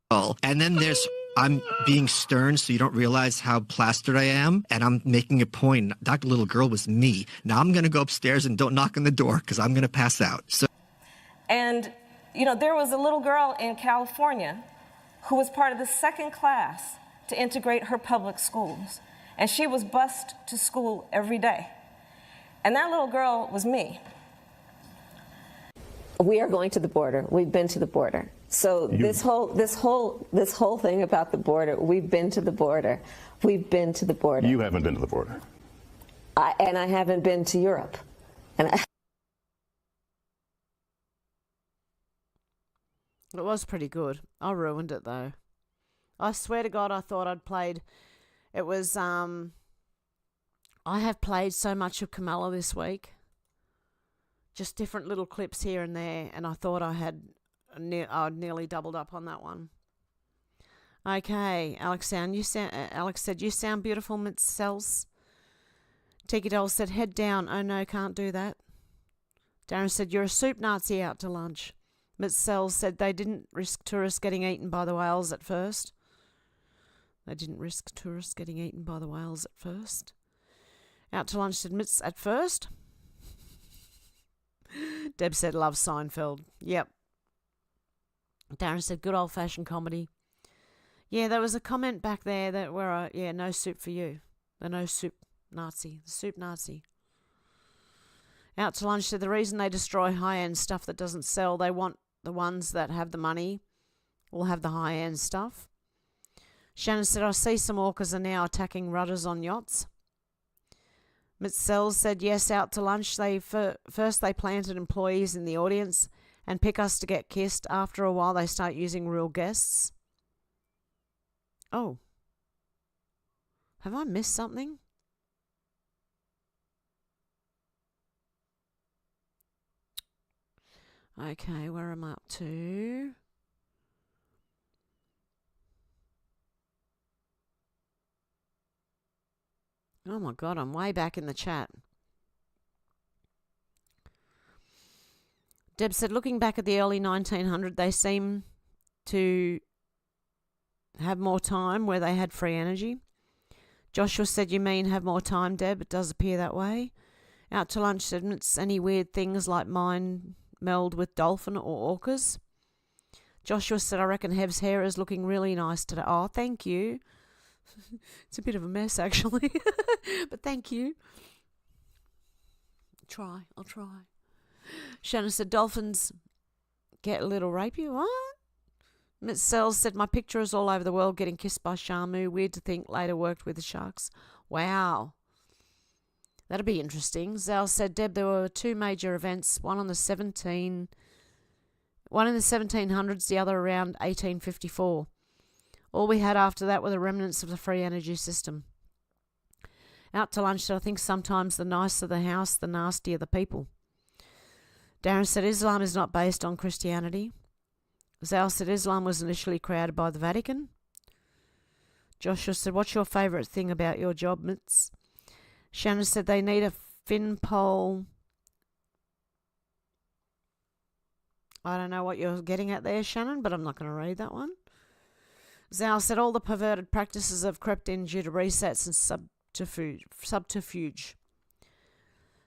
[SPEAKER 8] And then there's... I'm being stern so you don't realize how plastered I am, and I'm making a point. Dr. Little Girl was me. Now I'm going to go upstairs and don't knock on the door because I'm going to pass out. So,
[SPEAKER 24] and, you know, there was a little girl in California who was part of the second class to integrate her public schools, and she was bused to school every day. And that little girl was me.
[SPEAKER 10] We are going to the border. We've been to the border. So this whole thing about the border, we've been to the border. We've been to the border.
[SPEAKER 9] You haven't been to the border.
[SPEAKER 10] And I haven't been to Europe.
[SPEAKER 2] It was pretty good. I ruined it though. I swear to God, I thought I'd played. It was I have played so much of Kamala this week. Just different little clips here and there, and I thought I'd nearly doubled up on that one. Okay, Alex said, you sound beautiful, Miss Cells. Tiki Doll said, head down. Oh no, can't do that. Darren said, you're a soup Nazi out to lunch. Miss Cells said they didn't risk tourists getting eaten by the whales at first. They didn't risk tourists getting eaten by the whales at first. Out to lunch said, Mitz at first. Deb said, love Seinfeld. Yep. Darren said, good old-fashioned comedy. Yeah, there was a comment back there that where, no soup for you. The no soup Nazi. The soup Nazi. Out to lunch said, the reason they destroy high-end stuff that doesn't sell, they want the ones that have the money will have the high-end stuff. Shannon said, I see some orcas are now attacking rudders on yachts. Mitzel said, yes, out to lunch. First they planted employees in the audience and pick us to get kissed. After a while, they start using real guests. Oh. Have I missed something? Okay, where am I up to? Oh my God, I'm way back in the chat. Deb said, looking back at the early 1900s, they seem to have more time where they had free energy. Joshua said, you mean have more time, Deb? It does appear that way. Out to lunch said, it's any weird things like mind meld with dolphin or orcas. Joshua said, I reckon Hev's hair is looking really nice today. Oh, thank you. It's a bit of a mess, actually. But thank you. I'll try. Shannon said, dolphins get a little rapey. What? Miss Sells said, my picture is all over the world getting kissed by Shamu. Weird to think later worked with the sharks. Wow. That'd be interesting. Zal said, Deb, there were two major events, one in the 1700s, the other around 1854. All we had after that were the remnants of the free energy system. Out to lunch, I think sometimes the nicer the house, the nastier the people. Darren said, Islam is not based on Christianity. Zal said, Islam was initially created by the Vatican. Joshua said, what's your favourite thing about your job, Mitz? Shannon said, they need a fin pole. I don't know what you're getting at there, Shannon, but I'm not going to read that one. Zal said, all the perverted practices have crept in due to resets and subterfuge.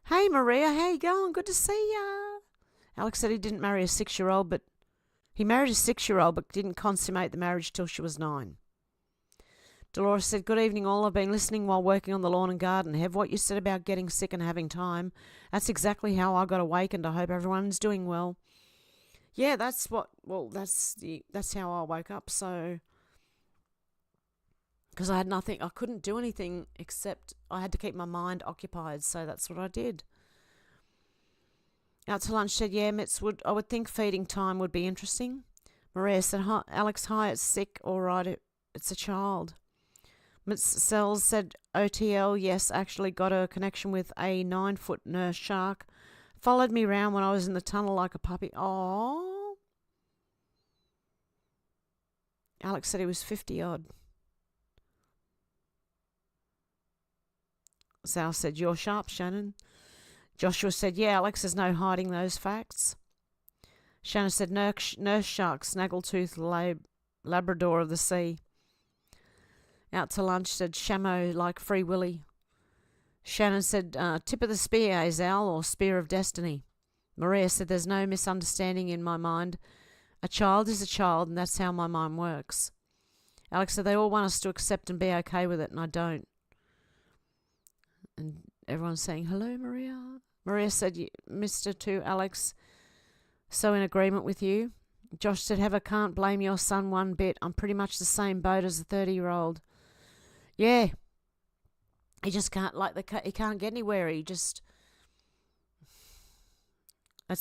[SPEAKER 2] Hey, Maria, how you going? Good to see ya. Alex said he didn't marry a 6-year-old, but he married a 6-year-old but didn't consummate the marriage till she was 9. Dolores said, good evening all. I've been listening while working on the lawn and garden. Hev, what you said about getting sick and having time, that's exactly how I got awakened. I hope everyone's doing well. Yeah, that's how I woke up, so... Because I had nothing, I couldn't do anything except I had to keep my mind occupied, so that's what I did. Out to lunch said, yeah, I would think feeding time would be interesting. Maria said, hi, Alex, hi, it's sick, all right, it's a child. Mitz Sells said, OTL, yes, actually got a connection with a 9-foot nurse shark. Followed me round when I was in the tunnel like a puppy. Oh. Alex said he was 50-odd. Sal said, you're sharp, Shannon. Joshua said, yeah, Alex, there's no hiding those facts. Shannon said, nurse shark, snaggletooth Labrador of the sea. Out to lunch said, Shamo like Free Willy. Shannon said, tip of the spear, Azal, or spear of destiny. Maria said, there's no misunderstanding in my mind. A child is a child, and that's how my mind works. Alex said, they all want us to accept and be okay with it, and I don't. And everyone's saying, hello, Maria. Maria said, Mr. to Alex, so in agreement with you. Josh said, Hev, I can't blame your son one bit. I'm pretty much the same boat as a 30-year-old. Yeah. He just can't, he can't get anywhere. It's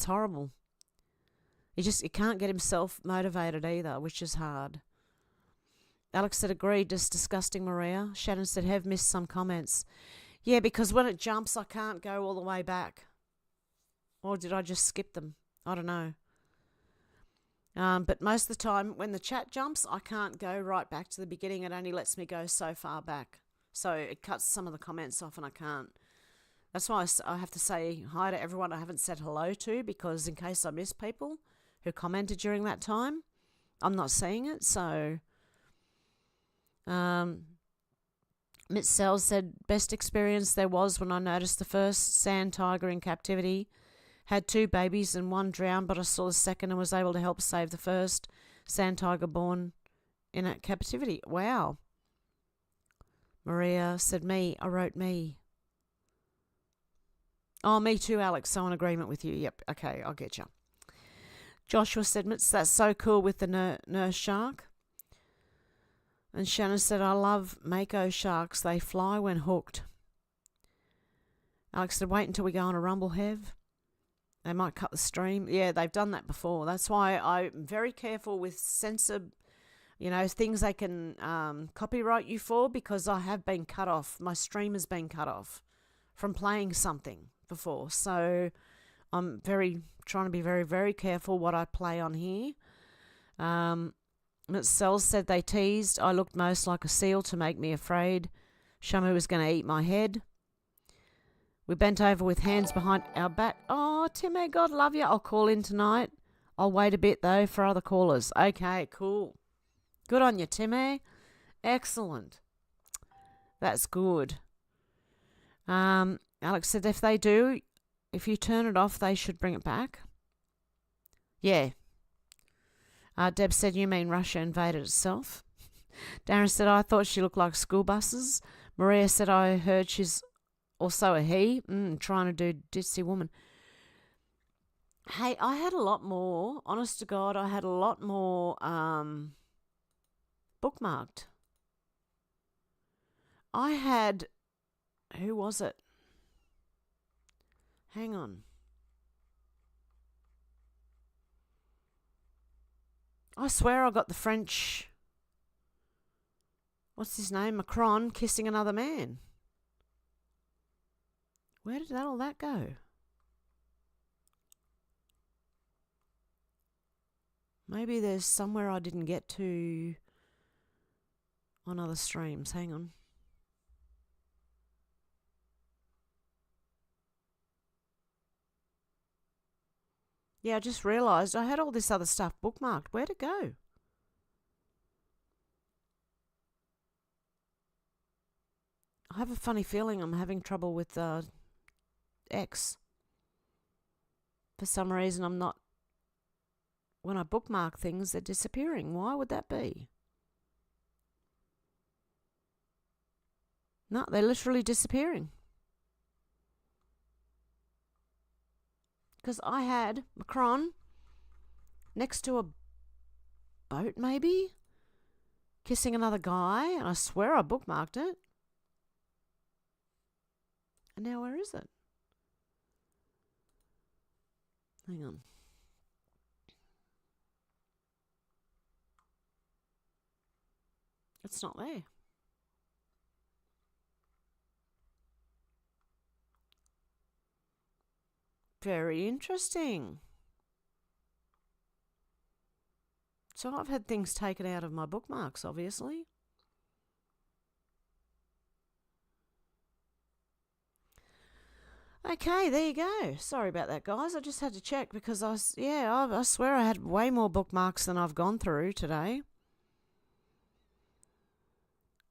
[SPEAKER 2] horrible. He can't get himself motivated either, which is hard. Alex said, agreed, just disgusting, Maria. Shannon said, Hev missed some comments. Yeah, because when it jumps, I can't go all the way back. Or did I just skip them? I don't know. But most of the time, when the chat jumps, I can't go right back to the beginning. It only lets me go so far back. So it cuts some of the comments off and I can't. That's why I have to say hi to everyone I haven't said hello to, because in case I miss people who commented during that time, I'm not seeing it. So... Mitz Sells said, best experience there was when I noticed the first sand tiger in captivity. Had 2 babies and 1 drowned, but I saw the second and was able to help save the first sand tiger born in captivity. Wow. Maria said, me. I wrote me. Oh, me too, Alex. So in agreement with you. Yep. Okay, I'll get you. Joshua said, Mitz, that's so cool with the nurse shark. And Shannon said, I love mako sharks. They fly when hooked. Alex said, wait until we go on a rumble, Hev. They might cut the stream. Yeah, they've done that before. That's why I'm very careful with censor, things they can copyright you for, because I have been cut off. My stream has been cut off from playing something before. So I'm trying to be very, very careful what I play on here. Sells said they teased. I looked most like a seal to make me afraid. Shamu was going to eat my head. We bent over with hands behind our back. Oh, Timmy, God love you. I'll call in tonight. I'll wait a bit, though, for other callers. Okay, cool. Good on you, Timmy. Excellent. That's good. Alex said if you turn it off, they should bring it back. Yeah. Deb said, you mean Russia invaded itself? Darren said, I thought she looked like school buses. Maria said, I heard she's also a he, trying to do ditzy woman. Hey, I had a lot more, honest to God, I had a lot more bookmarked. I had, who was it? Hang on. I swear I got the French, what's his name, Macron, kissing another man. Where did all that go? Maybe there's somewhere I didn't get to on other streams. Hang on. Yeah, I just realised I had all this other stuff bookmarked. Where'd it go? I have a funny feeling I'm having trouble with X. For some reason I'm not... When I bookmark things, they're disappearing. Why would that be? No, they're literally disappearing. Because I had Macron next to a boat, maybe, kissing another guy, and I swear I bookmarked it. And now where is it? Hang on. It's not there. Very interesting. So I've had things taken out of my bookmarks, obviously. Okay, there you go. Sorry about that, guys. I just had to check because I swear I had way more bookmarks than I've gone through today.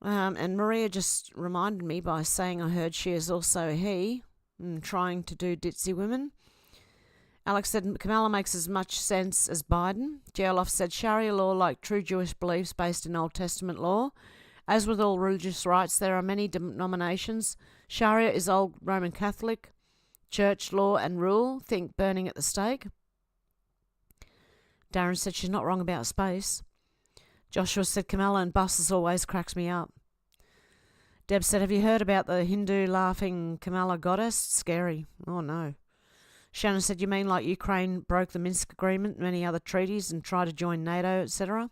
[SPEAKER 2] And Maria just reminded me by saying I heard she is also a he, trying to do ditzy women. Alex said Kamala makes as much sense as Biden. Geoloff said Sharia law, like true Jewish beliefs based in Old Testament law. As with all religious rights, there are many denominations. Sharia is old Roman Catholic, church law and rule. Think burning at the stake. Darren said she's not wrong about space. Joshua said Kamala and buses always cracks me up. Deb said, have you heard about the Hindu laughing Kamala goddess? Scary. Oh no. Shannon said, you mean like Ukraine broke the Minsk Agreement, many other treaties, and tried to join NATO, etc.?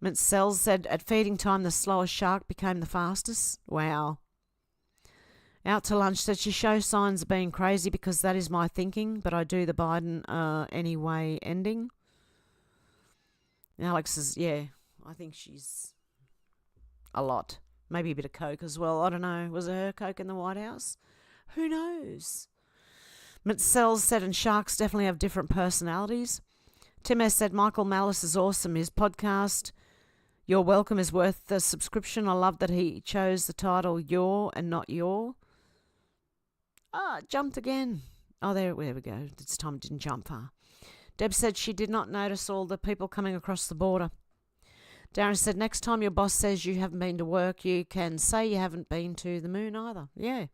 [SPEAKER 2] Mintzel said, at feeding time, the slowest shark became the fastest. Wow. Out to lunch said, she shows signs of being crazy because that is my thinking, but I do the Biden anyway ending. And Alex says, yeah, I think she's a lot. Maybe a bit of coke as well. I don't know. Was it her coke in the White House? Who knows? Mintzel said, and sharks definitely have different personalities. Tim S. said, Michael Malice is awesome. His podcast, Your Welcome, is worth the subscription. I love that he chose the title Your and not Your. It jumped again. Oh, there we go. This time it didn't jump far. Deb said she did not notice all the people coming across the border. Darren said, next time your boss says you haven't been to work, you can say you haven't been to the moon either. Yeah.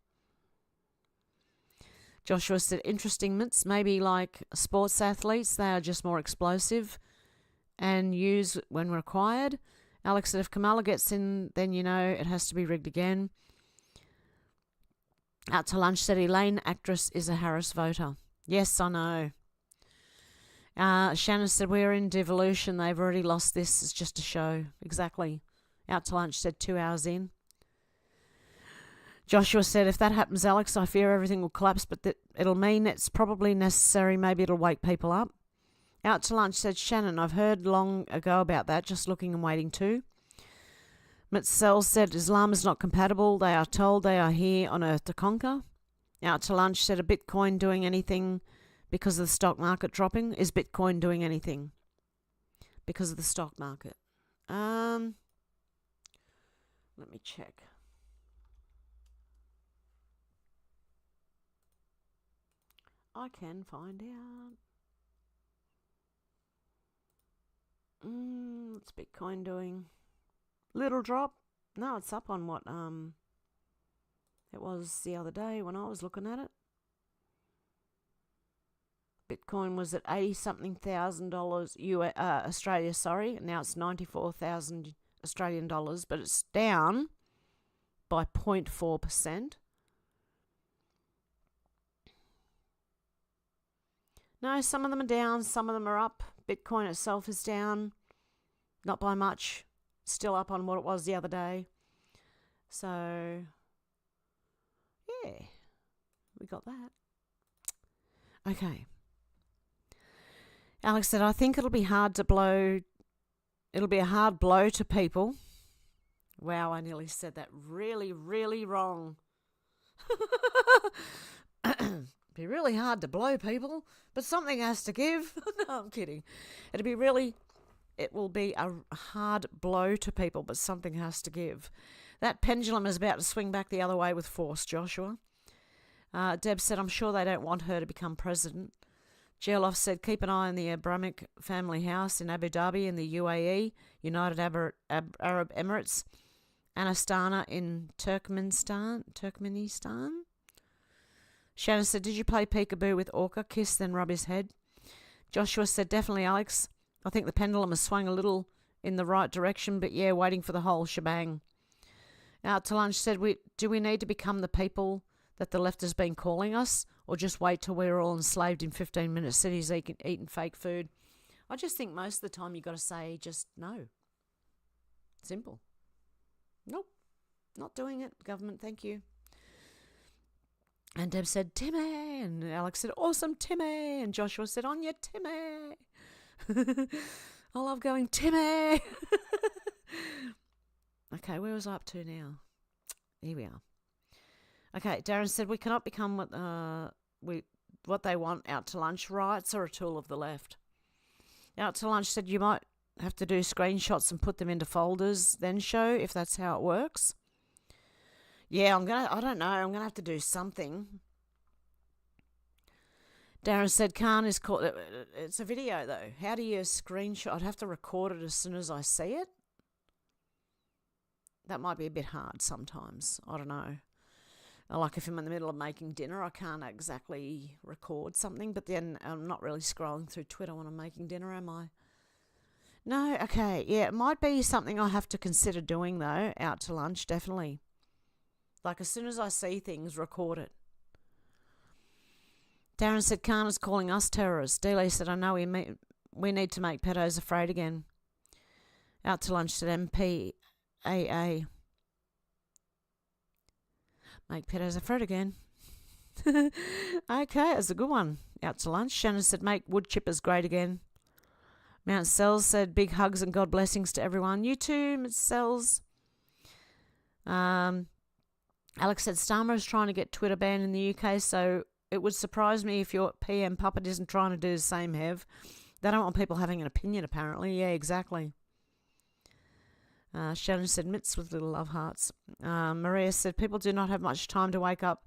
[SPEAKER 2] Joshua said, interesting mints, maybe like sports athletes, they are just more explosive and use when required. Alex said, if Kamala gets in, then you know it has to be rigged again. Out to lunch said, Elaine, actress, is a Harris voter. Yes, I know. Shannon said, we're in devolution. They've already lost this. It's just a show. Exactly. Out to lunch said, 2 hours in. Joshua said, if that happens, Alex, I fear everything will collapse, but it'll mean it's probably necessary. Maybe it'll wake people up. Out to lunch said, Shannon, I've heard long ago about that, just looking and waiting too. Mitzel said, Islam is not compatible. They are told they are here on earth to conquer. Out to lunch said, a Bitcoin doing anything because of the stock market dropping? Is Bitcoin doing anything because of the stock market? Let me check. I can find out. What's Bitcoin doing? Little drop. No, it's up on what it was the other day when I was looking at it. Bitcoin was at 80-something thousand dollars Australia, sorry. Now it's 94,000 Australian dollars, but it's down by 0.4%. No, some of them are down, some of them are up. Bitcoin itself is down, not by much. Still up on what it was the other day. So, yeah, we got that. Okay. Alex said, I think it'll be a hard blow to people. Wow, I nearly said that really, really wrong. Be really hard to blow people, but something has to give. No, I'm kidding. It will be a hard blow to people, but something has to give. That pendulum is about to swing back the other way with force, Joshua. Deb said, I'm sure they don't want her to become president. Geoloff said, keep an eye on the Abramic family house in Abu Dhabi in the UAE, United Arab Emirates, and Astana in Turkmenistan. Shannon said, did you play peekaboo with Orca? Kiss, then rub his head. Joshua said, definitely, Alex. I think the pendulum has swung a little in the right direction, but yeah, waiting for the whole shebang. Out to lunch said, do we need to become the people that the left has been calling us, or just wait till we're all enslaved in 15-minute cities eating fake food? I just think most of the time you've got to say just no. Simple. Nope, not doing it, government, thank you. And Deb said, Timmy. And Alex said, awesome, Timmy. And Joshua said, on your Timmy. I love going, Timmy. Okay, where was I up to now? Here we are. Okay, Darren said, we cannot become what they want. Out to lunch. Riots are a tool of the left. Out to lunch said, you might have to do screenshots and put them into folders, then show if that's how it works. Yeah, I don't know, I'm going to have to do something. Darren said, Khan is called, it's a video though. How do you screenshot? I'd have to record it as soon as I see it. That might be a bit hard sometimes. I don't know. Like if I'm in the middle of making dinner, I can't exactly record something, but then I'm not really scrolling through Twitter when I'm making dinner, am I? No, okay, yeah, it might be something I have to consider doing though, out to lunch, definitely. Like as soon as I see things, record it. Darren said, Khan is calling us terrorists. Dealey said, I know we need to make pedos afraid again. Out to lunch said MPAA. Make pedos afraid again. Okay, that's a good one. Out to lunch. Shannon said, make wood chippers great again. Mount Sells said, big hugs and God blessings to everyone. You too, Ms. Sells. Alex said, Starmer is trying to get Twitter banned in the UK, so it would surprise me if your PM puppet isn't trying to do the same, Hev. They don't want people having an opinion, apparently. Yeah, exactly. Shannon said, mitts with little love hearts. Maria said, people do not have much time to wake up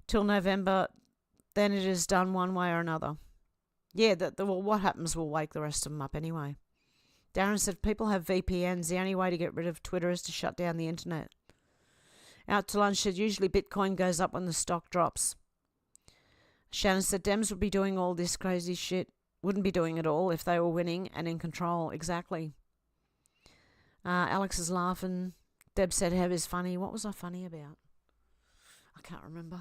[SPEAKER 2] till November. Then it is done one way or another. Yeah, well, what happens will wake the rest of them up anyway. Darren said, people have VPNs. The only way to get rid of Twitter is to shut down the internet. Out to lunch said, usually Bitcoin goes up when the stock drops. Shannon said, Dems would be doing all this crazy shit. Wouldn't be doing it all if they were winning and in control. Exactly. Alex is laughing. Deb said, Hev is funny. What was I funny about? I can't remember.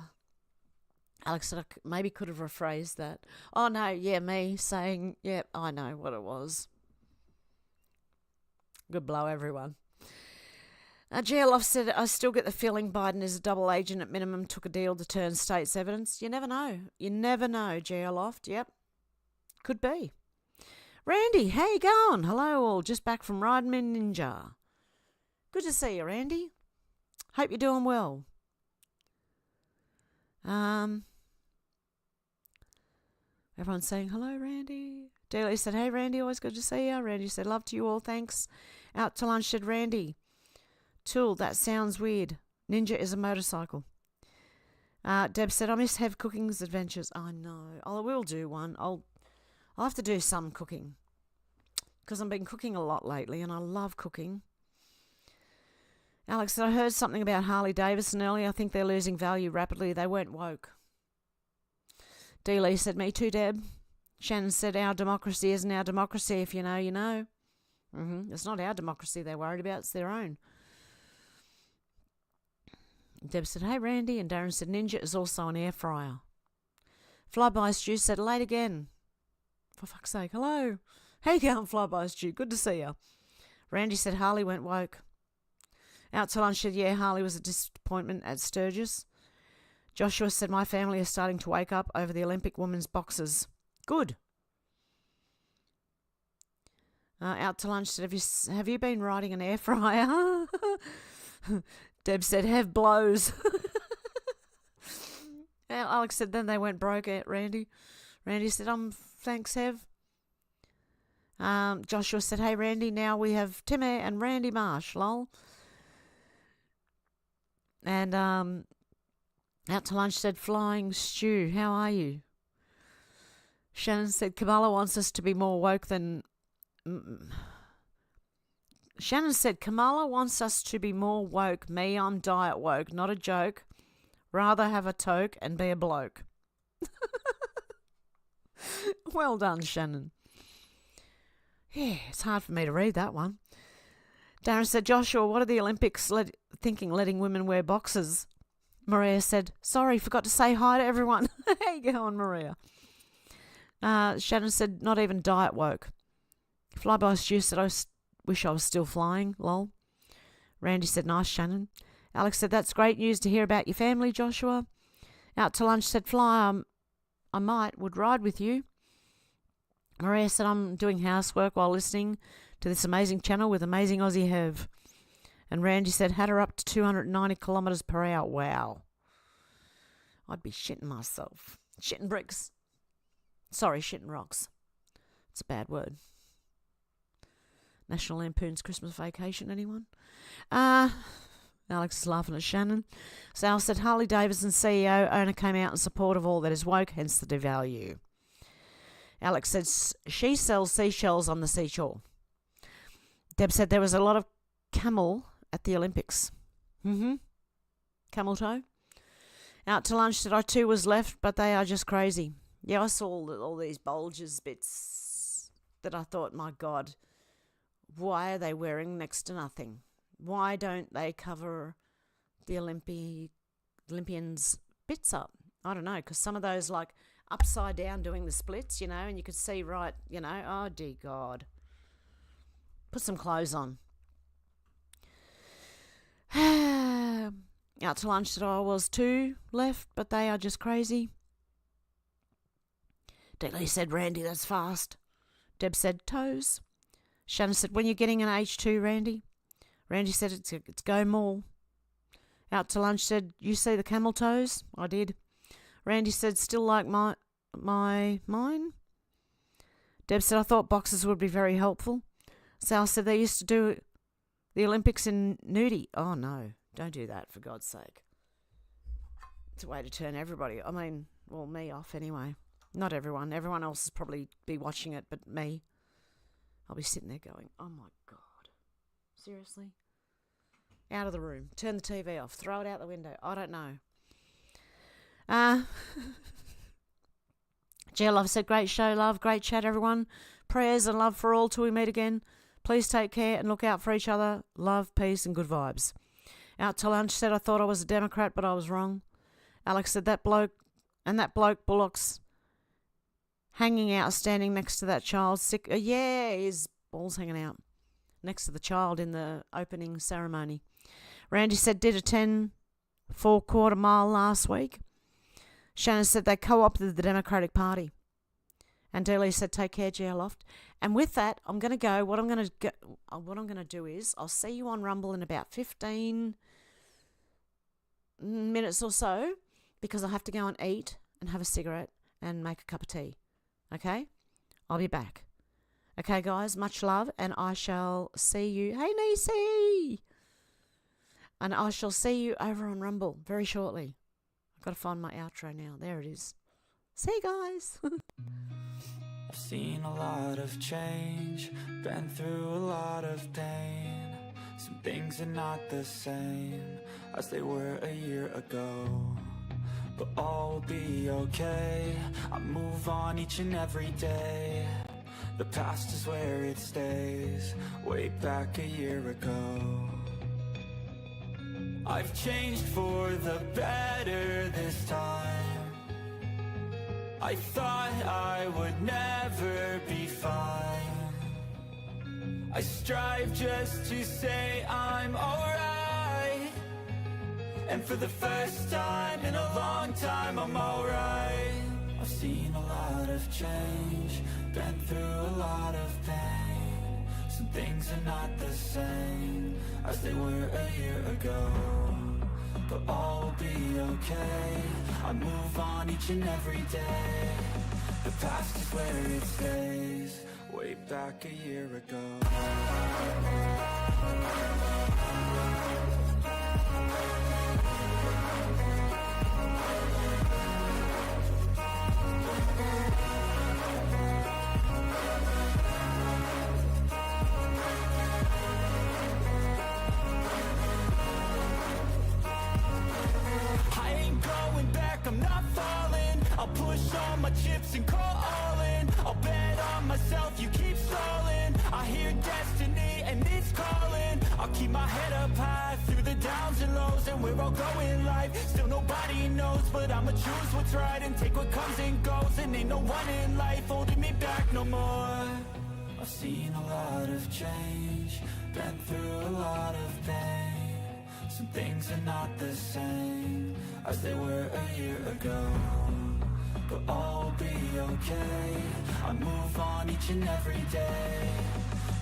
[SPEAKER 2] Alex said, I maybe could have rephrased that. Oh, no, yeah, me saying, yeah, I know what it was. Good blow, everyone. Geoloff said, I still get the feeling Biden is a double agent at minimum, took a deal to turn state's evidence. You never know. You never know, Geoloff. Yep. Could be. Randy, how you going? Hello all. Just back from riding my ninja. Good to see you, Randy. Hope you're doing well. Everyone's saying, hello, Randy. Daly said, hey, Randy, always good to see you. Randy said, love to you all, thanks. Out to lunch, said Randy. Tool, that sounds weird. Ninja is a motorcycle. Deb said, I miss Hev Cooking's adventures. I know. I will do one. I'll have to do some cooking. because I've been cooking a lot lately and I love cooking. Alex said, I heard something about Harley Davidson earlier. I think they're losing value rapidly. They weren't woke. D. Lee said, me too, Deb. Shannon said, our democracy isn't our democracy. If you know, you know. It's not our democracy they're worried about. It's their own. Deb said, hey, Randy. And Darren said, Ninja is also an air fryer. Flyby Stu said, late again. For fuck's sake, hello. How you going, Flyby Stu? Good to see you. Randy said, Harley went woke. Out to lunch said, yeah, Harley was a disappointment at Sturgis. Joshua said, my family is starting to wake up over the Olympic women's boxers. Good. Out to lunch said, have you been riding an air fryer? Deb said, Hev blows. Alex said, then they went broke at Randy. Randy said, thanks, Hev. Joshua said, hey, Randy, now we have Timmy and Randy Marsh, lol. And out to lunch said, flying Stew, how are you? Shannon said, Kamala wants us to be more woke than... Shannon said, Kamala wants us to be more woke. Me, I'm diet woke, not a joke. Rather have a toke and be a bloke. Well done, Shannon. Yeah, it's hard for me to read that one. Darren said, Joshua, what are the Olympics thinking letting women wear boxers? Maria said, sorry, forgot to say hi to everyone. How you going, Maria? Shannon said, not even diet woke. Flyby Stu said, I wish I was still flying, lol. Randy said, nice, Shannon. Alex said, that's great news to hear about your family, Joshua. Out to lunch said, Fly, I would ride with you. Maria said, I'm doing housework while listening to this amazing channel with amazing Aussie Hev. And Randy said, had her up to 290 kilometres per hour. Wow. I'd be shitting myself. Shitting bricks. Sorry, shitting rocks. It's a bad word. National Lampoon's Christmas Vacation, anyone? Alex is laughing at Shannon. Sal said, Harley Davidson CEO owner came out in support of all that is woke, hence the devalue. Alex said, she sells seashells on the seashore. Deb said there was a lot of camel at the Olympics. Camel toe. Out to lunch said, I too was left, but they are just crazy. Yeah, I saw all these bulges bits that I thought, my God, why are they wearing next to nothing? Why don't they cover the Olympians' bits up? I don't know, because some of those, like, upside down doing the splits, you know, and you could see right, you know, oh, dear God. Put some clothes on. Out to lunch said, I was too left, but they are just crazy. Lee said, Randy, that's fast. Deb said, toes. Shannon said, when you're getting an H2, Randy? Randy said, it's go mall. Out to lunch said, you see the camel toes? I did. Randy said, still like mine? Deb said, I thought boxers would be very helpful. Sal said, they used to do the Olympics in nudie. Oh, no, don't do that, for God's sake. It's a way to turn everybody, me off anyway. Not everyone. Everyone else will probably be watching it, but me. I'll be sitting there going, oh, my God. Seriously? Out of the room. Turn the TV off. Throw it out the window. I don't know. Jill Love said, great show, love. Great chat, everyone. Prayers and love for all till we meet again. Please take care and look out for each other. Love, peace, and good vibes. Out to lunch said, I thought I was a Democrat, but I was wrong. Alex said, that bloke Bullock's hanging out, standing next to that child. Sick. Yeah, his balls hanging out next to the child in the opening ceremony. Randy said, did a 10 4/4 mile last week. Shannon said they co-opted the Democratic Party. And Dealey said, take care, GL Loft. And with that, I'm going to go. What I'm going to do is I'll see you on Rumble in about 15 minutes or so, because I have to go and eat and have a cigarette and make a cup of tea. Okay? I'll be back. Okay, guys, much love, and I shall see you. Hey, Niecy! And I shall see you over on Rumble very shortly. I've got to find my outro now. There it is. See you guys.
[SPEAKER 7] I've seen a lot of change, been through a lot of pain. Some things are not the same as they were a year ago, but all will be okay. I move on each and every day. The past is where it stays, way back a year ago. I've changed for the better this time. I thought I would never be fine. I strive just to say I'm alright, and for the first time in a long time I'm alright. I've seen a lot of change, been through a lot of pain. Some things are not the same as they were a year ago, but all will be okay. I move on each and every day. The past is where it stays, way back a year ago. I'm not falling. I'll push all my chips and call all in. I'll bet on myself, you keep stalling. I hear destiny and it's calling. I'll keep my head up high through the downs and lows, and we're all going life. Still nobody knows, but I'ma choose what's right and take what comes and goes. And ain't no one in life holding me back no more. I've seen a lot of change, been through a lot of pain. Some things are not the same as they were a year ago, but all will be okay. I move on each and every day.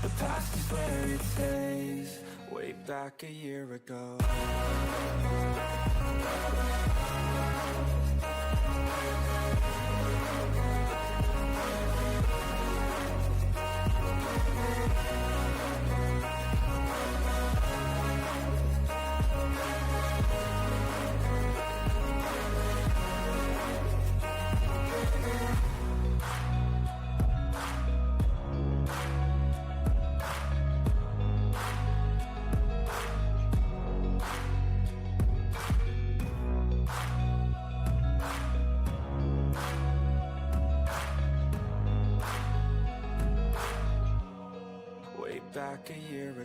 [SPEAKER 7] The past is where it stays, way back a year ago. Back a year ago.